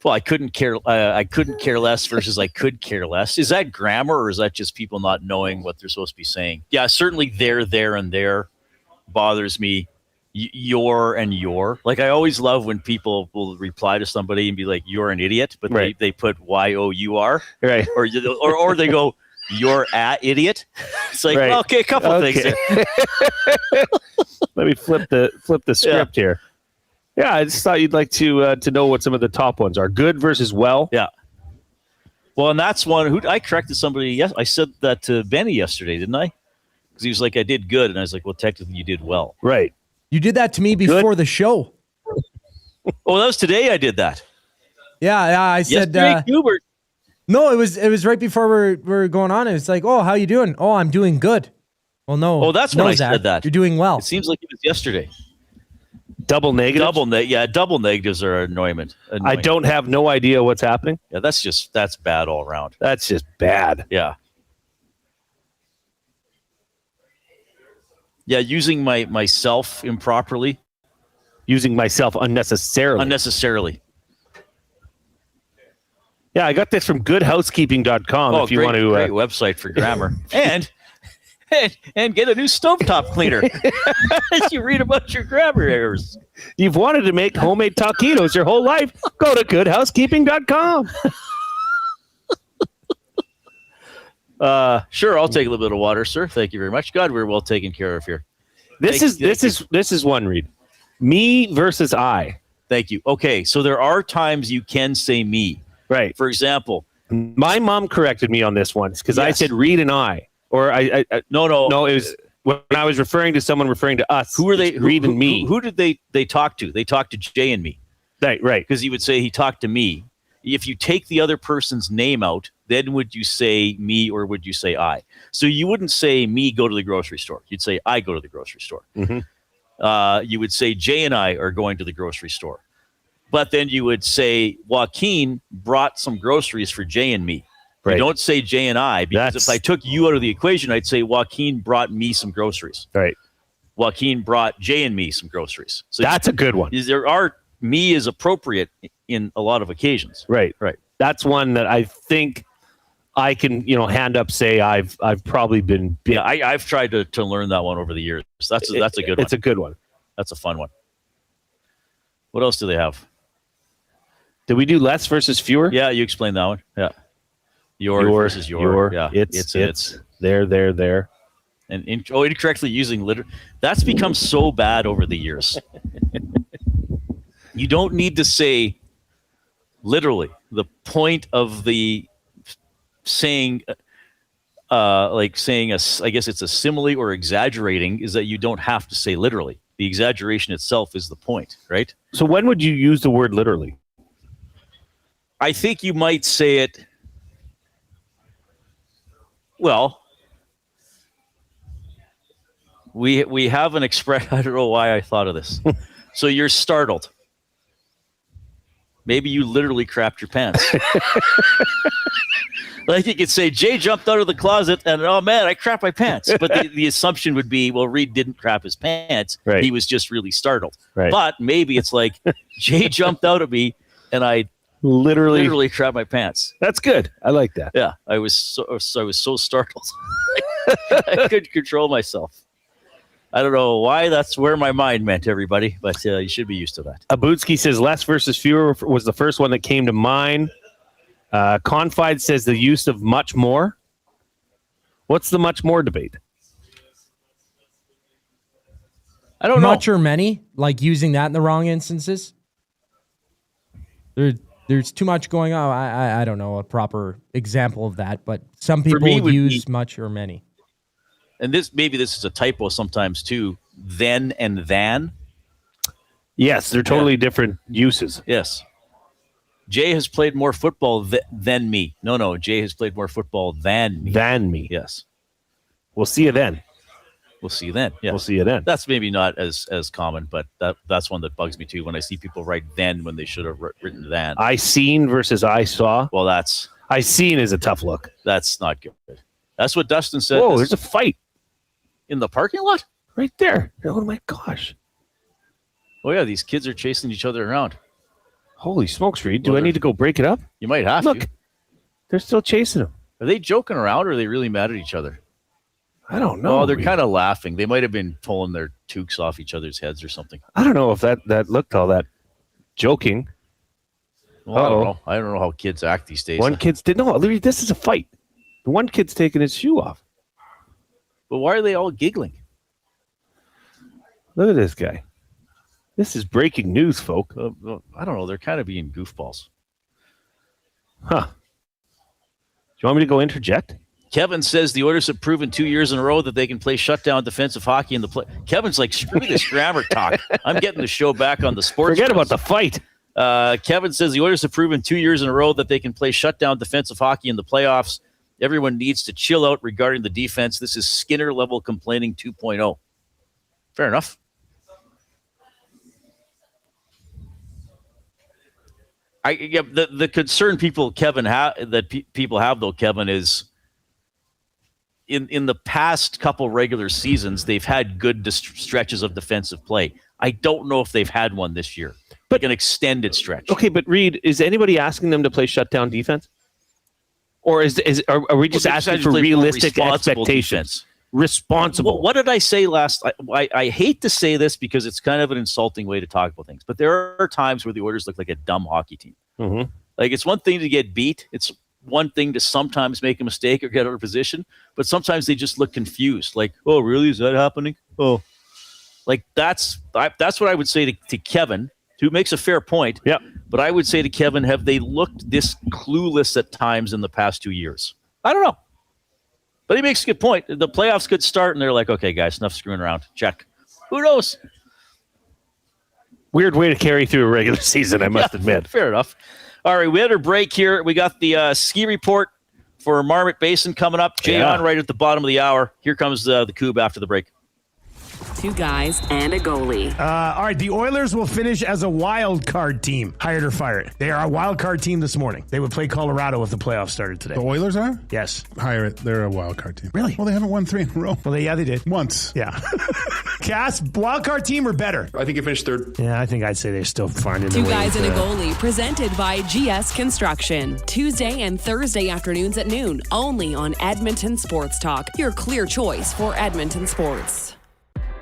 Well, I couldn't care less versus I could care less. Is that grammar, or is that just people not knowing what they're supposed to be saying? Yeah, certainly there, and there bothers me. Your and your. Like, I always love when people will reply to somebody and be like, "You're an idiot," but they put Y-O-U-R, right? Or they go, "You're an idiot." It's like, well, okay, a couple of things there. Let me flip the script here. Yeah, I just thought you'd like to know what some of the top ones are. Good versus well. Yeah. Well, and that's one who I corrected somebody. Yes, I said that to Benny yesterday, didn't I? Because he was like, "I did good," and I was like, "Well, technically, you did well." Right. You did that to me before the show. Oh, that was today. I did that. Yeah, I said. Hubert. No, it was right before we're going on. It was like, "Oh, how you doing?" "Oh, I'm doing good." Well, no. Oh, that's when I said that. You're doing well. It seems like it was yesterday. Double negative. Double negatives are annoying. I don't have no idea what's happening. Yeah, that's bad all around. That's just bad. Yeah. Yeah, using myself improperly. Using myself unnecessarily. Yeah, I got this from goodhousekeeping.com if you want to... great website for grammar. and get a new stovetop cleaner as you read about your grammar errors. You've wanted to make homemade taquitos your whole life? Go to goodhousekeeping.com. Sure, I'll take a little bit of water, sir. Thank you very much. God, we're well taken care of here. This is one, Reid. Me versus I. Thank you. Okay, so there are times you can say me. Right. For example, My mom corrected me on this once because I Yes. said Reid and I. Or No, it was when I was referring to someone referring to us. Who are they? Reid and me. Who did they talk to? They talked to Jay and me. Right. Because he would say he talked to me. If you take the other person's name out, then would you say me or would you say I? So you wouldn't say me go to the grocery store. You'd say I go to the grocery store. Mm-hmm. You would say Jay and I are going to the grocery store. But then you would say Joaquin brought some groceries for Jay and me. Right. You don't say Jay and I, because if I took you out of the equation, I'd say Joaquin brought me some groceries. Right. Joaquin brought Jay and me some groceries. So that's a good one. Me is appropriate in a lot of occasions. Right. That's one that I think I can, hand up say I've probably been bit. Yeah, I've tried to learn that one over the years. That's a good one. It's a good one. That's a fun one. What else do they have? Did we do less versus fewer? Yeah, you explained that one. Yeah. Your versus your. Yeah. It's there. And incorrectly using liter. That's become so bad over the years. You don't need to say literally. The point of the saying, I guess it's a simile or exaggerating, is that you don't have to say literally. The exaggeration itself is the point, right? So when would you use the word literally? I think you might say it. Well, we have an expression. I don't know why I thought of this. So you're startled. Maybe you literally crapped your pants. Like you could say, Jay jumped out of the closet and, oh man, I crapped my pants. But the assumption would be, well, Reid didn't crap his pants. Right. He was just really startled. Right. But maybe it's like, Jay jumped out at me and I literally crapped my pants. That's good. I like that. Yeah. I was so startled. I couldn't control myself. I don't know why that's where my mind meant, everybody, but you should be used to that. Abutsky says less versus fewer was the first one that came to mind. Confide says the use of much more. What's the much more debate? I don't know. Much or many, like using that in the wrong instances. There's too much going on. I don't know a proper example of that, but some people use much or many. And this is a typo sometimes too. Then and than. Yes, they're totally different uses. Yes. Jay has played more football than me. No, Jay has played more football than me. Than me. Yes. We'll see you then. We'll see you then. Yes. We'll see you then. That's maybe not as common, but that's one that bugs me too when I see people write then when they should have written than. I seen versus I saw. Well, that's... I seen is a tough look. That's not good. That's what Dustin said. Whoa, there's a fight. In the parking lot? Right there. Oh my gosh. Oh yeah, these kids are chasing each other around. Holy smokes, Reid. Do I need to go break it up? You might have Look, to. They're still chasing him. Are they joking around or are they really mad at each other? I don't know. Oh, they're kind of laughing. They might have been pulling their toques off each other's heads or something. I don't know if that looked all that joking. Well, I don't know. I don't know how kids act these days. One kid's this is a fight. The one kid's taking his shoe off. But why are they all giggling? Look at this guy. This is breaking news, folk. I don't know. They're kind of being goofballs. Huh. Do you want me to go interject? Kevin says the Oilers have proven 2 years in a row that they can play shutdown defensive hockey in the play. Kevin's like, screw this grammar talk. I'm getting the show back on the sports. Forget about the fight. Kevin says the Oilers have proven 2 years in a row that they can play shutdown defensive hockey in the playoffs. Everyone needs to chill out regarding the defense. This is Skinner level complaining 2.0. Fair enough. The concern people people have though, Kevin, is in the past couple regular seasons they've had good stretches of defensive play. I don't know if they've had one this year, but an extended stretch. Okay, but Reid, is anybody asking them to play shutdown defense? Or are we just asking for realistic expectations? Responsible. Well, what did I say last? I hate to say this because it's kind of an insulting way to talk about things, but there are times where the Oilers look like a dumb hockey team. Mm-hmm. Like it's one thing to get beat. It's one thing to sometimes make a mistake or get out of position, but sometimes they just look confused. Like, oh, really? Is that happening? Oh, like that's what I would say to Kevin, who makes a fair point. Yeah. But I would say to Kevin, have they looked this clueless at times in the past 2 years? I don't know. But he makes a good point. The playoffs could start, and they're like, okay, guys, enough screwing around. Check. Who knows? Weird way to carry through a regular season, I must admit. Fair enough. All right, we had our break here. We got the ski report for Marmot Basin coming up. Jay Onright at the bottom of the hour. Here comes the Coupe after the break. 2 guys and a goalie. All right, the Oilers will finish as a wild card team. Hired or fired. They are a wild card team this morning. They would play Colorado if the playoffs started today. The Oilers are? Yes. Hire it. They're a wild card team. Really? Well, they haven't won 3 in a row. Well, they did. Once. Yeah. Cass, wild card team or better? I think you finished third. Yeah, I think I'd say they're still finding 2 guys and a goalie, presented by GS Construction. Tuesday and Thursday afternoons at noon, only on Edmonton Sports Talk, your clear choice for Edmonton sports.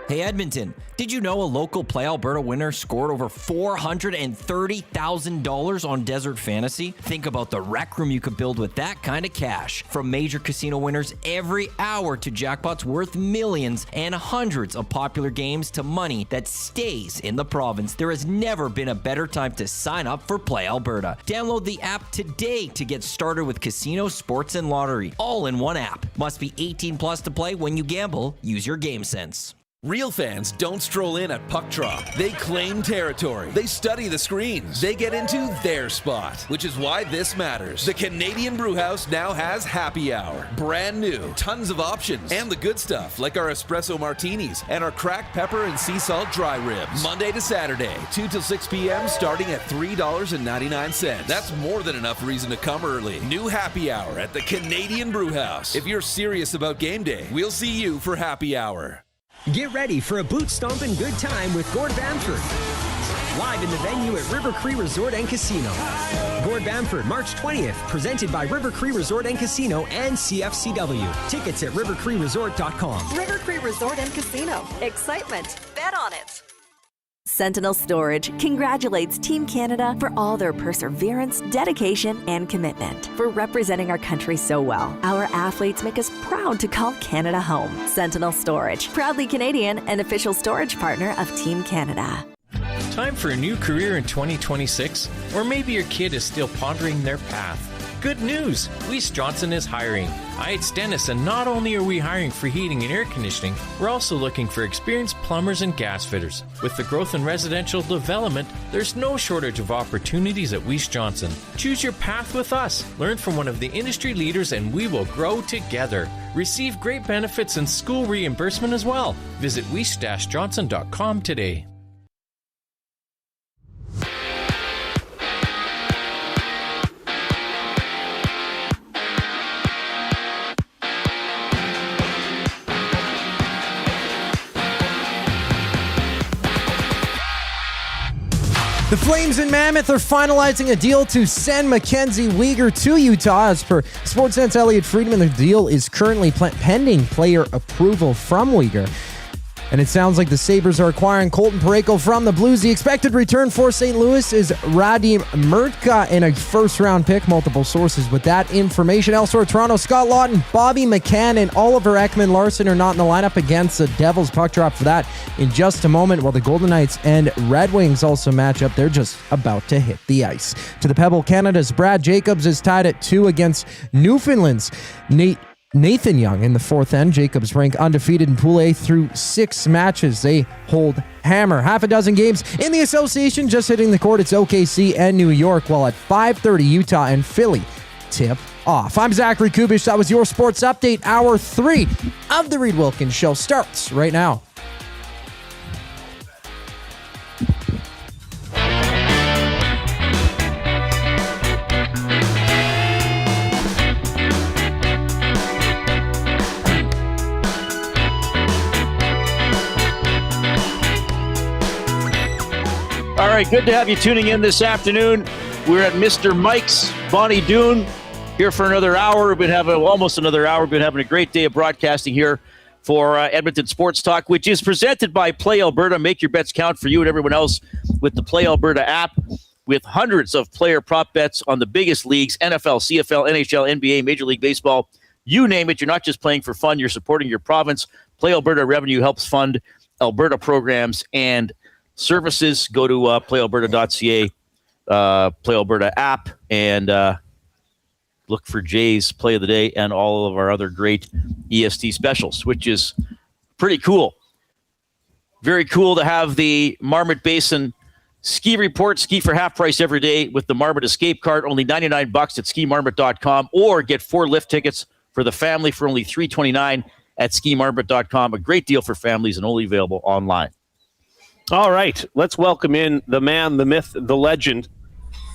Hey Edmonton, did you know a local Play Alberta winner scored over $430,000 on Desert Fantasy? Think about the rec room you could build with that kind of cash. From major casino winners every hour to jackpots worth millions and hundreds of popular games to money that stays in the province, there has never been a better time to sign up for Play Alberta. Download the app today to get started with casino, sports, and lottery, all in one app. Must be 18 plus to play. When you gamble, use your game sense. Real fans don't stroll in at puck drop. They claim territory. They study the screens. They get into their spot, which is why this matters. The Canadian Brewhouse now has happy hour. Brand new. Tons of options. And the good stuff, like our espresso martinis and our cracked pepper and sea salt dry ribs. Monday to Saturday, 2 till 6 p.m., starting at $3.99. That's more than enough reason to come early. New happy hour at the Canadian Brewhouse. If you're serious about game day, we'll see you for happy hour. Get ready for a boot-stomping good time with Gord Bamford. Live in the venue at River Cree Resort and Casino. Gord Bamford, March 20th, presented by River Cree Resort and Casino and CFCW. Tickets at rivercreeresort.com. River Cree Resort and Casino. Excitement. Bet on it. Sentinel Storage congratulates Team Canada for all their perseverance, dedication, and commitment. For representing our country so well, our athletes make us proud to call Canada home. Sentinel Storage, proudly Canadian and official storage partner of Team Canada. Time for a new career in 2026? Or maybe your kid is still pondering their path. Good news! Weiss Johnson is hiring. It's Dennis, and not only are we hiring for heating and air conditioning, we're also looking for experienced plumbers and gas fitters. With the growth in residential development, there's no shortage of opportunities at Weiss Johnson. Choose your path with us. Learn from one of the industry leaders, and we will grow together. Receive great benefits and school reimbursement as well. Visit weiss-johnson.com today. The Flames in Mammoth are finalizing a deal to send Mackenzie Weegar to Utah. As per Sportsnet's Elliot Friedman, the deal is currently pending player approval from Weegar. And it sounds like the Sabres are acquiring Colton Parayko from the Blues. The expected return for St. Louis is Radim Murtka in a first-round pick. Multiple sources with that information. Elsewhere, Toronto, Scott Laughton, Bobby McCann, and Oliver Ekman-Larsson are not in the lineup against the Devils. Puck drop for that in just a moment, while the Golden Knights and Red Wings also match up. They're just about to hit the ice. To the Pebble, Canada's Brad Jacobs is tied at 2 against Newfoundland's Nathan Young in the fourth end. Jacobs rank undefeated in Pool A through 6 matches. They hold hammer. Half a dozen games in the association just hitting the court. It's OKC and New York, while at 5:30 Utah and Philly tip off. I'm Zachary Kubish. That was your sports update. Hour 3 of the Reid Wilkins Show starts right now. All right, good to have you tuning in this afternoon. We're at Mr. Mike's, Bonnie Doon, here for another hour. We've been having almost another hour. We've been having a great day of broadcasting here for Edmonton Sports Talk, which is presented by Play Alberta. Make your bets count for you and everyone else with the Play Alberta app, with hundreds of player prop bets on the biggest leagues: NFL, CFL, NHL, NBA, Major League Baseball. You name it. You're not just playing for fun. You're supporting your province. Play Alberta revenue helps fund Alberta programs and services. Go to playalberta.ca Play Alberta app, and look for Jay's Play of the Day and all of our other great EST specials, which is pretty cool. Very cool to have the Marmot Basin Ski Report. Ski for half price every day with the Marmot Escape Card, only $99 at skimarmot.com, or get 4 lift tickets for the family for only $329 at skimarmot.com. A great deal for families and only available online. All right, let's welcome in the man, the myth, the legend,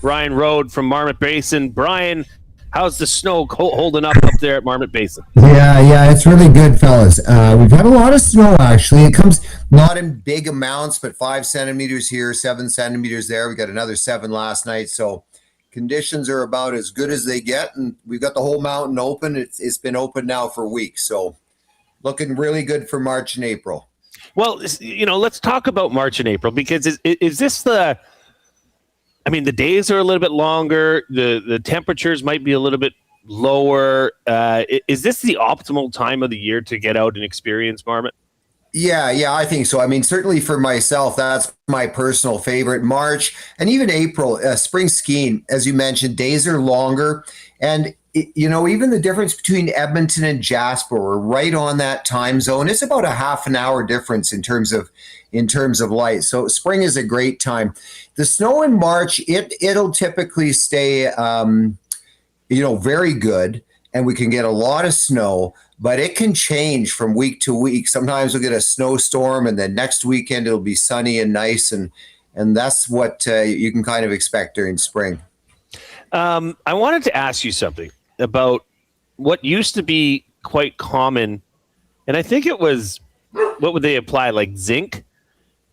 Brian Rode from Marmot Basin. Brian, how's the snow holding up there at Marmot Basin? Yeah, it's really good, fellas. We've had a lot of snow, actually. It comes not in big amounts, but 5 centimeters here, 7 centimeters there. We got another 7 last night, so conditions are about as good as they get, and we've got the whole mountain open. It's been open now for weeks, so looking really good for March and April. Well, let's talk about March and April, because is this the days are a little bit longer. The temperatures might be a little bit lower. Is this the optimal time of the year to get out and experience Marmot? Yeah, I think so. I mean, certainly for myself, that's my personal favorite. March and even April, spring skiing, as you mentioned, days are longer. And, even the difference between Edmonton and Jasper, we're right on that time zone. It's about a half an hour difference in terms of light. So spring is a great time. The snow in March, it'll typically stay, very good, and we can get a lot of snow, but it can change from week to week. Sometimes we'll get a snowstorm, and then next weekend it'll be sunny and nice, and that's what you can kind of expect during spring. I wanted to ask you something about what used to be quite common, and I think it was, what would they apply, like zinc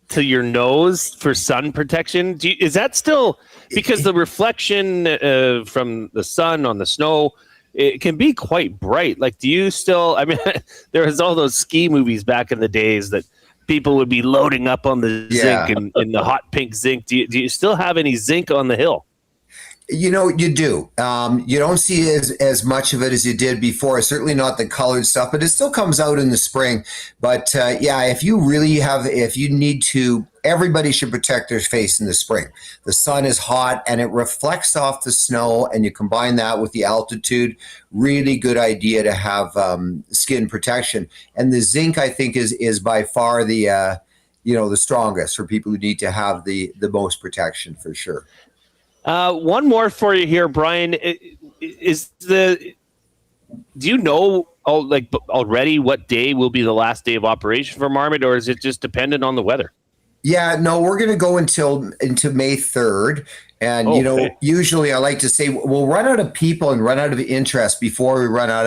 to your nose for sun protection? Is that still, because the reflection from the sun on the snow, it can be quite bright. Like, do you still, there was all those ski movies back in the days that people would be loading up on the zinc and the hot pink zinc. Do you still have any zinc on the hill? You do. You don't see as much of it as you did before. Certainly not the colored stuff, but it still comes out in the spring. But if you need to, everybody should protect their face in the spring. The sun is hot and it reflects off the snow, and you combine that with the altitude. Really good idea to have skin protection. And the zinc, I think, is by far the strongest for people who need to have the most protection, for sure. One more for you here, Brian. Do you know already what day will be the last day of operation for Marmot, or is it just dependent on the weather? Yeah, no, we're going to go into May 3rd. And, usually I like to say we'll run out of people and run out of interest before we run out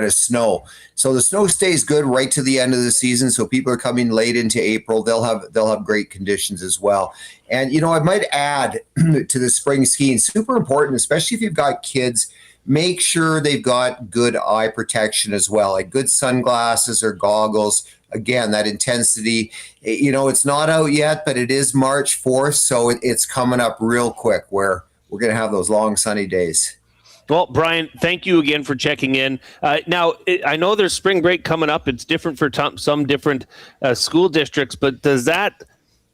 of snow. So the snow stays good right to the end of the season. So people are coming late into April. They'll have great conditions as well. And, I might add to the spring skiing, super important, especially if you've got kids, make sure they've got good eye protection as well, like good sunglasses or goggles. Again, that intensity, it's not out yet, but it is March 4th, so it's coming up real quick where we're going to have those long sunny days. Well, Brian, thank you again for checking in. Now, I know there's spring break coming up. It's different for some different school districts, but does that,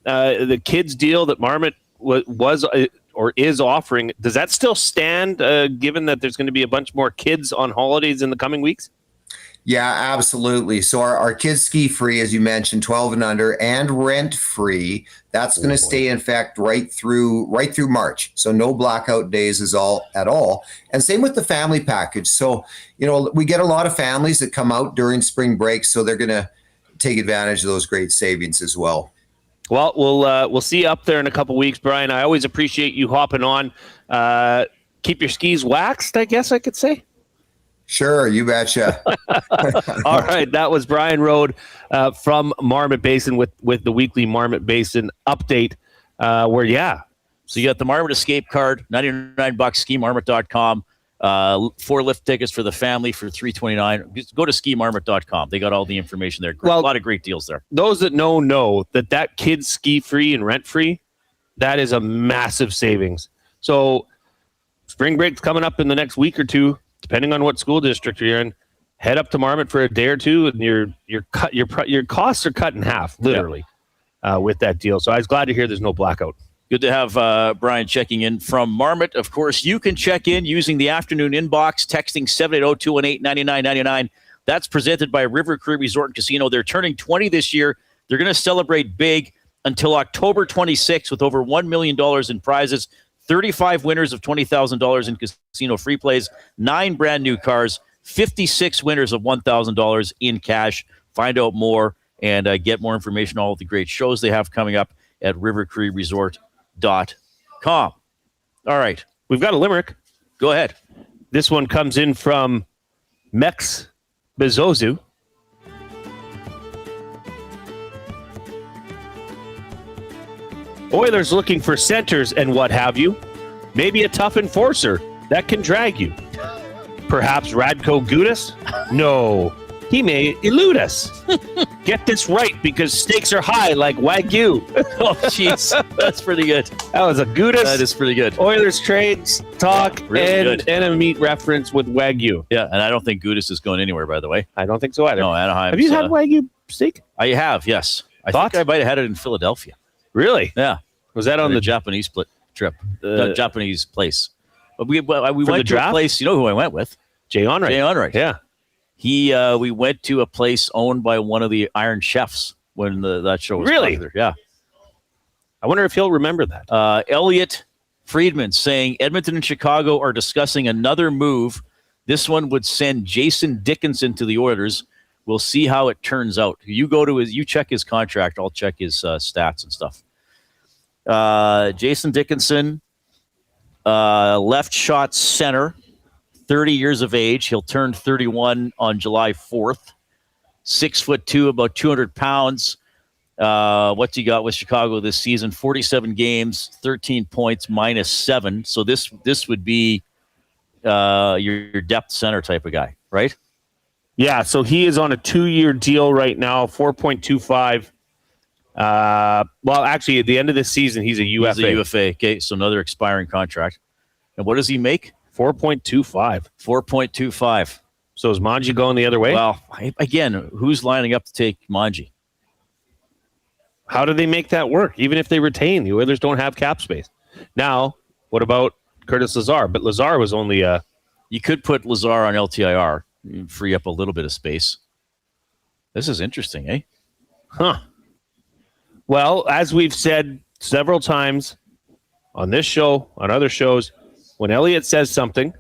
the kids deal that Marmot was or is offering, does that still stand, given that there's going to be a bunch more kids on holidays in the coming weeks? Yeah, absolutely. So our kids ski free, as you mentioned, 12 and under, and rent free. That's going to stay in effect right through March. So no blackout days at all. And same with the family package. So, we get a lot of families that come out during spring break, so they're going to take advantage of those great savings as well. Well, we'll see you up there in a couple weeks, Brian. I always appreciate you hopping on. Keep your skis waxed, I guess I could say. Sure, you betcha. All right, that was Brian Rode from Marmot Basin with the weekly Marmot Basin update. So you got the Marmot Escape Card, $99, skimarmot.com. 4 lift tickets for the family for $329. Just go to skimarmot.com. They got all the information there. A lot of great deals there. Those that know that kids ski free and rent free, that is a massive savings. So spring break's coming up in the next week or two. Depending on what school district you're in, head up to Marmot for a day or two, and your costs are cut in half, literally, with that deal. So I was glad to hear there's no blackout. Good to have Brian checking in from Marmot. Of course, you can check in using the afternoon inbox, texting 780-218-9999. That's presented by River Cree Resort and Casino. They're turning 20 this year. They're going to celebrate big until October 26th with over $1 million in prizes, 35 winners of $20,000 in casino free plays, 9 brand new cars, 56 winners of $1,000 in cash. Find out more and get more information on all the great shows they have coming up at rivercreeresort.com. All right. We've got a Limerick. Go ahead. This one comes in from Mex Bezozu. Oilers looking for centers and what have you. Maybe a tough enforcer that can drag you. Perhaps Radko Gudas? No, he may elude us. Get this right because stakes are high like Wagyu. Oh, jeez. That's pretty good. That was a Gudas. That is pretty good. Oilers trades talk Really good. and a meat reference with Wagyu. Yeah, and I don't think Gudas is going anywhere, by the way. I don't think so either. No, Anaheim. Have you had Wagyu steak? I have, yes. I think I might have had it in Philadelphia. Really? Yeah. Was that on the Japanese trip? Japanese place. But we the went to draft? a place. You know who I went with? Jay Onright. Jay Onright. Yeah. We went to a place owned by one of the Iron Chefs when that show was Really? popular. Yeah. I wonder if he'll remember that. Elliot Friedman saying Edmonton and Chicago are discussing another move. This one would send Jason Dickinson to the Oilers. We'll see how it turns out. You check his contract. I'll check his stats and stuff. Jason Dickinson, left shot center, 30 years of age. He'll turn 31 on July 4th. 6'2", about 200 pounds. What's he got with Chicago this season? 47 games, 13 points, -7. So this would be your depth center type of guy, right? Yeah, so he is on a 2-year deal right now, 4.25. Well, actually, at the end of this season, he's a UFA. He's a UFA. Okay, so another expiring contract. And what does he make? 4.25. 4.25. So is Manji going the other way? Well, again, who's lining up to take Manji? How do they make that work? Even if they retain, the Oilers don't have cap space. Now, what about Curtis Lazar? But Lazar was only You could put Lazar on LTIR, free up a little bit of space. This is interesting, eh? Huh. Well, as we've said several times on this show, on other shows, when Elliott says something,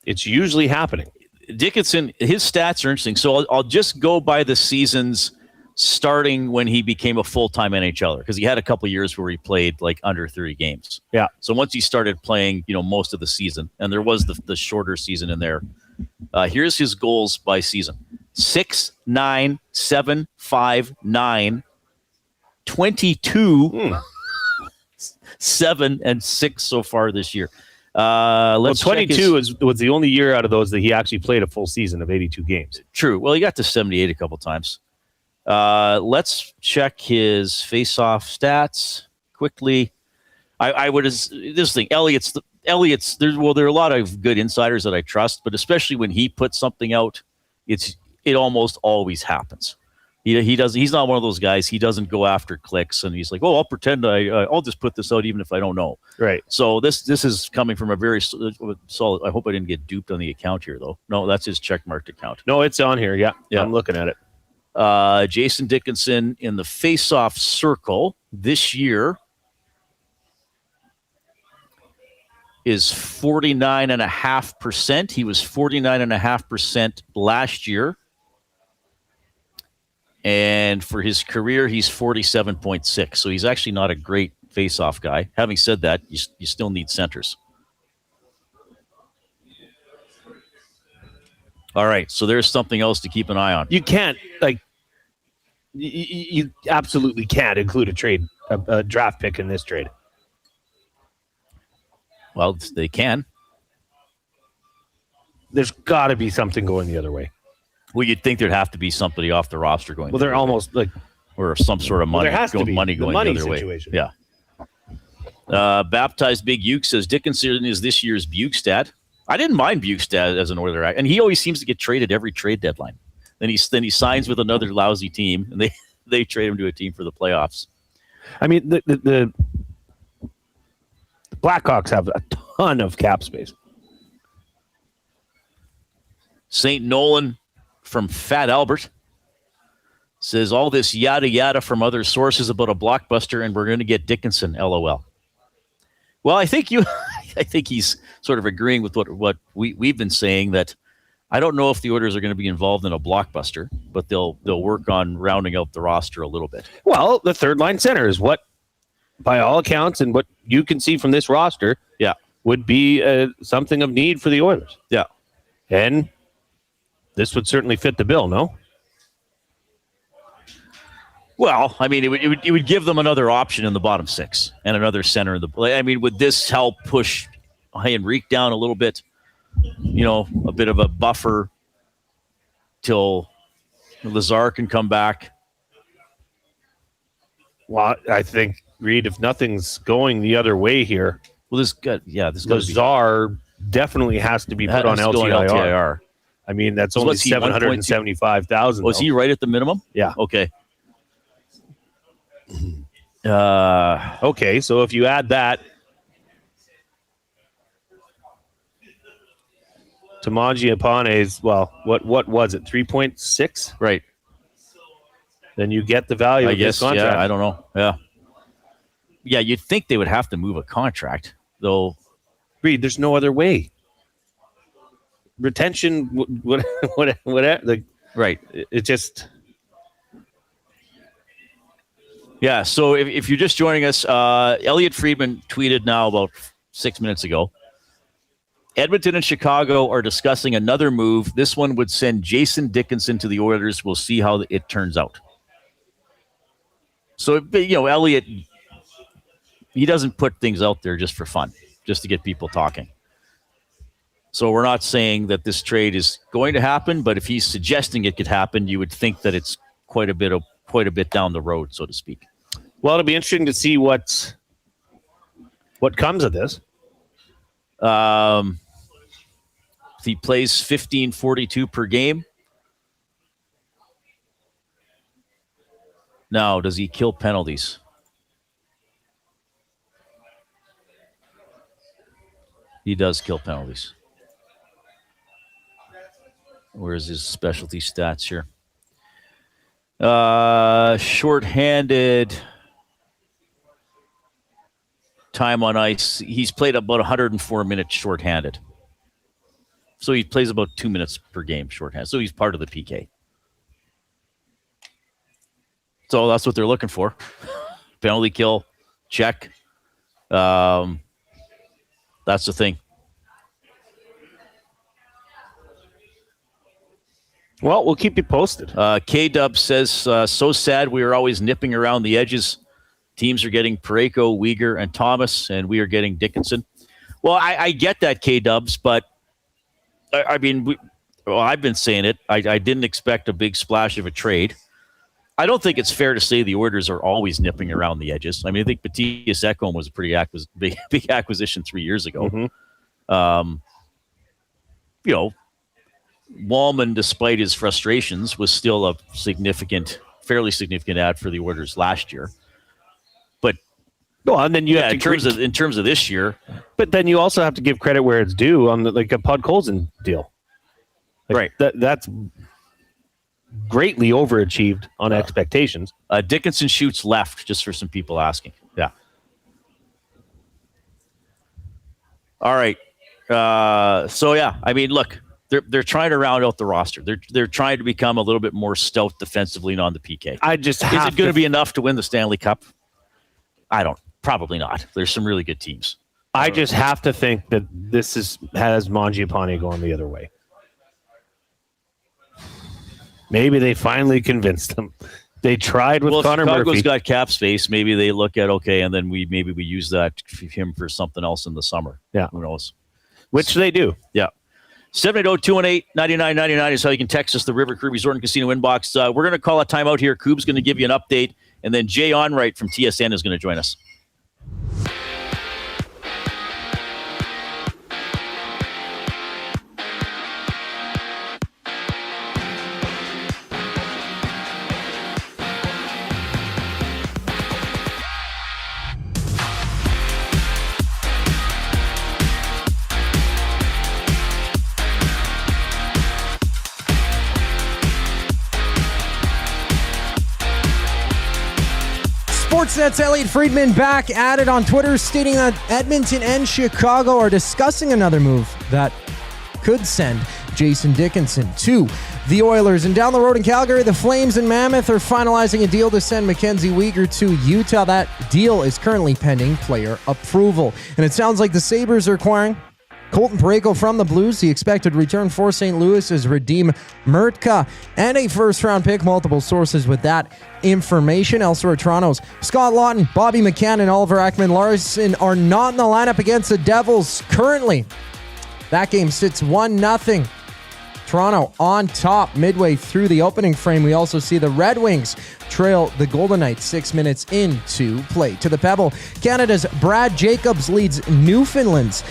it's usually happening. Dickinson, his stats are interesting. So I'll just go by the seasons starting when he became a full-time NHLer, because he had a couple of years where he played like under 30 games. Yeah. So once he started playing, most of the season, and there was the shorter season in there. Here's his goals by season: 6, 9, 7, 5, 9, 22, 7, and 6 so far this year. Well, 22 was the only year out of those that he actually played a full season of 82 games. True. Well, he got to 78 a couple times. Let's check his face-off stats quickly. I would this thing. Elliott's. There are a lot of good insiders that I trust, but especially when he puts something out, it almost always happens. He does. He's not one of those guys. He doesn't go after clicks, and he's like, "Oh, I'll pretend I'll just put this out even if I don't know." Right. So this is coming from a very solid. I hope I didn't get duped on the account here, though. No, that's his checkmarked account. No, it's on here. Yeah, I'm looking at it. Jason Dickinson in the face-off circle this year is 49.5%. He was 49.5% last year. And for his career, he's 47.6. So he's actually not a great face-off guy. Having said that, you still need centers. All right, so there's something else to keep an eye on. You can't, you absolutely can't include a draft pick in this trade. Well, they can. There's got to be something going the other way. Well, you'd think there'd have to be somebody off the roster going. Well, they're almost like, or some sort of money. There has to be money going the other situation. Way. Yeah. Baptized Big Uke says Dickinson is this year's Bukestad. I didn't mind Bukestad as an Oiler, and he always seems to get traded every trade deadline. Then he signs with another lousy team, and they trade him to a team for the playoffs. I mean, the Blackhawks have a ton of cap space. St. Nolan from Fat Albert says all this yada yada from other sources about a blockbuster, and we're going to get Dickinson. LOL. Well, I think he's sort of agreeing with what we've been saying, that I don't know if the Oilers are going to be involved in a blockbuster, but they'll work on rounding out the roster a little bit. Well, the third line center is what, by all accounts, and what you can see from this roster, would be something of need for the Oilers. Yeah, and this would certainly fit the bill. No. Well, I mean, it would give them another option in the bottom six and another center in the. I mean, would this help push Henrique down a little bit? You know, a bit of a buffer till Lazar can come back. Well, I think, Reid, if nothing's going the other way here, this Lazar definitely has to be put on LTIR. I mean, that's only $775,000. Was he right at the minimum? Yeah. Okay. Okay, so if you add that to Mangiapane's, well, what was it, 3.6? Right. Then you get the value of this contract. Yeah, I don't know. Yeah, you'd think they would have to move a contract, though. Reid, there's no other way. Retention, whatever. Right. It just... Yeah, so if you're just joining us, Elliot Friedman tweeted now about 6 minutes ago, Edmonton and Chicago are discussing another move. This one would send Jason Dickinson to the Oilers. We'll see how it turns out. So, you know, Elliot, he doesn't put things out there just for fun, just to get people talking. So we're not saying that this trade is going to happen, but if he's suggesting it could happen, you would think that it's quite a bit down the road, so to speak. Well, it'll be interesting to see what comes of this. If he plays 15:42 per game. Now, does he kill penalties? He does kill penalties. Where's his specialty stats here? Shorthanded, time on ice. He's played about 104 minutes shorthanded. So he plays about 2 minutes per game shorthanded. So he's part of the PK. So that's what they're looking for. Penalty kill, check. That's the thing. Well, we'll keep you posted. K-Dub says, so sad we are always nipping around the edges. Teams are getting Parayko, Weegar, and Thomas, and we are getting Dickinson. Well, I get that, K-Dubs, but I mean, I've been saying it. I didn't expect a big splash of a trade. I don't think it's fair to say the Oilers are always nipping around the edges. I mean, I think Matthias Ekholm was a pretty big acquisition 3 years ago. Mm-hmm. You know, Walman, despite his frustrations, was still a fairly significant ad for the Oilers last year. But and then you have to in terms of this year. But then you also have to give credit where it's due on a Podkolzin deal. Right. That's greatly overachieved on expectations. Dickinson shoots left, just for some people asking. Yeah. All right. I mean, look. They're trying to round out the roster. They're trying to become a little bit more stout defensively and on the PK. Is it going to be enough to win the Stanley Cup? Probably not. There's some really good teams. I just have to think that this has Mangiapane going the other way. Maybe they finally convinced them. They tried with Connor Murphy. Chicago's got cap space. Maybe they look at and then we use that him for something else in the summer. Yeah, who knows? Which they do. Yeah. 780-218-9999 is how you can text us, the River Crew Resort and Casino inbox. We're going to call a timeout here. Coob's going to give you an update, and then Jay Onright from TSN is going to join us. Sportsnet's Elliot Friedman back at it on Twitter, stating that Edmonton and Chicago are discussing another move that could send Jason Dickinson to the Oilers. And down the road in Calgary, the Flames and Mammoth are finalizing a deal to send Mackenzie Weegar to Utah. That deal is currently pending player approval. And it sounds like the Sabres are acquiring Colton Parayko from the Blues. The expected return for St. Louis is Radim Murtka and a first-round pick. Multiple sources with that information. Elsewhere, Toronto's Scott Laughton, Bobby McCann, and Oliver Ekman-Larsson are not in the lineup against the Devils currently. That game sits 1-0. Toronto on top midway through the opening frame. We also see the Red Wings trail the Golden Knights 6 minutes into play. To the Pebble, Canada's Brad Jacobs leads Newfoundland's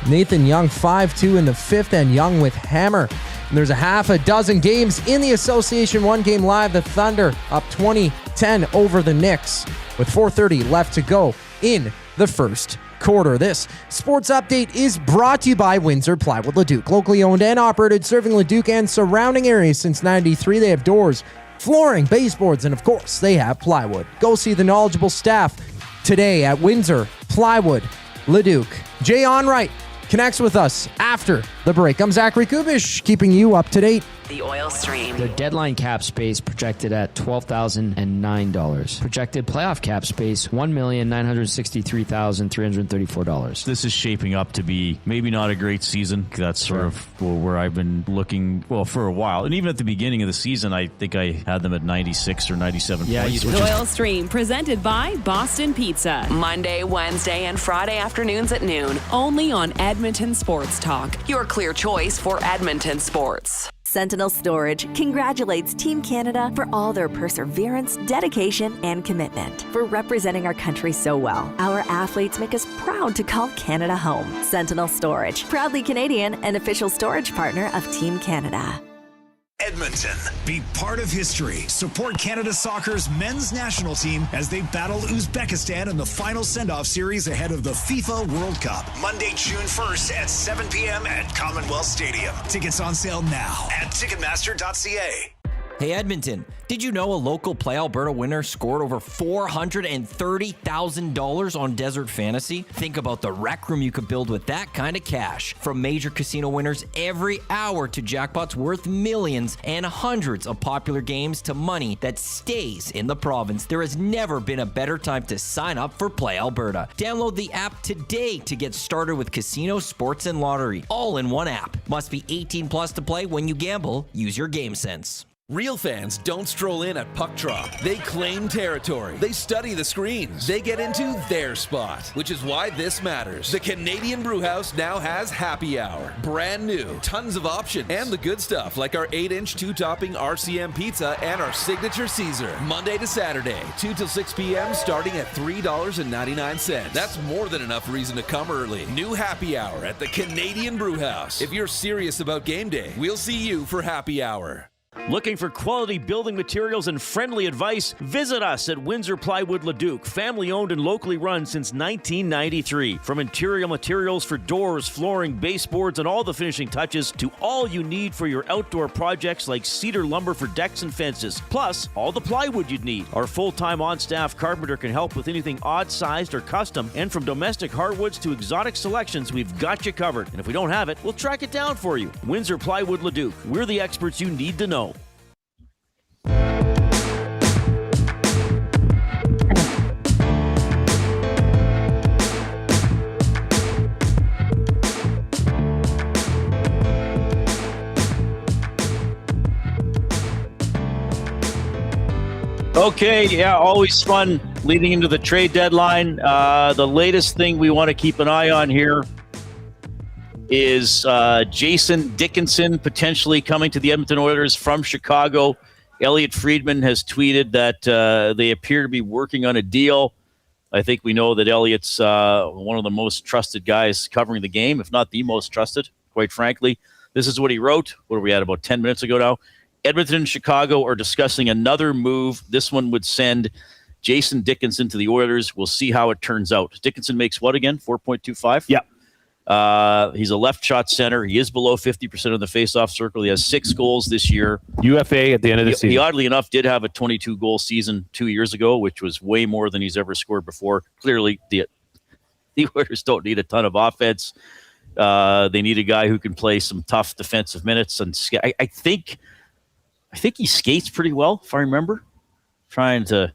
Nathan Young 5-2 in the fifth, and Young with hammer. And there's a half a dozen games in the association. One game live, the Thunder up 20-10 over the Knicks with 4:30 left to go in the first quarter. This sports update is brought to you by Windsor Plywood Leduc. Locally owned and operated, serving Leduc and surrounding areas since '93. They have doors, flooring, baseboards, and of course, they have plywood. Go see the knowledgeable staff today at Windsor Plywood Leduc. Jay Onright connects with us after the break. I'm Zachary Kubish, keeping you up to date. The Oil Stream. The deadline cap space projected at $12,009. Projected playoff cap space, $1,963,334. This is shaping up to be maybe not a great season. That's sort of where I've been looking, for a while. And even at the beginning of the season, I think I had them at 96 or 97 points. The Oil Stream, presented by Boston Pizza. Monday, Wednesday, and Friday afternoons at noon. Only on Edmonton Sports Talk. Your clear choice for Edmonton sports. Sentinel Storage congratulates Team Canada for all their perseverance, dedication, and commitment. For representing our country so well, our athletes make us proud to call Canada home. Sentinel Storage, proudly Canadian and official storage partner of Team Canada. Edmonton, be part of history. Support Canada Soccer's men's national team as they battle Uzbekistan in the final send-off series ahead of the FIFA World Cup. Monday, June 1st at 7 p.m. at Commonwealth Stadium. Tickets on sale now at Ticketmaster.ca. Hey Edmonton, did you know a local Play Alberta winner scored over $430,000 on Desert Fantasy? Think about the rec room you could build with that kind of cash. From major casino winners every hour to jackpots worth millions and hundreds of popular games to money that stays in the province, there has never been a better time to sign up for Play Alberta. Download the app today to get started with casino, sports, and lottery, all in one app. Must be 18 plus to play. When you gamble, use your game sense. Real fans don't stroll in at puck drop. They claim territory. They study the screens. They get into their spot, which is why this matters. The Canadian Brewhouse now has happy hour. Brand new. Tons of options. And the good stuff, like our 8-inch 2-topping RCM pizza and our signature Caesar. Monday to Saturday, 2 till 6 p.m. starting at $3.99. That's more than enough reason to come early. New happy hour at the Canadian Brewhouse. If you're serious about game day, we'll see you for happy hour. Looking for quality building materials and friendly advice? Visit us at Windsor Plywood Leduc, family owned and locally run since 1993. From interior materials for doors, flooring, baseboards, and all the finishing touches to all you need for your outdoor projects like cedar lumber for decks and fences, plus all the plywood you'd need. Our full-time on-staff carpenter can help with anything odd-sized or custom, and from domestic hardwoods to exotic selections, we've got you covered. And if we don't have it, we'll track it down for you. Windsor Plywood Leduc. We're the experts you need to know. Okay, yeah, always fun leading into the trade deadline. The latest thing we want to keep an eye on here is Jason Dickinson potentially coming to the Edmonton Oilers from Chicago. Elliot Friedman has tweeted that they appear to be working on a deal. I think we know that Elliot's one of the most trusted guys covering the game, if not the most trusted, quite frankly. This is what he wrote. What are we at, about 10 minutes ago now? Edmonton and Chicago are discussing another move. This one would send Jason Dickinson to the Oilers. We'll see how it turns out. Dickinson makes what again? 4.25? Yeah. He's a left shot center. He is below 50% of the faceoff circle. He has 6 goals this year. UFA at the end of the season. He oddly enough did have a 22-goal season 2 years ago, which was way more than he's ever scored before. Clearly, the Oilers don't need a ton of offense. They need a guy who can play some tough defensive minutes. And I think he skates pretty well, if I remember. Trying to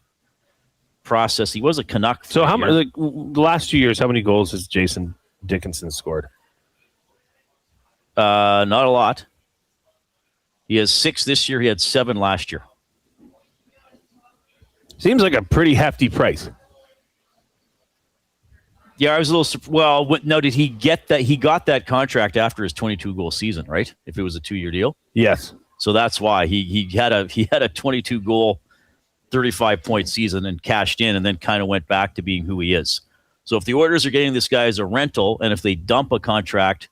process. He was a Canuck. So how many? Like, the last 2 years, how many goals has Jason Dickinson scored? Not a lot. He has 6 this year. He had 7 last year. Seems like a pretty hefty price. Yeah, I was a little. No, did he get that? He got that contract after his 22-goal season, right? If it was a 2-year deal. Yes. So that's why he had a 22-goal, 35-point season and cashed in, and then kind of went back to being who he is. So if the Oilers are getting this guy as a rental, and if they dump a contract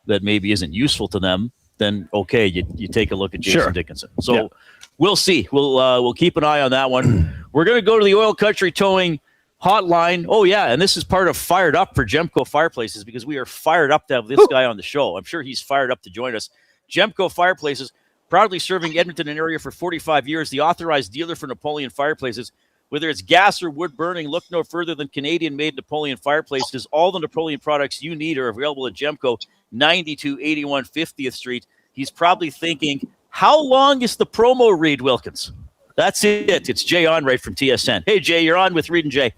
that maybe isn't useful to them, then okay, you take a look at Jason Dickinson. So we'll see. We'll keep an eye on that one. We're going to go to the Oil Country Towing hotline. Oh yeah, and this is part of Fired Up for Gemco Fireplaces, because we are fired up to have this guy on the show. I'm sure he's fired up to join us. Gemco Fireplaces, proudly serving Edmonton and area for 45 years, the authorized dealer for Napoleon fireplaces. Whether it's gas or wood burning, look no further than Canadian-made Napoleon fireplaces. All the Napoleon products you need are available at Gemco, 9281 50th Street. He's probably thinking, how long is the promo, Reid Wilkins? That's it. It's Jay Onright from TSN. Hey, Jay, you're on with Reid and Jay.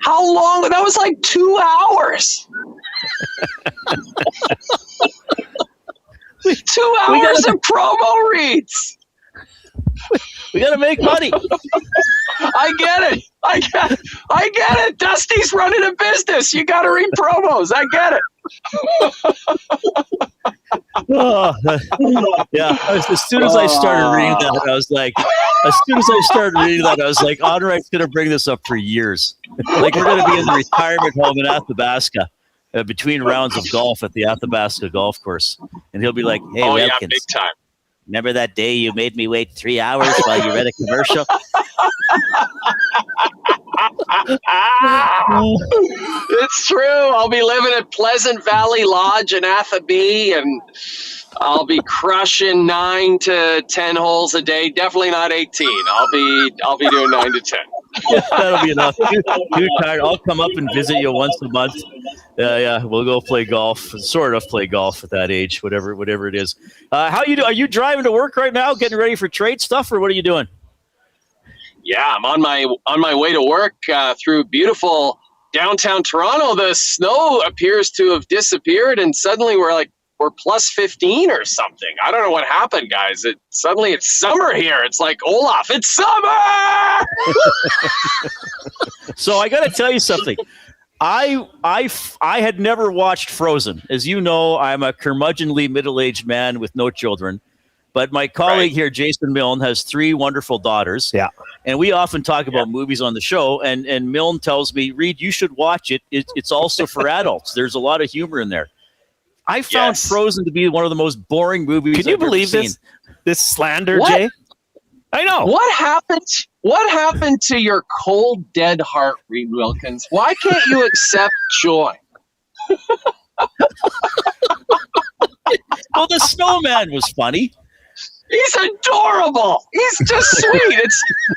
How long? That was like 2 hours. 2 hours of promo reads. We got to make money. I get it. Dusty's running a business. You got to read promos. I get it. Yeah. As soon as I started reading that, I was like, Onright's going to bring this up for years. Like, we're going to be in the retirement home in Athabasca between rounds of golf at the Athabasca golf course. And he'll be like, hey, Wilkins, yeah, big time. Remember that day you made me wait 3 hours while you read a commercial? It's true. I'll be living at Pleasant Valley Lodge in Athabasca, and I'll be crushing 9 to 10 holes a day. Definitely not 18. I'll be doing 9 to 10. That'll be enough. Too tired. I'll come up and visit you once a month. Yeah, we'll go play golf. Sort of play golf at that age, whatever it is. How you do? Are you driving to work right now, getting ready for trade stuff, or what are you doing? Yeah, I'm on my way to work through beautiful downtown Toronto. The snow appears to have disappeared, and suddenly we're plus 15 or something. I don't know what happened, guys. Suddenly it's summer here. It's like, Olaf, it's summer! So I got to tell you something. I had never watched Frozen. As you know, I'm a curmudgeonly middle-aged man with no children. But my colleague here, Jason Milne, has 3 wonderful daughters. Yeah. And we often talk about movies on the show. And Milne tells me, Reid, you should watch it. It's also for adults. There's a lot of humor in there. I found Frozen to be one of the most boring movies Can you I've ever believe seen. this slander, What? Jay? I know. What happened to your cold, dead heart, Reid Wilkins? Why can't you accept joy? Well, the snowman was funny. He's adorable. He's just sweet.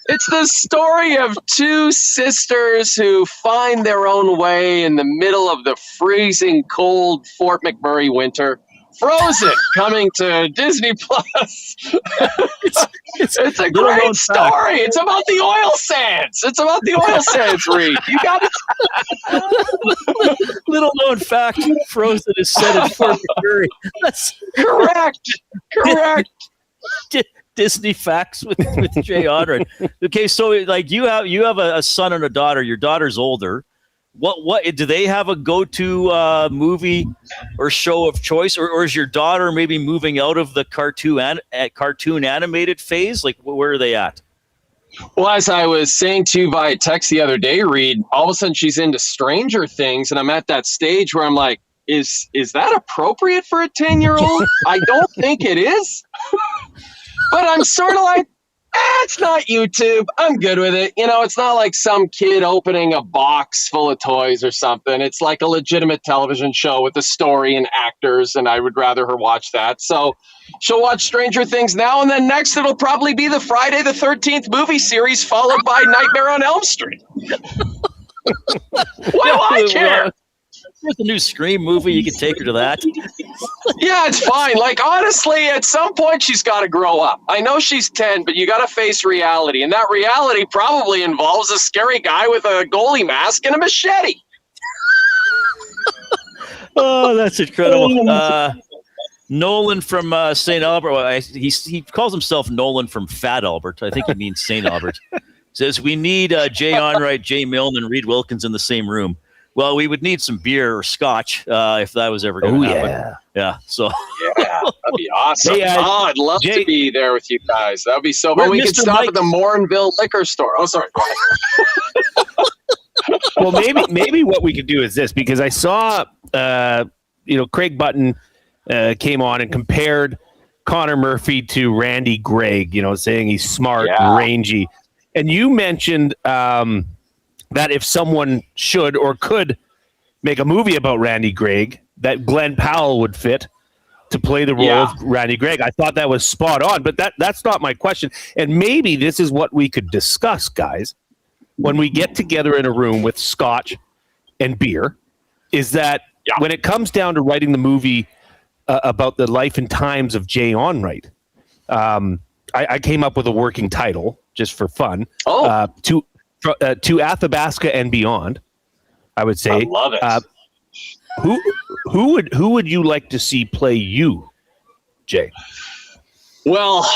It's the story of 2 sisters who find their own way in the middle of the freezing cold Fort McMurray winter. Frozen, coming to Disney Plus. It's a great story. It's about the oil sands. Reid. You got it. Little known fact: Frozen is set in Fort McMurray. That's correct. Disney facts with Jay Onright. Okay, so like you have a son and a daughter. Your daughter's older. What do they have a go-to movie or show of choice, or is your daughter maybe moving out of the cartoon animated phase? Like, where are they at? Well, as I was saying to you via text the other day, Reid, all of a sudden she's into Stranger Things, and I'm at that stage where I'm like, is that appropriate for a 10-year-old? I don't think it is. But I'm sort of like, It's not YouTube. I'm good with it. It's not like some kid opening a box full of toys or something. It's like a legitimate television show with a story and actors, and I would rather her watch that. So she'll watch Stranger Things now, and then next it'll probably be the Friday the 13th movie series, followed by Nightmare on Elm Street. What do I care? There's a new Scream movie. You can take her to that. Yeah, it's fine. Like, honestly, at some point, she's got to grow up. I know she's 10, but you got to face reality. And that reality probably involves a scary guy with a goalie mask and a machete. Oh, that's incredible. Nolan from St. Albert. Well, he calls himself Nolan from Fat Albert. I think he means St. Albert. Says, we need Jay Onright, Jay Milne, and Reid Wilkins in the same room. Well, we would need some beer or scotch if that was ever going to happen. Yeah. So yeah, that'd be awesome. Hey, I'd love to be there with you guys. That'd be so. But we could stop at the Morinville liquor store. Oh, sorry. Well, maybe what we could do is this, because I saw, Craig Button came on and compared Connor Murphy to Randy Gregg. Saying he's smart, and rangy, and you mentioned. That if someone should or could make a movie about Randy Gregg, that Glenn Powell would fit to play the role of Randy Gregg. I thought that was spot on, but that's not my question. And maybe this is what we could discuss, guys, when we get together in a room with scotch and beer, is that when it comes down to writing the movie about the life and times of Jay Onright, I came up with a working title just for fun. To Athabasca and beyond, I would say. I love it. Who would you like to see play you, Jay? Well,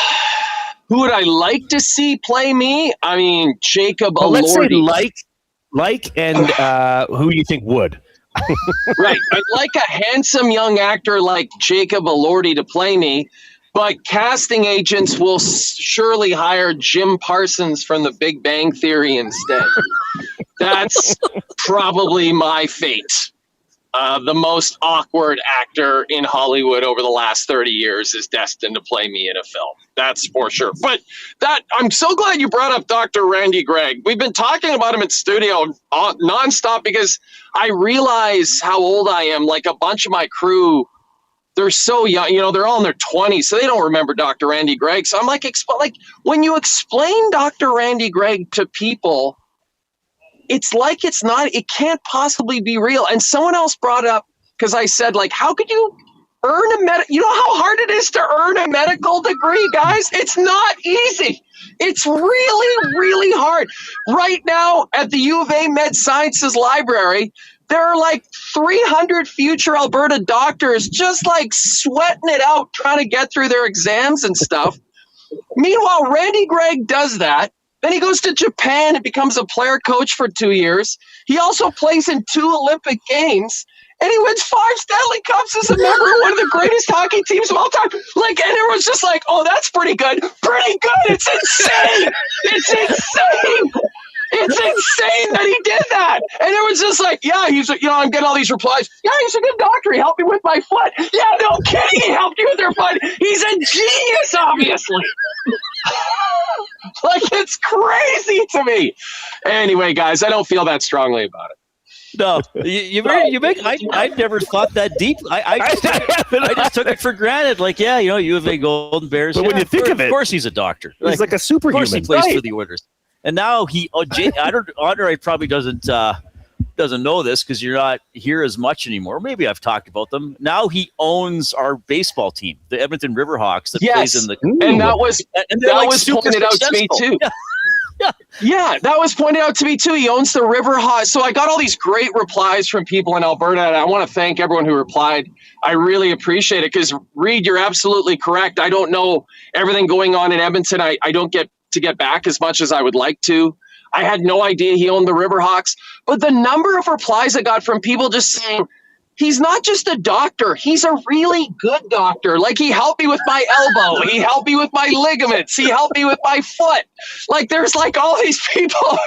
who would I like to see play me? I mean, Jacob Elordi. Let's say like, and who you think would. Right. I'd like a handsome young actor like Jacob Elordi to play me. But casting agents will surely hire Jim Parsons from The Big Bang Theory instead. That's probably my fate. The most awkward actor in Hollywood over the last 30 years is destined to play me in a film. That's for sure. But I'm so glad you brought up Dr. Randy Gregg. We've been talking about him at studio nonstop because I realize how old I am. Like a bunch of my crew, they're so young, they're all in their 20s, so they don't remember Dr. Randy Gregg. So I'm like when you explain Dr. Randy Gregg to people, it's like it can't possibly be real. And someone else brought up, because I said, like, how could you earn you know how hard it is to earn a medical degree, guys? It's not easy. It's really, really hard. Right now at the U of A Med Sciences Library, there are like 300 future Alberta doctors just like sweating it out, trying to get through their exams and stuff. Meanwhile, Randy Gregg does that. Then he goes to Japan and becomes a player coach for 2 years. He also plays in 2 Olympic Games. And he wins 5 Stanley Cups as a member of one of the greatest hockey teams of all time. And everyone's just like, oh, that's pretty good. Pretty good. It's insane. It's insane. It's insane that he did that. And it was just like, I'm getting all these replies. Yeah, he's a good doctor. He helped me with my foot. Yeah, no kidding. He helped you with your foot. He's a genius, obviously. It's crazy to me. Anyway, guys, I don't feel that strongly about it. No, I never thought that deep. I just took it for granted. U of A Golden Bears. But when you think of it, of course he's a doctor. He's like a superhuman. Of course he plays for the Oilers. And now Onright probably doesn't know this because you're not here as much anymore. Maybe I've talked about them. Now he owns our baseball team, the Edmonton Riverhawks, that plays in the. And that was pointed out to me too. Yeah, that was pointed out to me too. He owns the Riverhawks. So I got all these great replies from people in Alberta, and I want to thank everyone who replied. I really appreciate it because, Reid, you're absolutely correct. I don't know everything going on in Edmonton. I don't get to get back as much as I would like to. I had no idea he owned the Riverhawks. But the number of replies I got from people just saying, he's not just a doctor. He's a really good doctor. Like, he helped me with my elbow. He helped me with my ligaments. He helped me with my foot. There's all these people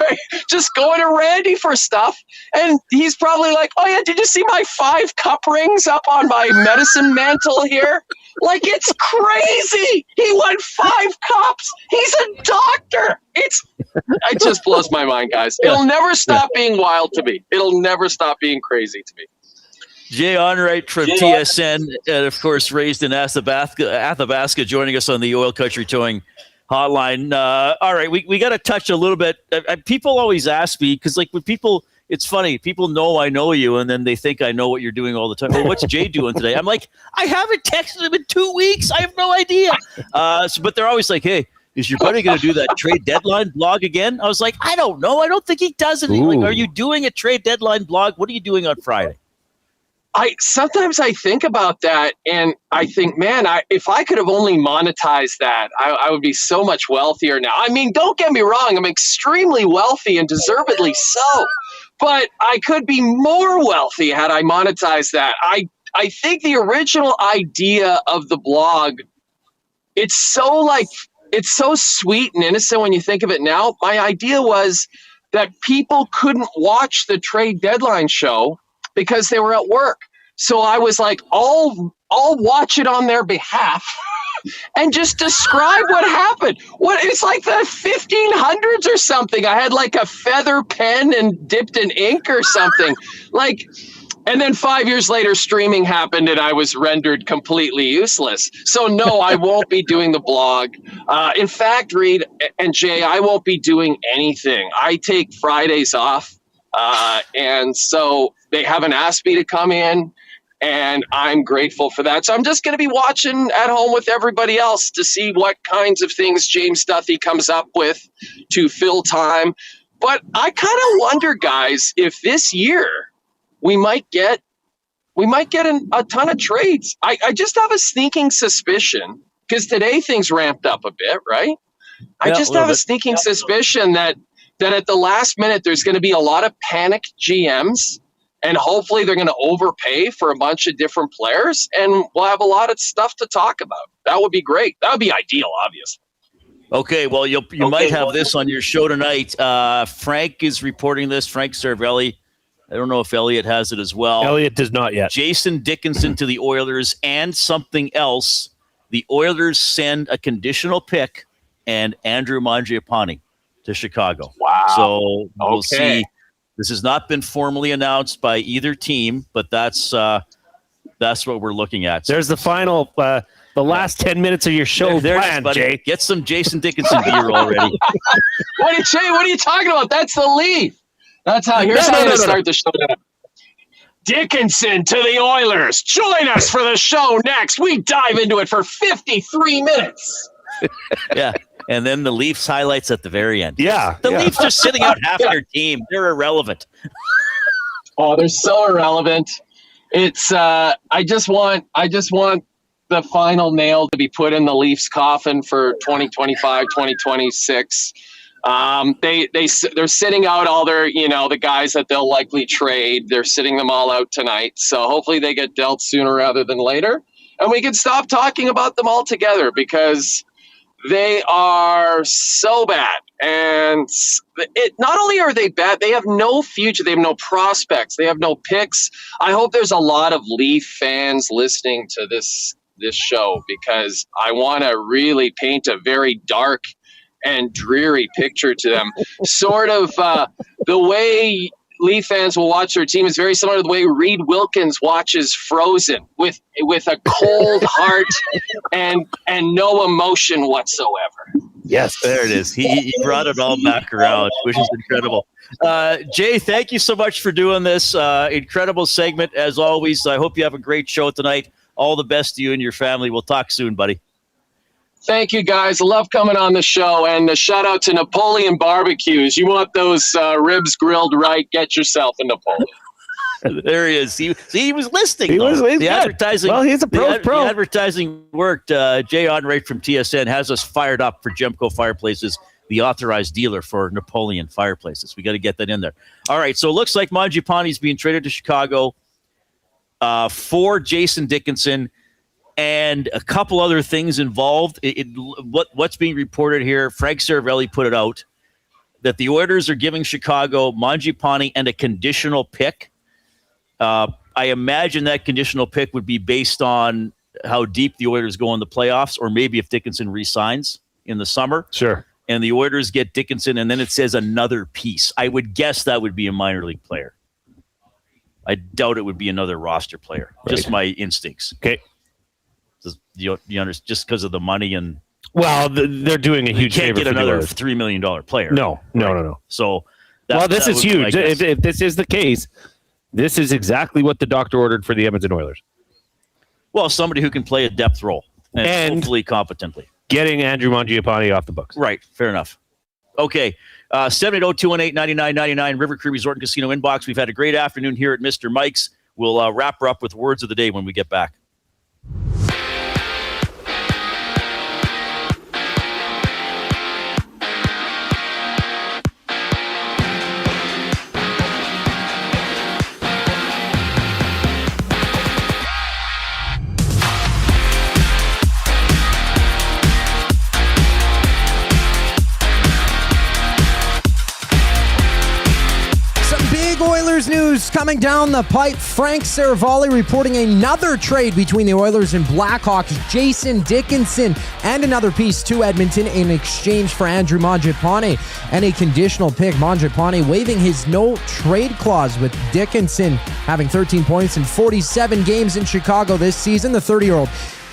just going to Randy for stuff. And he's probably like, oh, yeah, did you see my 5 cup rings up on my medicine mantle here? Like, it's crazy. He won 5 cups. He's a doctor. It just blows my mind, guys. It'll never stop being wild to me. It'll never stop being crazy to me. Jay Onright from TSN, and of course, raised in Athabasca, joining us on the Oil Country Towing Hotline. All right, we got to touch a little bit. People always ask me, because like with people, it's funny. People know I know you, and then they think I know what you're doing all the time. Well, what's Jay doing today? I'm like, I haven't texted him in 2 weeks. I have no idea. But they're always like, hey, is your buddy going to do that trade deadline blog again? I was like, I don't know. I don't think he does anything. Like, are you doing a trade deadline blog? What are you doing on Friday? Sometimes I think about that, and I think, man, if I could have only monetized that, I would be so much wealthier now. I mean, don't get me wrong. I'm extremely wealthy and deservedly so, but I could be more wealthy had I monetized that. I think the original idea of the blog, it's so sweet and innocent when you think of it now. My idea was that people couldn't watch the trade deadline show because they were at work. So I was like, I'll watch it on their behalf and just describe what happened. It's like the 1500s or something. I had like a feather pen and dipped in ink or something. And then 5 years later, streaming happened and I was rendered completely useless. So no, I won't be doing the blog. In fact, Reid and Jay, I won't be doing anything. I take Fridays off. And so they haven't asked me to come in, and I'm grateful for that. So I'm just going to be watching at home with everybody else to see what kinds of things James Duthie comes up with to fill time. But I kind of wonder, guys, if this year we might get a ton of trades. I just have a sneaking suspicion, because today things ramped up a bit, right? I just have a sneaking suspicion that at the last minute, there's going to be a lot of panicked GMs, and hopefully they're going to overpay for a bunch of different players, and we'll have a lot of stuff to talk about. That would be great. That would be ideal, obviously. Okay, well, you might have this on your show tonight. Frank is reporting this, Frank Cervelli. I don't know if Elliot has it as well. Elliot does not yet. Jason Dickinson to the Oilers, and something else. The Oilers send a conditional pick and Andrew Mangiapane to Chicago. Wow. So we'll see. This has not been formally announced by either team, but that's what we're looking at. There's the final, the last 10 minutes of your show planned, Jay. Get some Jason Dickinson beer already. What are you talking about? That's the Leaf. That's how. Here's how to start the show now. Dickinson to the Oilers. Join us for the show next. We dive into it for 53 minutes. Yeah. And then the Leafs highlights at the very end. Yeah. The Leafs are sitting out half their team. They're irrelevant. Oh, they're so irrelevant. It's I just want the final nail to be put in the Leafs coffin for 2025, 2026. They're sitting out all their, the guys that they'll likely trade. They're sitting them all out tonight. So hopefully they get dealt sooner rather than later. And we can stop talking about them altogether, because they are so bad. And not only are they bad, they have no future. They have no prospects. They have no picks. I hope there's a lot of Leaf fans listening to this show, because I want to really paint a very dark and dreary picture to them. Sort of the way Leaf fans will watch their team is very similar to the way Reid Wilkins watches Frozen, with a cold heart and no emotion whatsoever. Yes, there it is. He brought it all back around, which is incredible. Jay, thank you so much for doing this. Incredible segment, as always. I hope you have a great show tonight. All the best to you and your family. We'll talk soon, buddy. Thank you, guys. Love coming on the show. And a shout out to Napoleon Barbecues. You want those ribs grilled right, get yourself a Napoleon. There he is. He was listening. He's the advertising. Well, he's a pro. The advertising worked. Jay Onright from TSN has us fired up for Gemco Fireplaces, the authorized dealer for Napoleon Fireplaces. We got to get that in there. All right. So it looks like Mangiapane's being traded to Chicago for Jason Dickinson. And a couple other things involved. What's being reported here, Frank Cervelli put it out, that the Oilers are giving Chicago Mangiapane and a conditional pick. I imagine that conditional pick would be based on how deep the Oilers go in the playoffs, or maybe if Dickinson re-signs in the summer. Sure. And the Oilers get Dickinson, and then it says another piece. I would guess that would be a minor league player. I doubt it would be another roster player. Right. Just my instincts. Okay. You understand, just because of the money and. Well, they're doing a huge favor. You can't get another $3 million player. No. So. This is huge. If this is the case, this is exactly what the doctor ordered for the Edmonton Oilers. Well, somebody who can play a depth role and hopefully competently. Getting Andrew Mangiapane off the books. Right. Fair enough. Okay. 780-218-9999 River Cree Resort and Casino inbox. We've had a great afternoon here at Mr. Mike's. We'll wrap her up with words of the day when we get back. Oilers news coming down the pipe. Frank Saravalli reporting another trade between the Oilers and Blackhawks. Jason Dickinson and another piece to Edmonton in exchange for Andrew Mangiapane and a conditional pick. Mangiapane waiving his no-trade clause, with Dickinson having 13 points in 47 games in Chicago this season. The 30-year-old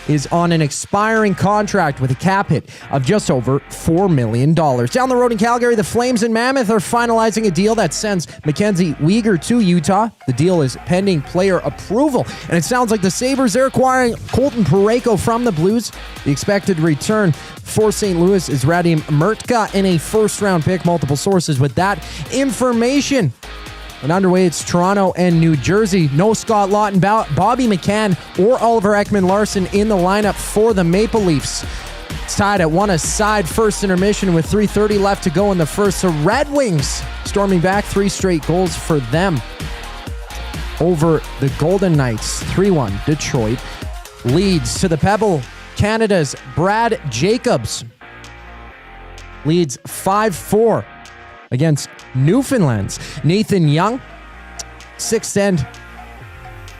is on an expiring contract with a cap hit of just over $4 million. Down the road in Calgary, the Flames and Mammoth are finalizing a deal that sends Mackenzie Weegar to Utah. The deal is pending player approval, and it sounds like the Sabres are acquiring Colton Parayko from the Blues. The expected return for St. Louis is Radim Murtka in a first-round pick. Multiple sources with that information. And underway, it's Toronto and New Jersey. No Scott Lawton, Bobby McCann, or Oliver Ekman-Larsson in the lineup for the Maple Leafs. It's tied at 1-1 first intermission with 3:30 left to go in the first. The Red Wings storming back, 3 straight goals for them over the Golden Knights. 3-1 Detroit leads. To the Pebble, Canada's Brad Jacobs leads 5-4 against Newfoundland's Nathan Young. 6th end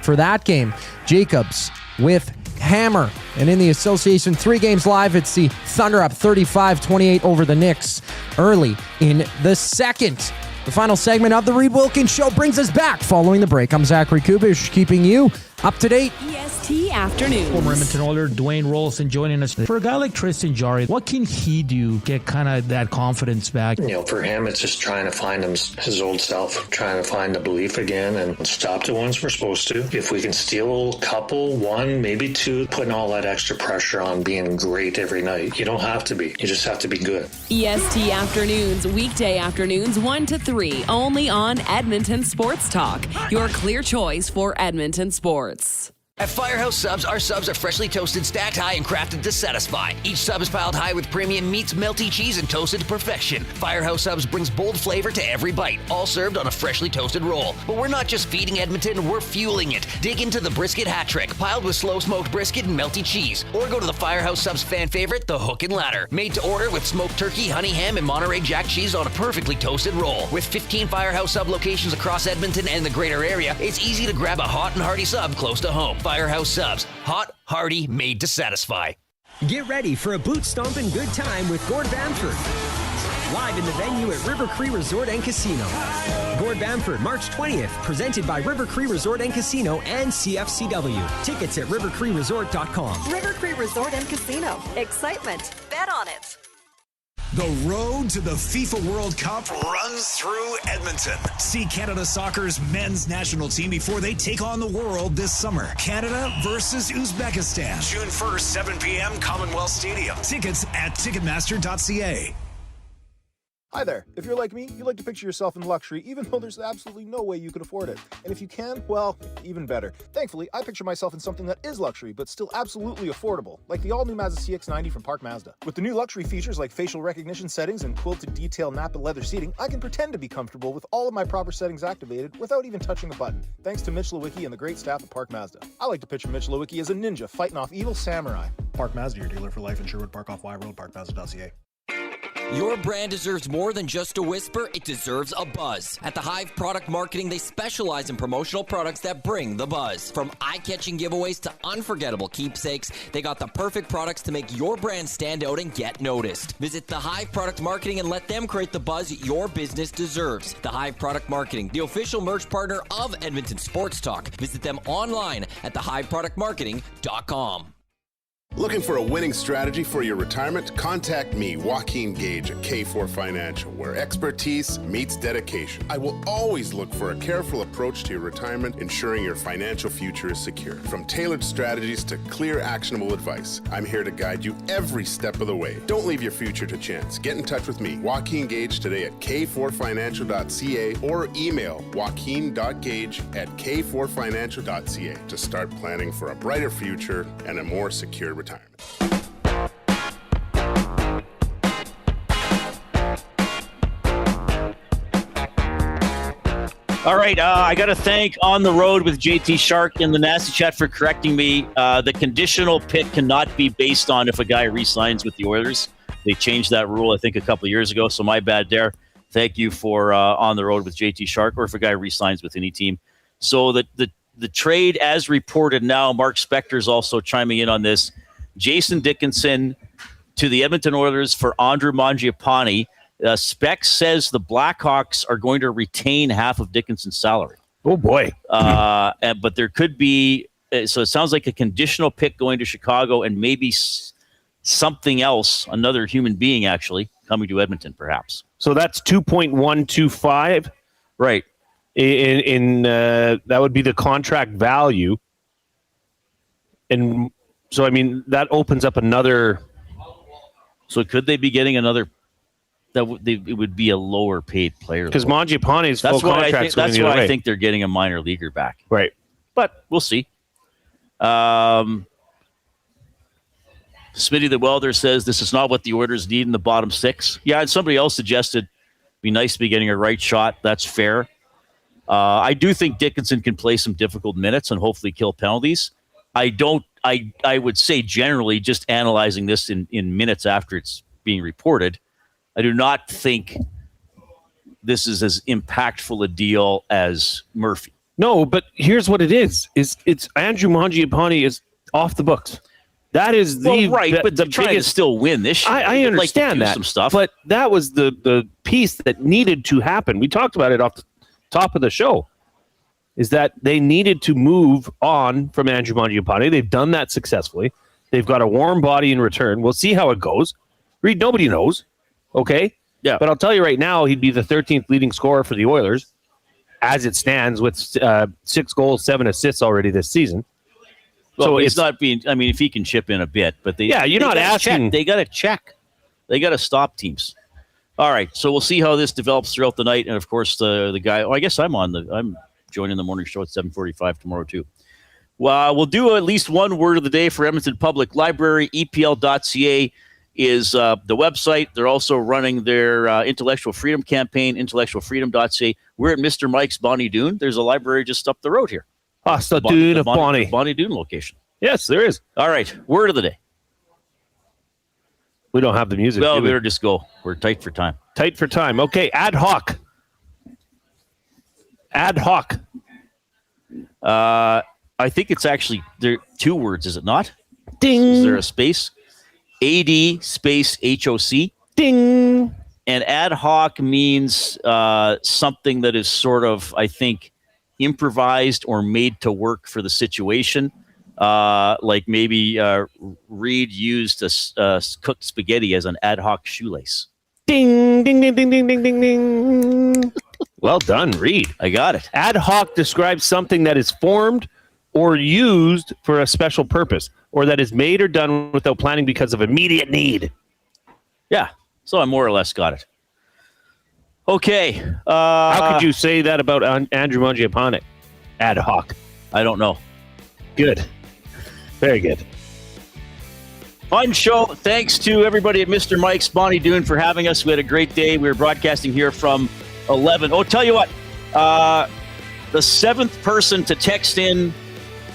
for that game. Jacobs with hammer. And in the association, 3 games live, it's the Thunder up 35-28 over the Knicks early in the second. The final segment of the Reid Wilkins Show brings us back following the break. I'm Zachary Kubish, keeping you up to date. EST Afternoons. Former Edmonton Oiler Dwayne Rolson joining us. For a guy like Tristan Jarry, what can he do to get kind of that confidence back? For him, it's just trying to find his old self, trying to find the belief again and stop the ones we're supposed to. If we can steal a couple, 1, maybe 2, putting all that extra pressure on being great every night. You don't have to be. You just have to be good. EST Afternoons, weekday afternoons 1 to 3, only on Edmonton Sports Talk. Your clear choice for Edmonton sports. At Firehouse Subs, our subs are freshly toasted, stacked high, and crafted to satisfy. Each sub is piled high with premium meats, melty cheese, and toasted to perfection. Firehouse Subs brings bold flavor to every bite, all served on a freshly toasted roll. But we're not just feeding Edmonton, we're fueling it. Dig into the brisket hat trick, piled with slow-smoked brisket and melty cheese. Or go to the Firehouse Subs fan favorite, the Hook and Ladder. Made to order with smoked turkey, honey ham, and Monterey Jack cheese on a perfectly toasted roll. With 15 Firehouse Sub locations across Edmonton and the greater area, it's easy to grab a hot and hearty sub close to home. Firehouse Subs. Hot, hearty, made to satisfy. Get ready for a boot-stomping good time with Gord Bamford. Live in the venue at River Cree Resort and Casino. Gord Bamford, March 20th, presented by River Cree Resort and Casino and CFCW. Tickets at rivercreeresort.com. River Cree Resort and Casino. Excitement. Bet on it. The road to the FIFA World Cup runs through Edmonton. See Canada Soccer's men's national team before they take on the world this summer. Canada versus Uzbekistan. June 1st, 7 p.m., Commonwealth Stadium. Tickets at Ticketmaster.ca. Hi there. If you're like me, you like to picture yourself in luxury, even though there's absolutely no way you could afford it. And if you can, well, even better. Thankfully, I picture myself in something that is luxury, but still absolutely affordable, like the all-new Mazda CX-90 from Park Mazda. With the new luxury features like facial recognition settings and quilted detail Napa leather seating, I can pretend to be comfortable with all of my proper settings activated without even touching a button, thanks to Mitch Lewicki and the great staff at Park Mazda. I like to picture Mitch Lewicki as a ninja fighting off evil samurai. Park Mazda, your dealer for life in Sherwood Park off Y Road, parkmazda.ca. Your brand deserves more than just a whisper, it deserves a buzz. At the Hive Product Marketing, they specialize in promotional products that bring the buzz. From eye-catching giveaways to unforgettable keepsakes, they got the perfect products to make your brand stand out and get noticed. Visit the Hive Product Marketing and let them create the buzz your business deserves. The Hive Product Marketing, the official merch partner of Edmonton Sports Talk. Visit them online at thehiveproductmarketing.com. Looking for a winning strategy for your retirement? Contact me, Joaquin Gage at K4 Financial, where expertise meets dedication. I will always look for a careful approach to your retirement, ensuring your financial future is secure. From tailored strategies to clear, actionable advice, I'm here to guide you every step of the way. Don't leave your future to chance. Get in touch with me, Joaquin Gage, today at k4financial.ca or email joaquin.gage@k4financial.ca to start planning for a brighter future and a more secure retirement. All right, I got to thank On the Road with JT Shark in the Nasty Chat for correcting me. The conditional pick cannot be based on if a guy re-signs with the Oilers. They changed that rule, I think, a couple of years ago, so my bad there. Thank you for On the Road with JT Shark, or if a guy re-signs with any team. So the trade, as reported now, Mark Spector's also chiming in on this. Jason Dickinson to the Edmonton Oilers for Andrew Mangiapane. Spec says the Blackhawks are going to retain half of Dickinson's salary. Oh, boy. But there could be, so it sounds like a conditional pick going to Chicago and maybe something else, another human being actually, coming to Edmonton perhaps. So that's 2.125. Right. In that would be the contract value. And so, I mean, that opens up another. So could they be getting another? It would be a lower paid player because Mangiapane's full contract. That's why I think they're getting a minor leaguer back. Right, but we'll see. Smitty the Welder says this is not what the Oilers need in the bottom six. Yeah, and somebody else suggested it'd be nice to be getting a right shot. That's fair. I do think Dickinson can play some difficult minutes and hopefully kill penalties. I would say generally, just analyzing this in minutes after it's being reported, I do not think this is as impactful a deal as Murphy. No, but here's what it is. It's Andrew Mangiapane is off the books. That is but they're trying to still win this year. I understand that, some stuff. But that was the piece that needed to happen. We talked about it off the top of the show, is that they needed to move on from Andrew Mangiapane. They've done that successfully. They've got a warm body in return. We'll see how it goes. Reid, nobody knows. Okay? Yeah. But I'll tell you right now, he'd be the 13th leading scorer for the Oilers as it stands with 6 goals, 7 assists already this season. Well, so it's not being, I mean, if he can chip in a bit, but they got to check. They got to stop teams. All right. So we'll see how this develops throughout the night. And of course, the guy, I guess I'm joining the morning show at 7:45 tomorrow too. Well, we'll do at least one word of the day for Edmonton Public Library. EPL.ca is the website. They're also running their intellectual freedom campaign, intellectualfreedom.ca. We're at Mr. Mike's Bonnie Doon. There's a library just up the road here. The Bonnie Doon location. Yes, there is. All right. Word of the day. We don't have the music. Well, we better just go. We're tight for time. Tight for time. Okay. Ad hoc. Ad hoc. I think it's actually there 2 words, is it not? Ding. Is there a space? AD space HOC. Ding. And ad hoc means something that is sort of, I think, improvised or made to work for the situation. Like maybe Reid used a cooked spaghetti as an ad hoc shoelace. Ding, ding, ding, ding, ding, ding, ding, ding. Well done, Reid. I got it. Ad hoc describes something that is formed or used for a special purpose, or that is made or done without planning because of immediate need. Yeah, so I more or less got it. Okay. How could you say that about Andrew Mangiapane? Ad hoc. I don't know. Good. Very good. Fun show. Thanks to everybody at Mr. Mike's Bonnie Doon for having us. We had a great day. We were broadcasting here from 11. Oh, tell you what. The 7th person to text in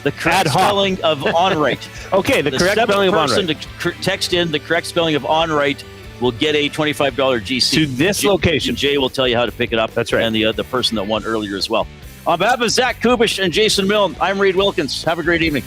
the correct spelling of Onright. Okay, the correct spelling of Onright. The 7th person to text in the correct spelling of Onright will get a $25 GC to this location. Jay will tell you how to pick it up. That's right. And the person that won earlier as well. On behalf of Zach Kubish and Jason Milne, I'm Reid Wilkins. Have a great evening.